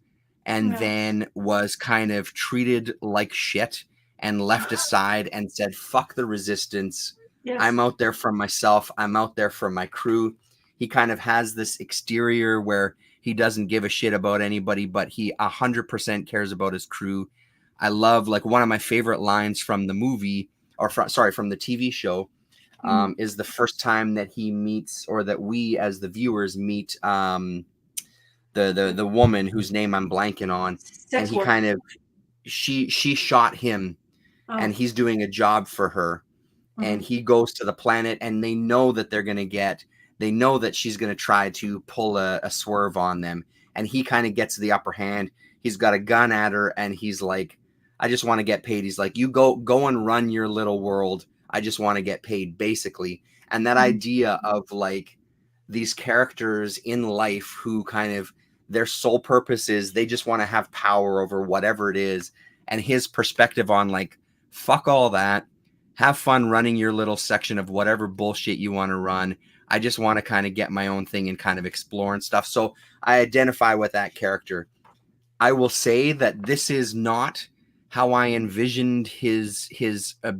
and Yeah. then was kind of treated like shit and left aside and said, fuck the resistance. Yes. I'm out there for myself. I'm out there for my crew. He kind of has this exterior where he doesn't give a shit about anybody, but he 100% cares about his crew. I love like one of my favorite lines from the movie from the TV show Mhm. is the first time that he meets or that we as the viewers meet the woman whose name I'm blanking on, and Sex he work. kind of she shot him and Oh. he's doing a job for her and Mhm. he goes to the planet and they know that they know that she's going to try to pull a swerve on them and he kind of gets the upper hand. He's got a gun at her and he's like, I just want to get paid. He's like, you go and run your little world. I just want to get paid, basically. And that Mhm. idea of like these characters in life who kind of their sole purpose is they just want to have power over whatever it is, and his perspective on like fuck all that, have fun running your little section of whatever bullshit you want to run. I just want to kind of get my own thing and kind of explore and stuff. So I identify with that character. I will say that this is not how I envisioned his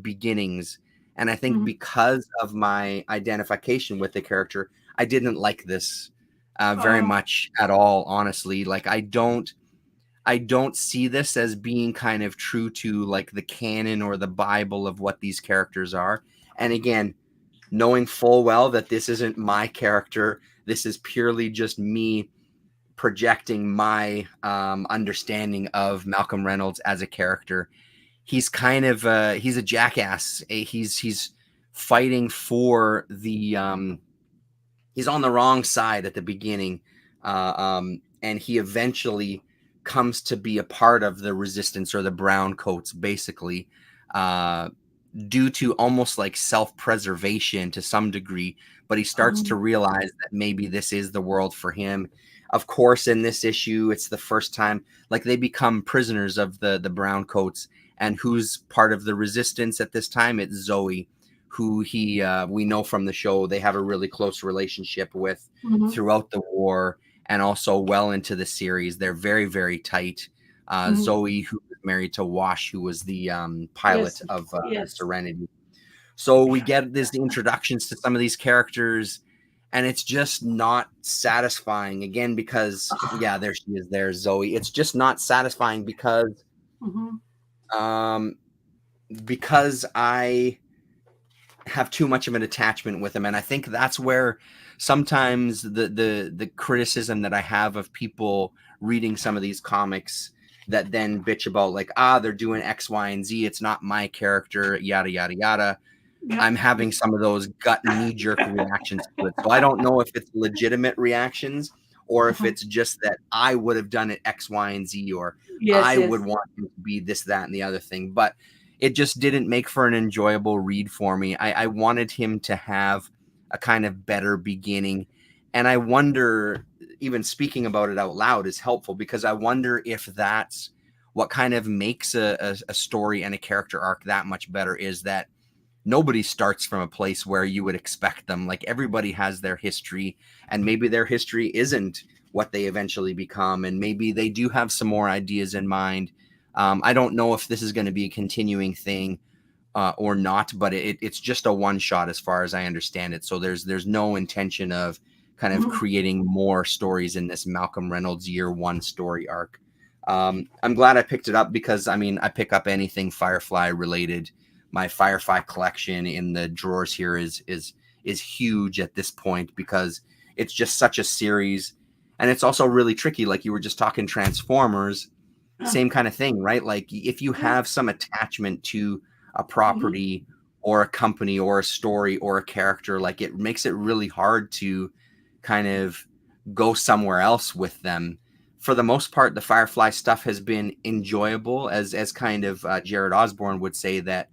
beginnings, and I think Mhm. because of my identification with the character, I didn't like this very Oh. much at all. Honestly, like I don't see this as being kind of true to like the canon or the Bible of what these characters are. And again, knowing full well that this isn't my character, this is purely just me projecting my understanding of Malcolm Reynolds as a character. He's kind of he's a jackass. He's fighting for the he's on the wrong side at the beginning, and he eventually comes to be a part of the resistance or the brown coats, basically, uh, due to almost like self-preservation to some degree. But he starts to Mhm. realize that maybe this is the world for him. Of course, in this issue, it's the first time like they become prisoners of the brown coats, and who's part of the resistance at this time? It's Zoe, who he we know from the show they have a really close relationship with Mhm. throughout the war and also well into the series. They're very, very tight. Mhm. Zoe, who was married to Wash, who was the pilot Yes. of Yes. Serenity. So we get this introductions to some of these characters, and it's just not satisfying. Again, because yeah, there she is. There's Zoe. It's just not satisfying Mhm. um, because I have too much of an attachment with him, and I think that's where sometimes the criticism that I have of people reading some of these comics that then bitch about like, they're doing X, Y, and Z. It's not my character, yada, yada, yada. Yeah. I'm having some of those gut knee jerk reactions to it. So I don't know if it's legitimate reactions or if Mhm. it's just that I would have done it X, Y, and Z, or Yes, I would yes. want it to be this, that, and the other thing. But it just didn't make for an enjoyable read for me. I wanted him to have a kind of better beginning. And I wonder, even speaking about it out loud is helpful, because I wonder if that's what kind of makes a story and a character arc that much better, is that nobody starts from a place where you would expect them. Like, everybody has their history, and maybe their history isn't what they eventually become, and maybe they do have some more ideas in mind. I don't know if this is going to be a continuing thing or not, but it's just a one shot as far as I understand it. So there's no intention of kind of Mhm. creating more stories in this Malcolm Reynolds year one story arc. I'm glad I picked it up, because I mean, I pick up anything Firefly related. My Firefly collection in the drawers here is huge at this point, because it's just such a series, and it's also really tricky. Like you were just talking Transformers, Yeah. same kind of thing, right? Like if you Yeah. have some attachment to a Mhm. property or a company or a story or a character, like it makes it really hard to kind of go somewhere else with them. For the most part, the Firefly stuff has been enjoyable, as kind of Jared Osborne would say, that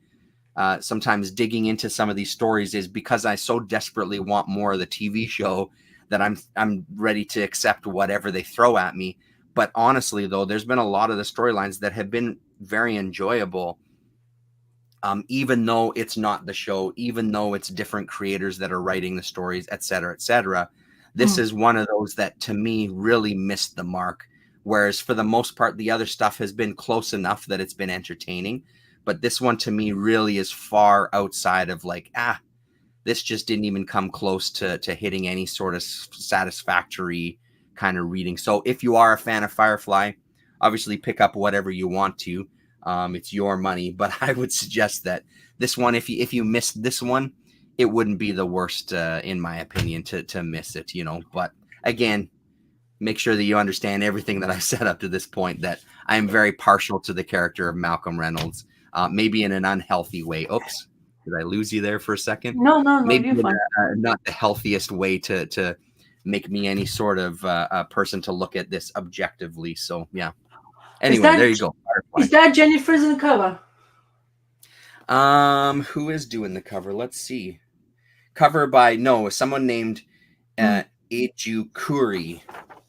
sometimes digging into some of these stories is because I so desperately want more of the TV show that I'm ready to accept whatever they throw at me. But honestly, though, there's been a lot of the storylines that have been very enjoyable, even though it's not the show, even though it's different creators that are writing the stories, et cetera, et cetera. This Mm. is one of those that to me really missed the mark. Whereas for the most part, the other stuff has been close enough that it's been entertaining. But this one to me really is far outside of like, this just didn't even come close to hitting any sort of satisfactory kind of reading. So if you are a fan of Firefly, obviously pick up whatever you want to. It's your money, but I would suggest that this one, if you missed this one, it wouldn't be the worst, in my opinion, to miss it. But again, make sure that you understand everything that I've said up to this point. That I am very partial to the character of Malcolm Reynolds, maybe in an unhealthy way. Oops, did I lose you there for a second? No, no, no, Maybe you're in fine. not the healthiest way to make me any sort of a person to look at this objectively. So yeah. Is Anyway, there that you go. Firefly. is that Jennifer's in the cover? Who is doing the cover? Let's see. Cover by no, someone named Mm. uh Ejukuri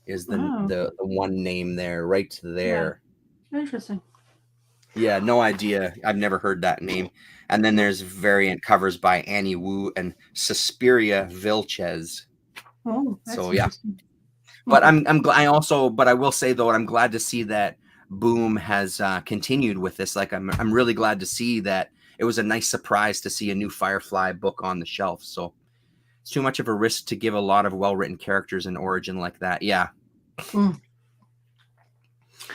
is the, Oh, the the one name there, right yeah. there. Interesting. Yeah, no idea. I've never heard that name. And then there's variant covers by Annie Wu and Suspiria Vilches. Oh, that's So yeah, interesting. but Mhm. I'm glad. But I will say though, I'm glad to see that Boom has continued with this. Like I'm really glad to see that it was a nice surprise to see a new Firefly book on the shelf. So it's too much of a risk to give a lot of well written characters an origin like that. Yeah, Mm.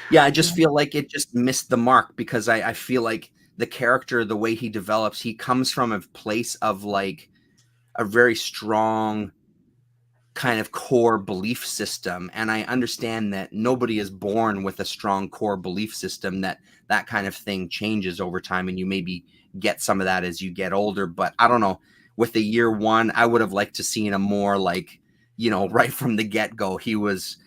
yeah. I just Yeah. feel like it just missed the mark, because I feel like the character, the way he develops, he comes from a place of like a very strong kind of core belief system, and I understand that nobody is born with a strong core belief system, that kind of thing changes over time, and you maybe get some of that as you get older. But I don't know, with the year one, I would have liked to seen a more like, right from the get-go, he was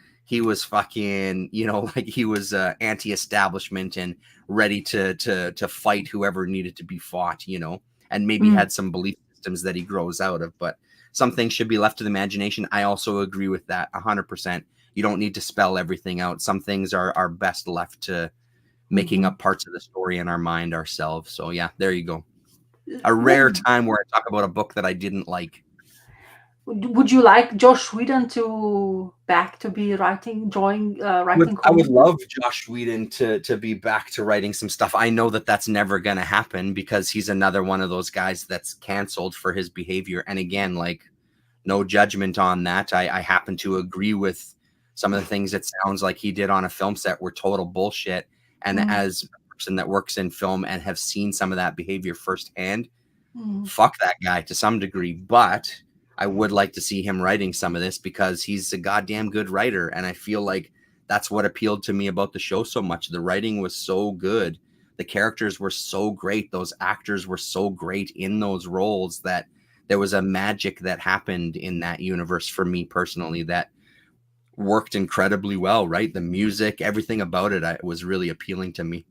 fucking, like he was anti-establishment and ready to fight whoever needed to be fought, and maybe Mm. had some belief systems that he grows out of. But some things should be left to the imagination. I also agree with that 100%. You don't need to spell everything out. Some things are best left to making Mhm. up parts of the story in our mind ourselves. So yeah, there you go. A rare Would time where I talk about a book that I didn't like. would you like Josh Whedon to back to be writing I would comic books? love Josh Whedon to be back to writing some stuff. I know that that's never going to happen, because he's another one of those guys that's canceled for his behavior. And again, like, no judgment on that. I happen to agree with some of the things it sounds like he did on a film set were total bullshit. And Mm. as a person that works in film and have seen some of that behavior firsthand, Mm. fuck that guy to some degree. But I would like to see him writing some of this, because he's a goddamn good writer. And I feel like that's what appealed to me about the show so much. The writing was so good. The characters were so great. Those actors were so great in those roles that there was a magic that happened in that universe for me personally that worked incredibly well, right? The music, everything about it, was really appealing to me.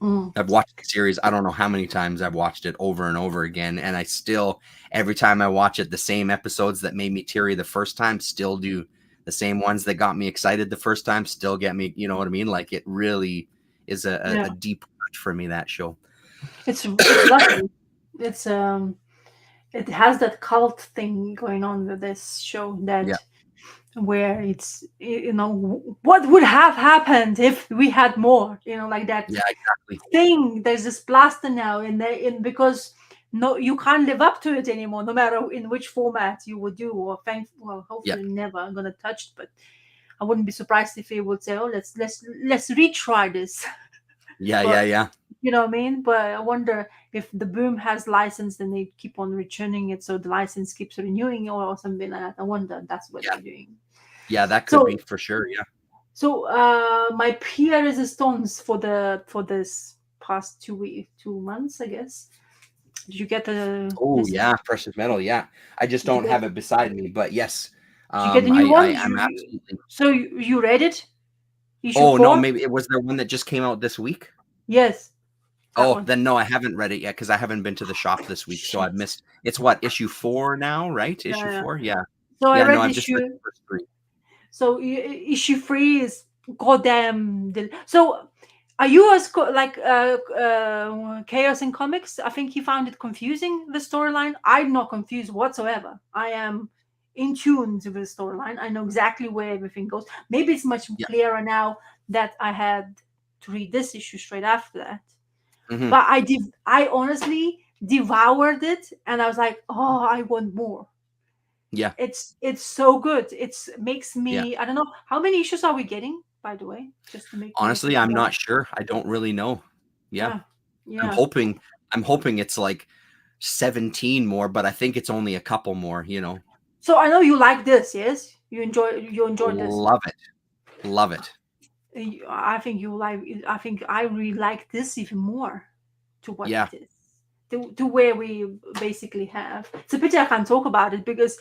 Mm. I've watched the series, I don't know how many times I've watched it over and over again. And I still, every time I watch it, the same episodes that made me teary the first time still do. The same ones that got me excited the first time still get me, you know what I mean? Like, it really is a Yeah, deep touch for me, that show. it's lovely. It's it has that cult thing going on with this show, Yeah. that where it's, what would have happened if we had more, like that Yeah, exactly. thing. There's this blaster now because no, you can't live up to it anymore, no matter in which format you would do, or well, Yeah. hopefully never gonna touch it, but I wouldn't be surprised if they would say, oh, let's retry this. Yeah. Yeah. But Yeah. you know what I mean? But I wonder if the boom has license, then they keep on returning it, so the license keeps renewing, or something like that. I wonder that's what Yeah. they're doing. Yeah. That could be So for sure. Yeah. my peer resistance for this past 2 months, I guess. Did you get a Oh, listen? yeah. Precious metal. Yeah. I just Did you don't get have it beside me, but yes. did you get the I new one? am absolutely. So you read it? Issue Oh, no, four? maybe it was there one that just came out this week. Yes, that Oh, one. then no, I haven't read it yet because I haven't been to the shop this week. So I've Shit. missed. It's what, issue 4 now, right? Issue Yeah. 4. Yeah. So I Yeah. No, read I've just read issue. the first 3. So issue three is goddamn. So are you as like Chaos in Comics? I think he found it confusing, the storyline. I'm not confused whatsoever. I am in tune to the storyline. I know exactly where everything goes. Maybe it's much Yeah. clearer now that I had to read this issue straight after that. Hmm. But I honestly devoured it, and I was like, oh, I want more. Yeah. It's so good. It's makes Yeah. me, I don't know how many issues are we getting, by the way, just to make Honestly, us I'm aware. not sure. I don't really know. Yeah. Yeah, I'm yeah. hoping. I'm hoping it's like 17 more, but I think it's only a couple more. So I know you like this. Yes, you enjoyed this. Love it. Love it. I think you like. I think I really like this even more to what Yeah. it is. To where we basically have. It's a pity I can't talk about it, because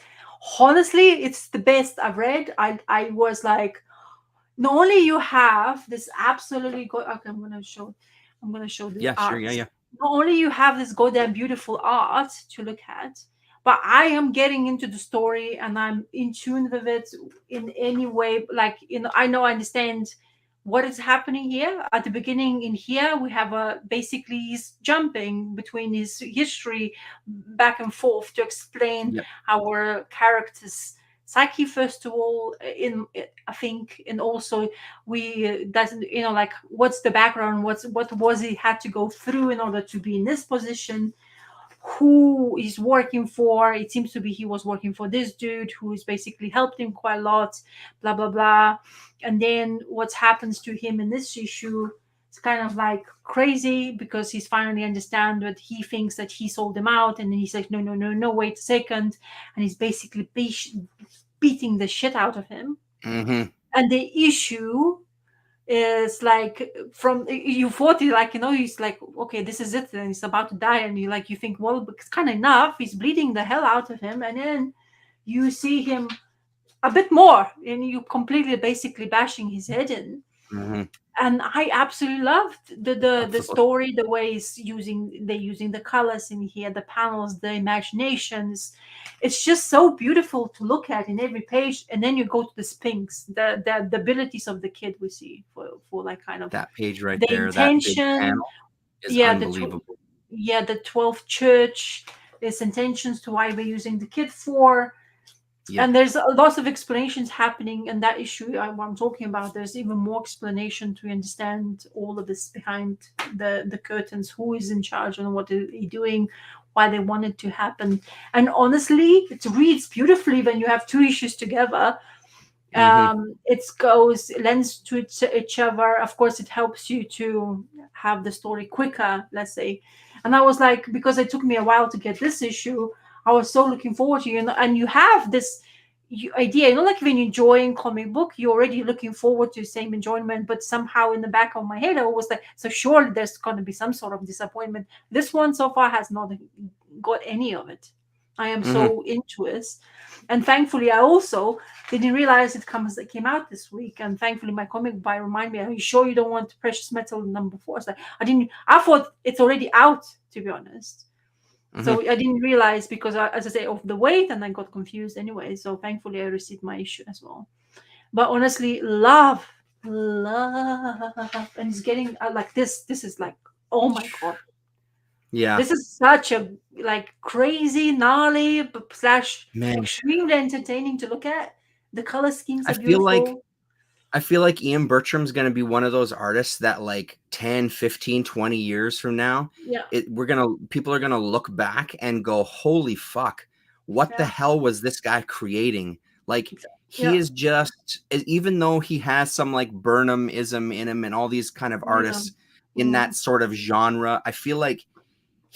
honestly, it's the best I've read. I was like, not only you have this absolutely okay, I'm gonna show the Yeah. Sure. art. Yeah. Yeah. Not only you have this goddamn beautiful art to look at, but I am getting into the story and I'm in tune with it in any way. Like, I understand what is happening here at the beginning. In here we have a basically he's jumping between his history back and forth to explain Yep. our characters psyche first of all, I think, and also we doesn't, like, what's the background, what was he had to go through in order to be in this position, who he's working for. It seems to be he was working for this dude who has basically helped him quite a lot, blah blah blah. And then what happens to him in this issue, it's kind of like crazy, because he's finally understand that he thinks that he sold him out, and then he's like, no no no no, wait a second, and he's basically beating the shit out of him. Hmm. And the issue is like, from you 40, like, he's like, okay, this is it, and he's about to die, and you think, well, it's kind of enough, he's bleeding the hell out of him, and then you see him a bit more, and you completely basically bashing his head in. Hmm. And I absolutely loved the Absolutely. story, the way they're using the colors in here, the panels, the imaginations. It's just so beautiful to look at in every page. And then you go to the Sphinx, the abilities of the kid we see, for like kind of That page right the there, that big intention. panel is Yeah, unbelievable. the 12th church, its intentions to why we're using the kid for. Yep. And there's lots of explanations happening in that issue I'm talking about. There's even more explanation to understand all of this behind the curtains, who is in charge and what are they doing, why they want it to happen. And honestly, it reads beautifully when you have two issues together. Hmm. It goes lends to each other. Of course, it helps you to have the story quicker, let's say. And I was like, because it took me a while to get this issue, I was so looking forward to you. And you have this idea, like when you're enjoying comic book, you're already looking forward to the same enjoyment, but somehow in the back of my head I was like, so surely there's going to be some sort of disappointment. This one so far has not got any of it. I am Hmm. so into it, and thankfully I also didn't realize it came out this week, and thankfully my comic buy reminded me, are you sure you don't want Precious Metal #4? So I thought it's already out, to be honest. Hmm. So I didn't realize because, as I say, of the weight, and I got confused anyway. So thankfully, I received my issue as well. But honestly, love, and it's getting like this. This is like, oh my god, Yeah, this is such a like crazy, gnarly slash man. extremely entertaining to look at. The color schemes I are feel like beautiful. I feel like Ian Bertram's going to be one of those artists that like 10, 15, 20 years from now, Yeah, people are going to look back and go, "Holy fuck. What the yeah, hell was this guy creating?" Like he yeah, is just even though he has some like Burnhamism in him and all these kind of yeah. artists in Mm, that sort of genre, I feel like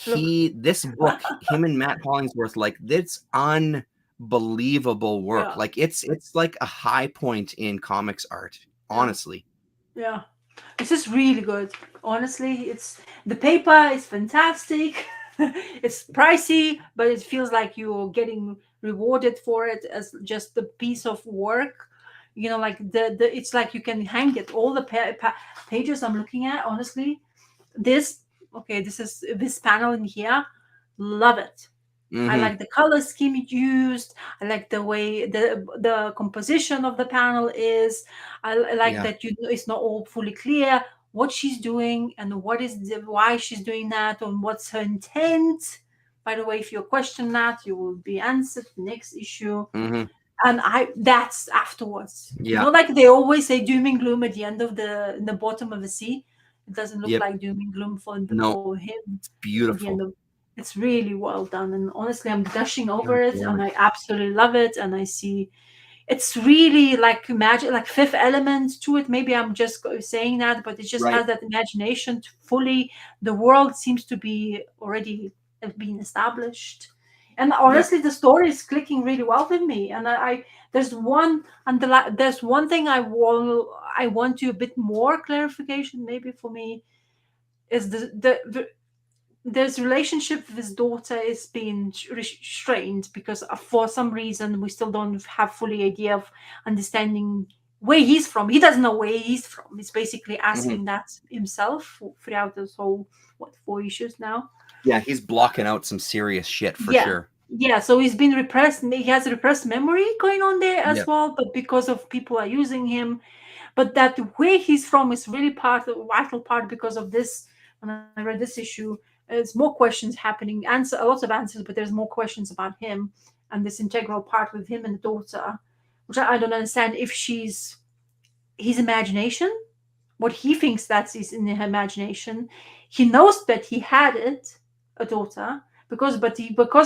look, this book, him and Matt Hollingsworth, like it's unbelievable work. yeah, Like it's like a high point in comics art, yeah, honestly. yeah. This is really good. Honestly, it's the paper is fantastic. It's pricey, but it feels like you're getting rewarded for it as just a piece of work. Like the it's like you can hang it. All the pages I'm looking at, honestly, this okay, this panel in here, love it. I Hmm. like the color scheme it used. I like the way the composition of the panel is. I like Yeah. that it's not all fully clear what she's doing and why she's doing that and what's her intent. By the way, if you question that, you will be answered next issue. Hmm. And that's afterwards. Yeah. Like they always say doom and gloom at the end of the bottom of the sea. It doesn't look Yep. like doom and gloom No, for him it's at the end beautiful. of. It's really well done, and honestly I'm gushing God over it, damn and it. I absolutely love it, and I see it's really like magic, like fifth element to it. Maybe I'm just saying that, but it just Right. has that imagination to fully. The world seems to be already been established, and Yep. honestly the story is clicking really well with me. And I there's one and there's one thing I want to a bit more clarification maybe for me, is there's relationship with his daughter is being restrained because for some reason we still don't have fully idea of understanding where he's from. He doesn't know where he's from. He's basically Hmm. asking that himself throughout this whole 4 issues now. Yeah, he's blocking out some serious shit for Yeah. sure. Yeah, so he's been repressed. He has a repressed memory going on there as Yep. well, but because of people are using him, but that where he's from is really vital part because of this. When I read this issue, there's more questions happening, a lot of answers, but there's more questions about him and this integral part with him and the daughter, which I don't understand if she's his imagination, what he thinks that's is in her imagination. He knows that he had it, a daughter, because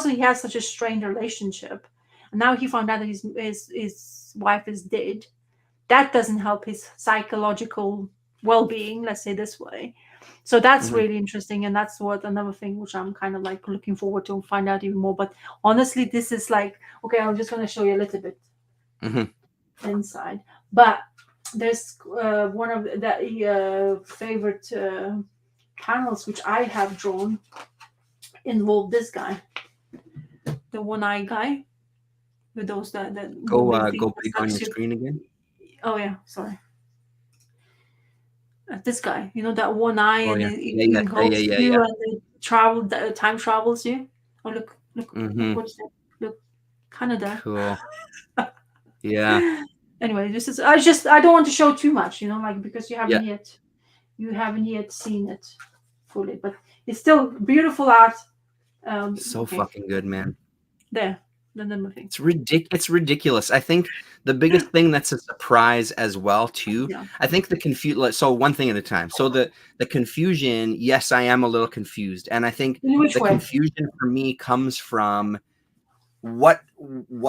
he has such a strained relationship, and now he found out that his wife is dead. That doesn't help his psychological well-being, let's say this way. So that's Hmm. really interesting, and that's what another thing which I'm kind of like looking forward to find out even more. But honestly, this is like, okay, I'm just going to show you a little bit Hmm. inside. But there's one of the favorite panels which I have drawn involve this guy, the one-eye guy with those that moving thing Go that big on sucks your you. screen again. Oh yeah, sorry. This guy, that one eye, Oh and yeah. it Yeah, yeah, yeah, yeah, engulfs yeah, you, yeah. and it time travels you. Oh look, Hmm. what's that? Look, Canada. Cool. Yeah. Anyway, this is I don't want to show too much, like because Yeah. you haven't yet seen it fully, but it's still beautiful art. So Okay, fucking good, man. there, the number thing. It's ridiculous. I think the biggest thing that's a surprise as well too. Yeah. I think the so one thing at a time. So the confusion, yes, I am a little confused, and I think In which the way? confusion for me comes from what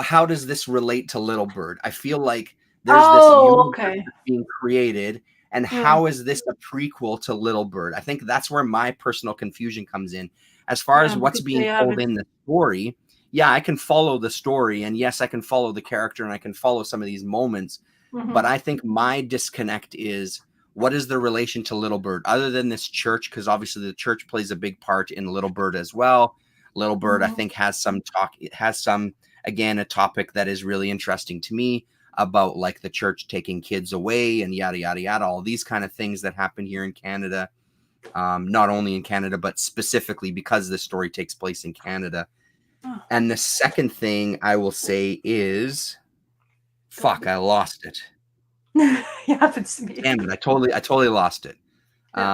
how does this relate to Little Bird? I feel like there's this Oh, universe okay. that's being created, and Yeah, how is this a prequel to Little Bird? I think that's where my personal confusion comes in. As far as yeah, what's because they being have told it. in the story, yeah, I can follow the story, and yes, I can follow the character, and I can follow some of these moments. But I think my disconnect is, what is the relation to Little Bird other than this church? Because obviously the church plays a big part in Little Bird as well. Little Bird, I think, has some talk. It has some, again, a topic that is really interesting to me about like the church taking kids away and yada, yada, yada, all these kind of things that happen here in Canada. Not only in Canada, but specifically because this story takes place in Canada. And the second thing I will say is, fuck, I lost it. It happens to me. Damn it, I totally lost it. Yeah.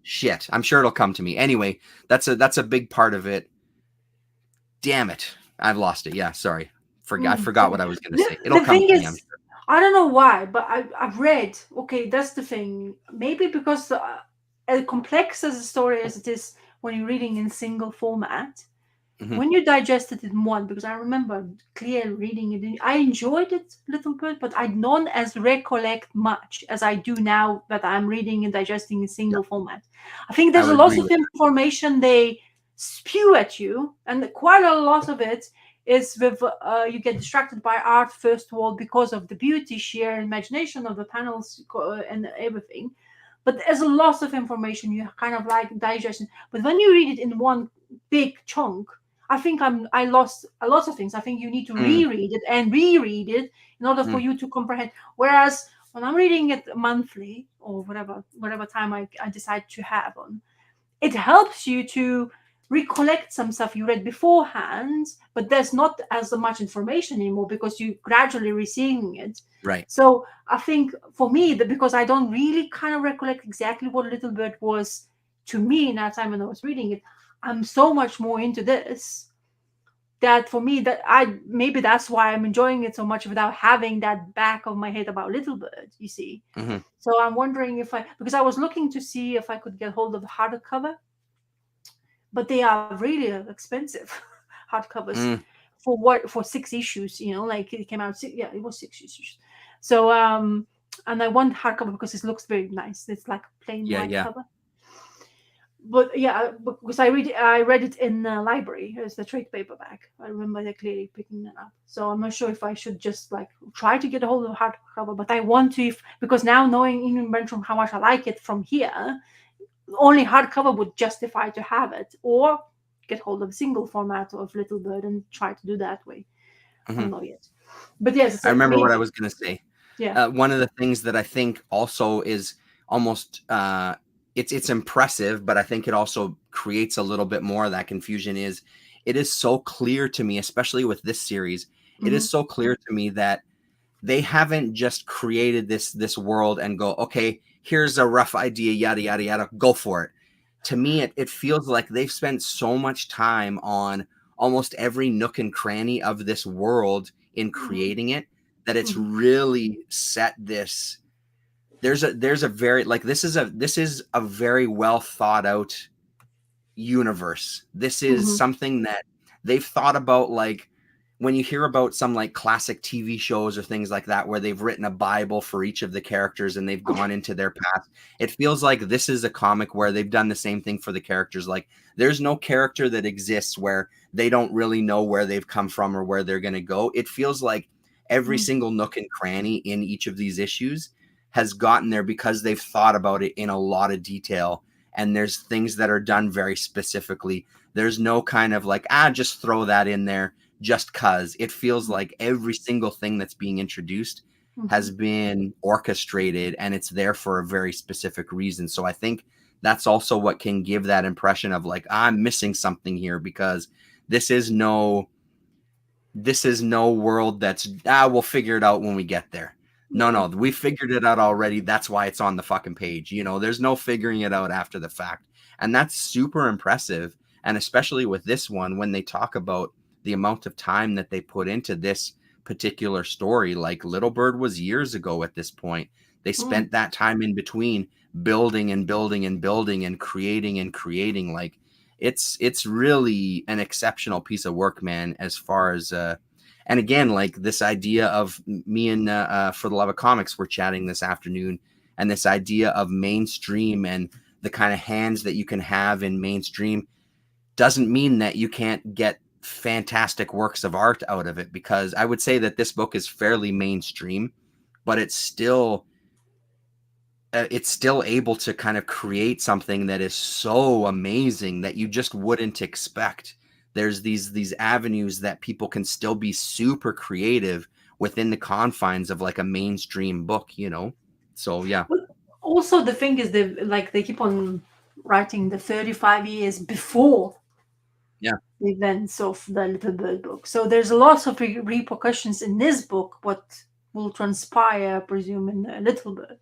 Shit, I'm sure it'll come to me. Anyway, that's a big part of it. Damn it, I've lost it. Yeah, sorry. I forgot what I was going to say. It'll The come thing to me, I'm is, I don't know why, but I've read. Okay, that's the thing. Maybe because as complex as a story as it is when you're reading in single format, Mhm. when you digest it in one, because I remember clearly reading it, I enjoyed it a little bit, but I don't as recollect much as I do now that I'm reading and digesting in Yeah, single format. I think I there's a would lot agree of with that. information they spew at you, and quite a lot of it is with you get distracted by art first of all because of the beauty, sheer imagination of the panels and everything. But there's a lot of information you kind of like digestion. But when you read it in one big chunk, I think I lost a lot of things. I think you need to Mm, reread it and reread it in order for mm, you to comprehend. Whereas when I'm reading it monthly or whatever time I decide to have on, it helps you to recollect some stuff you read beforehand, but there's not as much information anymore because you gradually receiving it. right. So I think for me, that because I don't really kind of recollect exactly what Little Bird was to me in that time when I was reading it, I'm so much more into this that for me that I maybe that's why I'm enjoying it so much without having that back of my head about Little Bird, you see. Hmm. So I'm wondering if I because I was looking to see if I could get hold of the hardcover, but they are really expensive hardcovers Mm, for 6 issues. Like it came out. Yeah, it was 6 issues. So and I want hardcover because it looks very nice. It's like a plain yeah, white yeah. cover. But yeah, because I read it in the library as the trade paperback. I remember they clearly picking that up. So I'm not sure if I should just like try to get a hold of a hardcover, but I want to if because now knowing even from how much I like it from here, only hardcover would justify to have it, or get hold of a single format of Little Bird and try to do that way. I Hmm. don't know yet, but yes, it's I remember what I maybe was going to say. yeah. One of the things that I think also is almost it's impressive, but I think it also creates a little bit more of that confusion. Is it is so clear to me, especially with this series, it Mm-hmm, is so clear to me that they haven't just created this world and go, okay, here's a rough idea, yada yada yada, go for it. To me, it feels like they've spent so much time on almost every nook and cranny of this world in mm-hmm, creating it, that it's mm-hmm, really set this. There's a very like this is a very well thought out universe. This is mm-hmm, something that they've thought about, like when you hear about some like classic TV shows or things like that where they've written a Bible for each of the characters and they've gone into their past. It feels like this is a comic where they've done the same thing for the characters. Like there's no character that exists where they don't really know where they've come from or where they're going to go. It feels like every mm-hmm, single nook and cranny in each of these issues has gotten there because they've thought about it in a lot of detail, and there's things that are done very specifically. There's no kind of like, just throw that in there just cuz. It feels like every single thing that's being introduced mm-hmm, has been orchestrated and it's there for a very specific reason. So I think that's also what can give that impression of like, I'm missing something here, because this is no this is no world that's we'll figure it out when we get there. No, yeah. no, we figured it out already. That's why it's on the fucking page. There's no figuring it out after the fact. And that's super impressive. And especially with this one, when they talk about the amount of time that they put into this particular story, like Little Bird was years ago at this point. They Mm, spent that time in between building and building and building and creating and creating. Like it's really an exceptional piece of work, man, as far as and again, like this idea of me and For the Love of Comics, we're chatting this afternoon, and this idea of mainstream and the kind of hands that you can have in mainstream doesn't mean that you can't get fantastic works of art out of it, because I would say that this book is fairly mainstream, but it's still able to kind of create something that is so amazing that you just wouldn't expect. There's these avenues that people can still be super creative within the confines of like a mainstream book, you know? So yeah. But also the thing is, they keep on writing the 35 years before Yeah. the events of the Little Bird book. So there's lots of repercussions in this book, what will transpire, I presume, in the Little Bird.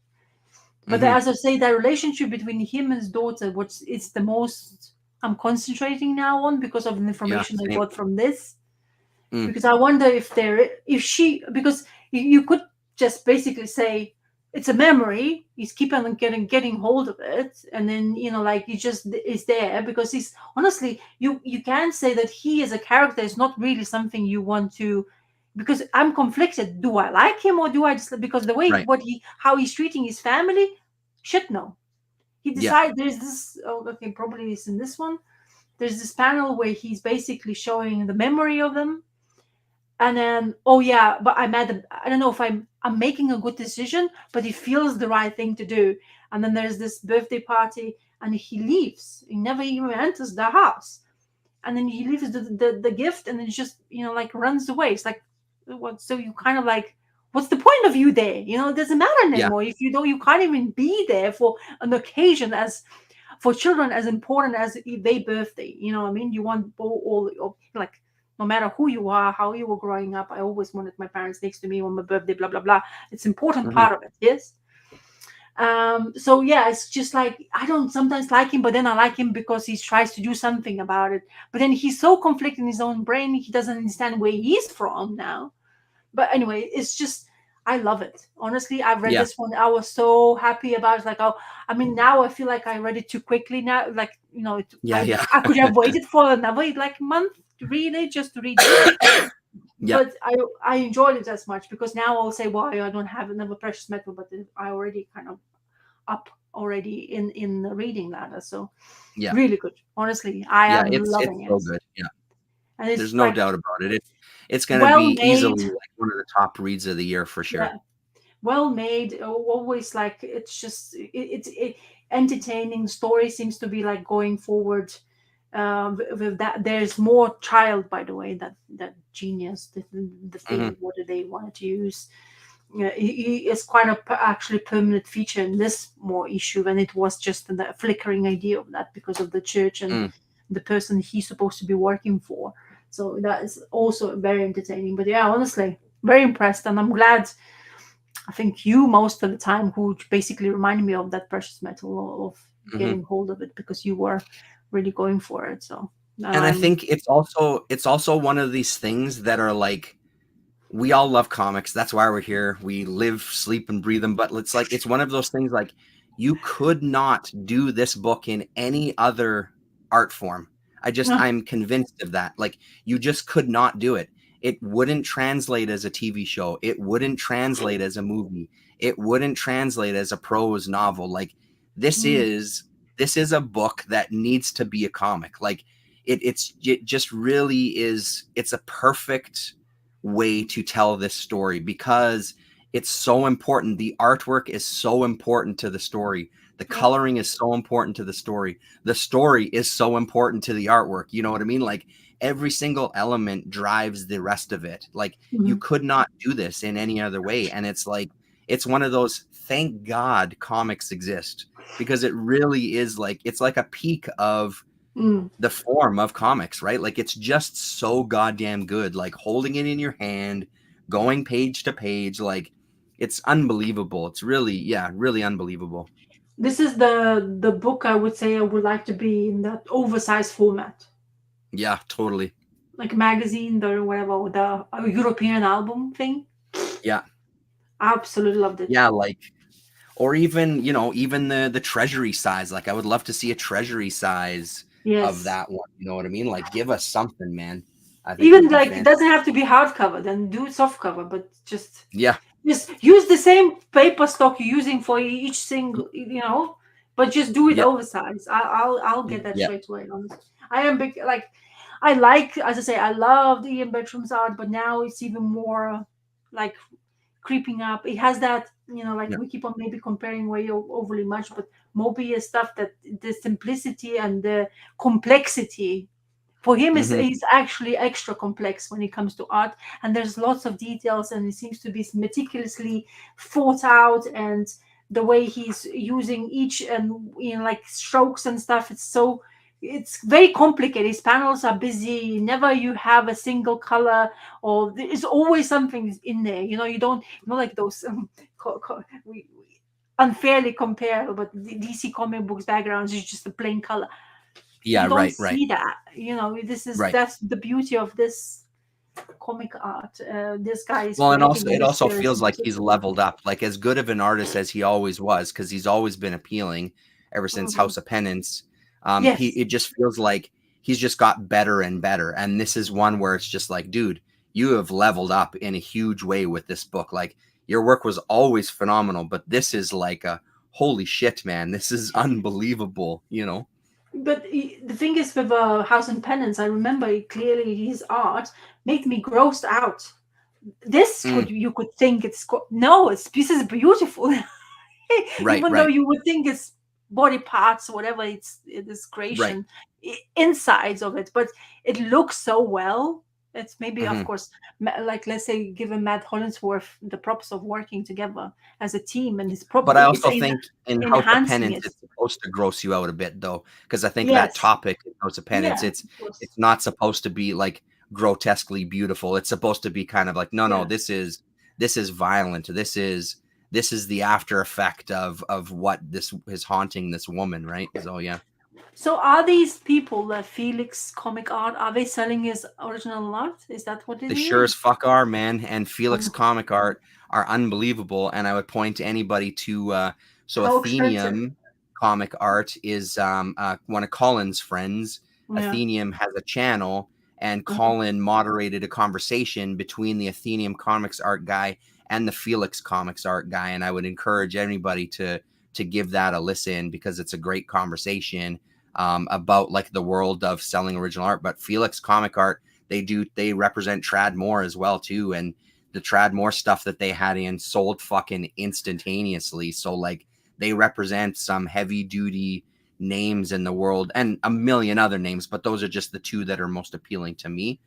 But Hmm. as I say, the relationship between him and his daughter, which is the most I'm concentrating now on because of the Yeah. information I Same. got from this. Mm. Because I wonder if she, because you could just basically say it's a memory. He's keep on getting hold of it, and then like he just is there because he's honestly you can say that he as a character is not really something you want to. Because I'm conflicted. Do I like him or do I just because the way Right. what he how he's treating his family? Shit, no. He Yeah. decided there's this. Oh, okay, probably it's in this one. There's this panel where he's basically showing the memory of them, and then oh yeah, but I don't know if I'm making a good decision, but it feels the right thing to do. And then there's this birthday party, and he leaves. He never even enters the house, and then he leaves the gift, and then just like runs away. It's like what? So you kind of like, what's the point of you there? It doesn't matter Yeah. anymore if you can't even be there for an occasion as for children as important as their birthday. You know what I mean? You want all like no matter who you are, how you were growing up. I always wanted my parents next to me on my birthday, blah blah blah. It's important Hmm. part of it, yes. So yeah, it's just like I don't sometimes like him, but then I like him because he tries to do something about it. But then he's so conflicted in his own brain, he doesn't understand where he's from now. But anyway, it's just I love it. Honestly, I've read Yeah. this one. I was so happy about it. Like, oh, I mean, now I feel like I read it too quickly. Now, like, Yeah. I Yeah. I could have waited for another like month to read it, just to read this. Yeah. But I enjoyed it as much because now I'll say why I don't have another precious metal, but I already kind of up already in the reading ladder. So Yeah. really good. Honestly, I Yeah. am It's loving so it, good. Yeah. and There's it's no like doubt about it. It's gonna well be made. easily like one of the top reads of the year for sure. Yeah, well made. Always like it's just it's entertaining. Story seems to be like going forward. With that, there's more child, by the way. That genius, the Hmm. thing. What do they want to use? Yeah, it's quite a actually permanent feature in this more issue than it was just the flickering idea of that because of the church and Mm. the person he's supposed to be working for. So that is also very entertaining. But yeah, honestly, very impressed, and I'm glad. I think you most of the time who basically reminded me of that precious metal of Hmm. getting hold of it because you were really going for it. So now And I I'm think it's also one of these things that are like, we all love comics. That's why we're here. We live, sleep, and breathe them. But it's one of those things like, you could not do this book in any other art form. I'm convinced of that. Like, you just could not do it. It wouldn't translate as a TV show. It wouldn't translate as a movie. It wouldn't translate as a prose novel. Like, this mm, is this is a book that needs to be a comic. Like, it just really is. It's a perfect way to tell this story because it's so important. The artwork is so important to the story. The yeah. coloring is so important to the story. The story is so important to the artwork. You know what I mean? Like, every single element drives the rest of it. Like, you Mhm. could not do this in any other way. And it's like, it's one of those, thank God comics exist, because it really is like, it's like a peak of Mm. the form of comics, right? Like, it's just so goddamn good. Like, holding it in your hand, going page to page, like, it's unbelievable. It's really, yeah, really unbelievable. This is the book I would say I would like to be in that oversized format, Yeah, totally. like a magazine, the whatever, the European album thing. Yeah. Absolutely loved it. Yeah, like, or even, even the treasury size. Like, I would love to see a treasury size of Yes. that one. You know what I mean? Like, give us something, man. I think it Even would be like it fantastic. doesn't have to be hardcover, then do it soft cover, but Yeah. just use the same paper stock you're using for each single, but just do it Yep. oversized. I'll get that Yep. straight away. Honestly, I am big like I like, as I say, I loved Ian Bertram's art, but now it's even more like creeping up. It has that, like Yeah. we keep on maybe comparing way overly much, but Mobius stuff, that the simplicity and the complexity for him Hmm. is actually extra complex when it comes to art, and there's lots of details, and it seems to be meticulously thought out, and the way he's using each and like strokes and stuff, it's very complicated. His panels are busy, never you have a single color, or there's always something in there, you don't, like those we unfairly compare, but the DC comic books backgrounds is just a plain color. Yeah, You don't right, right, see that, right. that's the beauty of this comic art. This guy is Well, and creating also a it also mystery feels like he's simplicity. leveled up, like as good of an artist as he always was, because he's always been appealing ever since Mhm. House of Penance. He Yes, it just feels like he's just got better and better, and this is one where it's just like, dude, you have leveled up in a huge way with this book. Like your work was always phenomenal, but this is like a holy shit, man, this is unbelievable, you know? but the thing is with House and Penance, I remember clearly his art made me grossed out. This Mm, you could think no, this is beautiful. right, Even though right, you would think it's body parts, whatever it is right. creation, insides of it, but it looks so well. It's maybe, of Hmm. course, like, let's say, given Matt Hollingsworth the props of working together as a team, and But I it's also think in House of enhancing Penance, it. it's supposed to gross you out a bit, though, because I think that Yes, topic in House of Penance, yeah, it's of course, it's not supposed to be like grotesquely beautiful. It's supposed to be kind of like, no, no, yeah. this is violent. This is the after effect of what this is haunting this woman, right? So yeah. So are these people, Felix Comic Art, are they selling his original art? Is that what it They sure as is? fuck are, man. And Felix Um, comic art are unbelievable. And I would point to anybody to so how expensive? Athenium comic art is one of Colin's friends. Yeah. Athenium has a channel, and Mhm. Colin moderated a conversation between the Athenium comics art guy and the Felix comics art guy. And I would encourage anybody to give that a listen, because it's a great conversation about like the world of selling original art. But Felix comic art, they represent Tradmore as well too, and the Tradmore stuff that they had in sold fucking instantaneously. So like they represent some heavy duty names in the world, and a million other names, but those are just the two that are most appealing to me.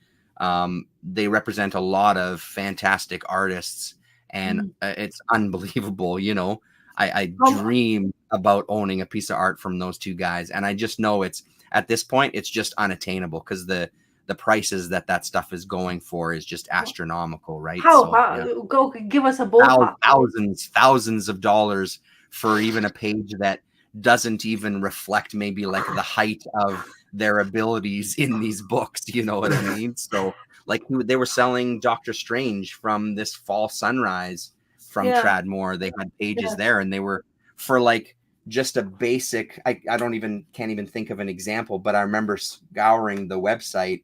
They represent a lot of fantastic artists, and Mhm. it's unbelievable, you know. I Um, dream about owning a piece of art from those two guys, and I just know it's at this point it's just unattainable, because the prices that stuff is going for is just astronomical, right? So yeah, go give us a ballpark, right? thousands of dollars for even a page that doesn't even reflect maybe like the height of their abilities in these books. You know what I mean? So like they were selling Doctor Strange from this Fall Sunrise from Yeah, Tradmore. They had pages yeah. there, and they were for like just a basic. I don't even can't even think of an example, but I remember scouring the website,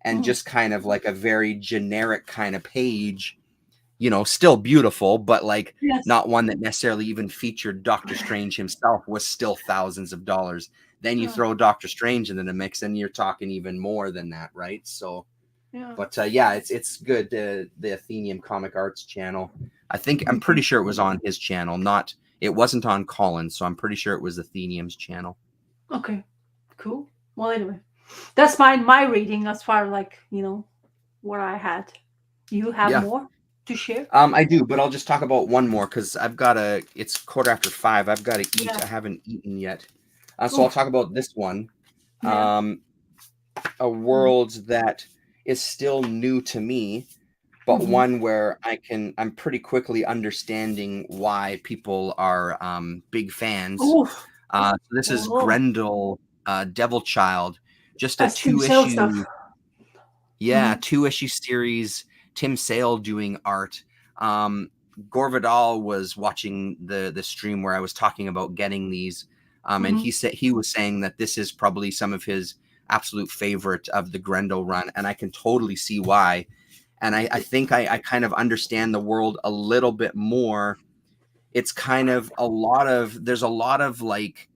and Mhm. just kind of like a very generic kind of page, still beautiful, but like Yes. not one that necessarily even featured Doctor Strange himself, was still thousands of dollars. Then you Yeah, throw Doctor Strange into the mix, and you're talking even more than that, right? So, yeah. but yeah, it's good. The Athenium Comic Arts channel. I'm Okay. pretty sure it was on his channel, not it wasn't on Colin's, so I'm pretty sure it was Athenium's channel. Okay. Cool. Well, anyway, that's my reading as far like what I had. You have Yeah. more to share? I do, but I'll just talk about one more because it's 5:15. I've got to eat. Yeah. I haven't eaten yet. So I'll Oof. talk about this one. Yeah. Um, a Mm-hmm. world that is still new to me, but Mm-hmm. one where I'm pretty quickly understanding why people are big fans. Oof. So this is Oh, Grendel, Devil Child, just a that's Tim Sale stuff. yeah, Mm-hmm. 2 issue series. Tim Sale doing art. Um, Gore Vidal was watching the stream where I was talking about getting these, and Mm-hmm. he was saying that this is probably some of his absolute favorite of the Grendel run, and I can totally see why. And I think I kind of understand the world a little bit more. It's kind of there's a lot of like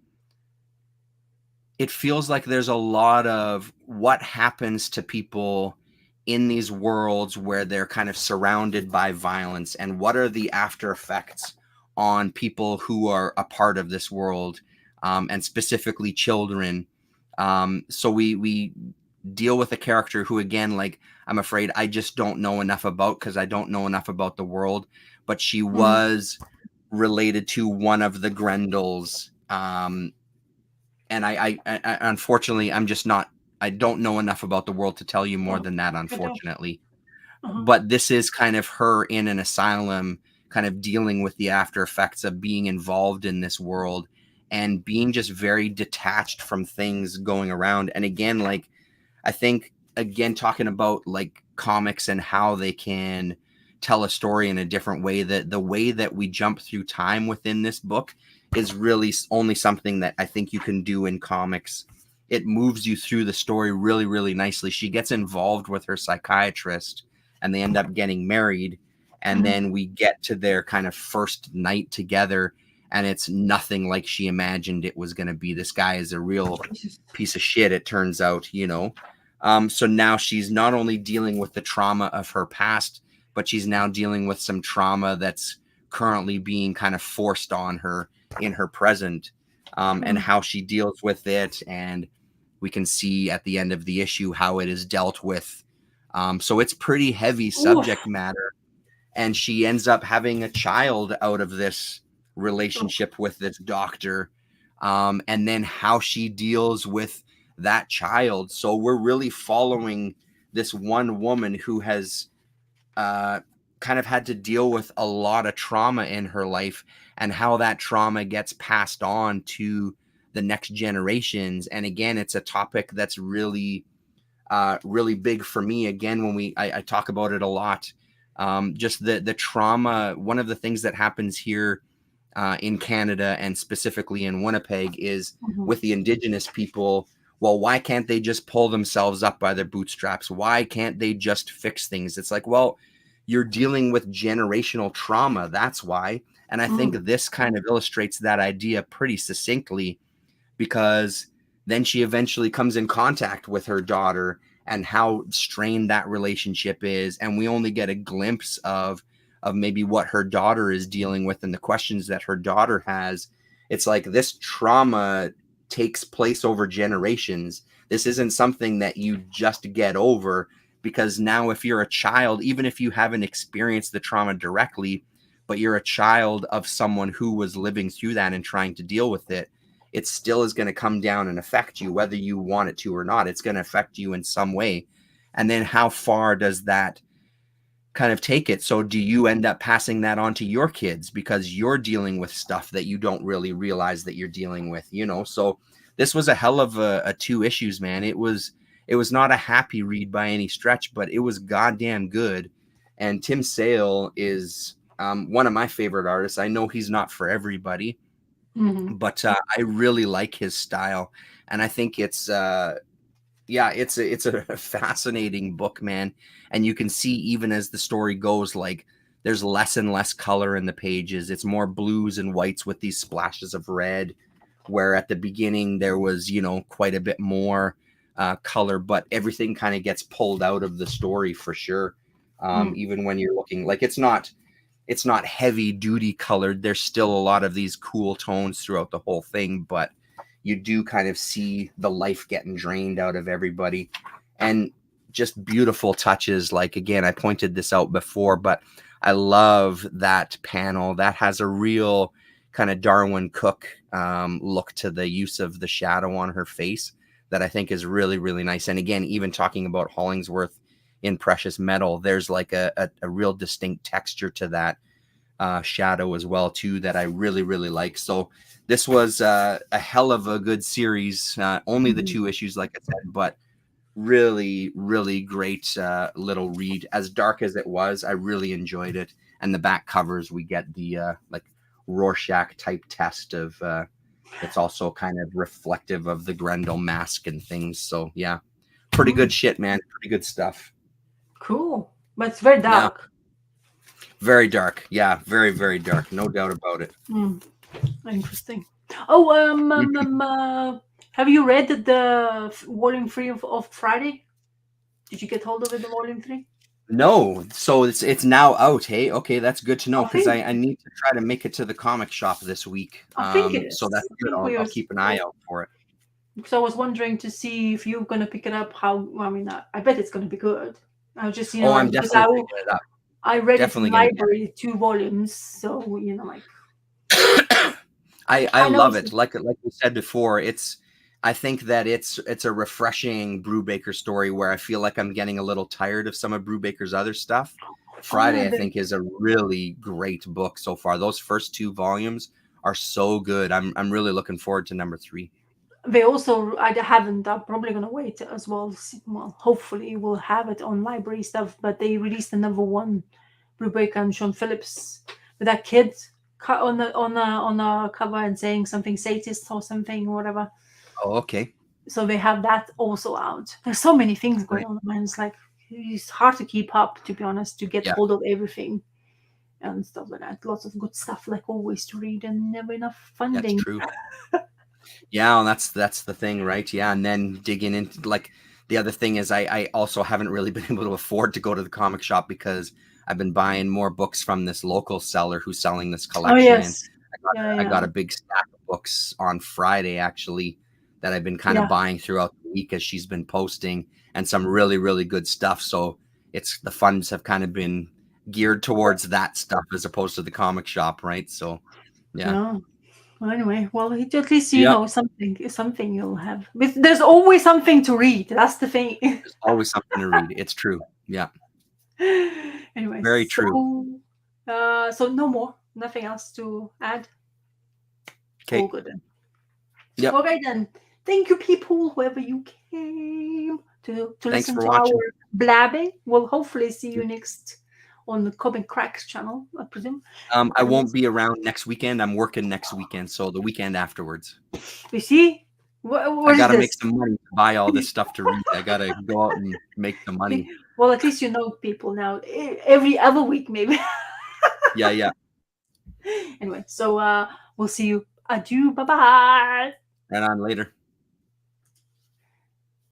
it feels like there's a lot of what happens to people in these worlds where they're kind of surrounded by violence, and what are the after effects on people who are a part of this world, and specifically children. So we deal with a character who, again, like, I'm afraid I just don't know enough about, because I don't know enough about the world, but she Mm-hmm. was related to one of the Grendels. And I unfortunately, I don't know enough about the world to tell you more Oh, than that, I don't. unfortunately. Uh-huh. But this is kind of her in an asylum, kind of dealing with the after effects of being involved in this world and being just very detached from things going around. And again, like, I think, again, talking about like comics and how they can tell a story in a different way, that the way that we jump through time within this book is really only something that I think you can do in comics. It moves you through the story really, really nicely. She gets involved with her psychiatrist and they end up getting married. And Mm-hmm. then we get to their kind of first night together, and it's nothing like she imagined it was going to be. This guy is a real Jesus. piece of shit, it turns out. So now she's not only dealing with the trauma of her past, but she's now dealing with some trauma that's currently being kind of forced on her in her present, and Mm. how she deals with it. And we can see at the end of the issue how it is dealt with. So it's pretty heavy subject Oof. matter. And she ends up having a child out of this Oh. relationship with this doctor, and then how she deals with that child. So we're really following this one woman who has uh, kind of had to deal with a lot of trauma in her life, and how that trauma gets passed on to the next generations. And again, it's a topic that's really really big for me. Again, when I talk about it a lot, just the trauma. One of the things that happens here in Canada, and specifically in Winnipeg, is Mm-hmm. with the Indigenous people. Well, why can't they just pull themselves up by their bootstraps? Why can't they just fix things? It's like, well, you're dealing with generational trauma. That's why. And I think Mm. this kind of illustrates that idea pretty succinctly, because then she eventually comes in contact with her daughter and how strained that relationship is, and we only get a glimpse of maybe what her daughter is dealing with and the questions that her daughter has. It's like this trauma takes place over generations. This isn't something that you just get over, because now, if you're a child, even if you haven't experienced the trauma directly, but you're a child of someone who was living through that and trying to deal with it, it still is going to come down and affect you, whether you want it to or not. It's going to affect you in some way. And then how far does that kind of take it? So do you end up passing that on to your kids because you're dealing with stuff that you don't really realize that you're dealing with? So this was a hell of a two issues, man. It was not a happy read by any stretch, but it was goddamn good. And Tim Sale is one of my favorite artists. I know he's not for everybody, Mm-hmm. but I really like his style, and I think it's yeah, it's a fascinating book, man. And you can see, even as the story goes, like, there's less and less color in the pages. It's more blues and whites with these splashes of red, where at the beginning there was quite a bit more color, but everything kind of gets pulled out of the story for sure. Mm. Even when you're looking, like, it's not heavy duty colored. There's still a lot of these cool tones throughout the whole thing, but you do kind of see the life getting drained out of everybody. And just beautiful touches. Like, again, I pointed this out before, but I love that panel that has a real kind of Darwin Cook look to the use of the shadow on her face, that I think is really, really nice. And again, even talking about Hollingsworth in Precious Metal, there's like a real distinct texture to that shadow as well too, that I really, really like. So this was a hell of a good series. Only the Mm-hmm. two issues, like I said, but really, really great little read. As dark as it was, I really enjoyed it. And the back covers, we get the like Rorschach type test of that's also kind of reflective of the Grendel mask and things. So yeah, pretty good Mm. shit, man. Pretty good stuff. Cool. But it's very Yeah, dark. very dark. Yeah, very, very dark. No doubt about it. Mm. Interesting. Oh, Mhm. Have you read the volume 3 of Friday? Did you get hold of it, the volume 3? No, so it's now out. Hey, okay, that's good to know I because think I need to try to make it to the comic shop this week. I think it So is. that's I good. think we I'll are. keep an eye out for it. So I was wondering to see if you're gonna pick it up. How? I mean, I bet it's gonna be good. I was just, Oh, like I'm because definitely picking it up. I read it in Definitely gonna get library, 2 volumes. So like it. I I know love it's it. Like we said before, I think that it's a refreshing Brubaker story where I feel like I'm getting a little tired of some of Brubaker's other stuff. oh yeah, Friday, I think, is a really great book so far. Those first 2 volumes are so good. I'm really looking forward to number 3. they also I haven't. I'm probably gonna wait as well. Well, hopefully we'll have it on library stuff. But they released another one, Rebecca and Sean Phillips, with that kid on the cover and saying something satist or something or whatever. Oh, okay. So they have that also out. There's so many things going Great. on, man. It's like it's hard to keep up, to be honest, to get Yeah, hold of everything and stuff like that. Lots of good stuff, like always, to read, and never enough that's funding. true. Yeah, and that's the thing, right? Yeah, and then digging into like the other thing is I also haven't really been able to afford to go to the comic shop because I've been buying more books from this local seller who's selling this Oh collection, and yes, yeah, I yeah, got a big stack of books on Friday actually that I've been kind of yeah. buying throughout the week as she's been posting, and some really good stuff. So it's the funds have kind of been geared towards that stuff as opposed to the comic shop, right? So yeah. Yeah. Well, anyway, well, at least you Yep. know something you'll have. There's always something to read. That's the thing. There's always something to read. It's true. Yeah. Anyway, Very true. so no more, nothing else to add. All Okay. good then. Yep. Okay then. Thank you, people, whoever you came to Thanks listen for to our watching. blabbing. We'll hopefully see you next on the Comic Cracks channel, I presume. I And won't be around next weekend. I'm working next weekend, so the weekend afterwards. we see I what is gotta make this? some money to buy all this stuff to read. I gotta go out and make the money. Well, at least you know people now. Every other week, maybe. Yeah, yeah. Anyway, so we'll see you. Adieu. Bye bye. Right on later.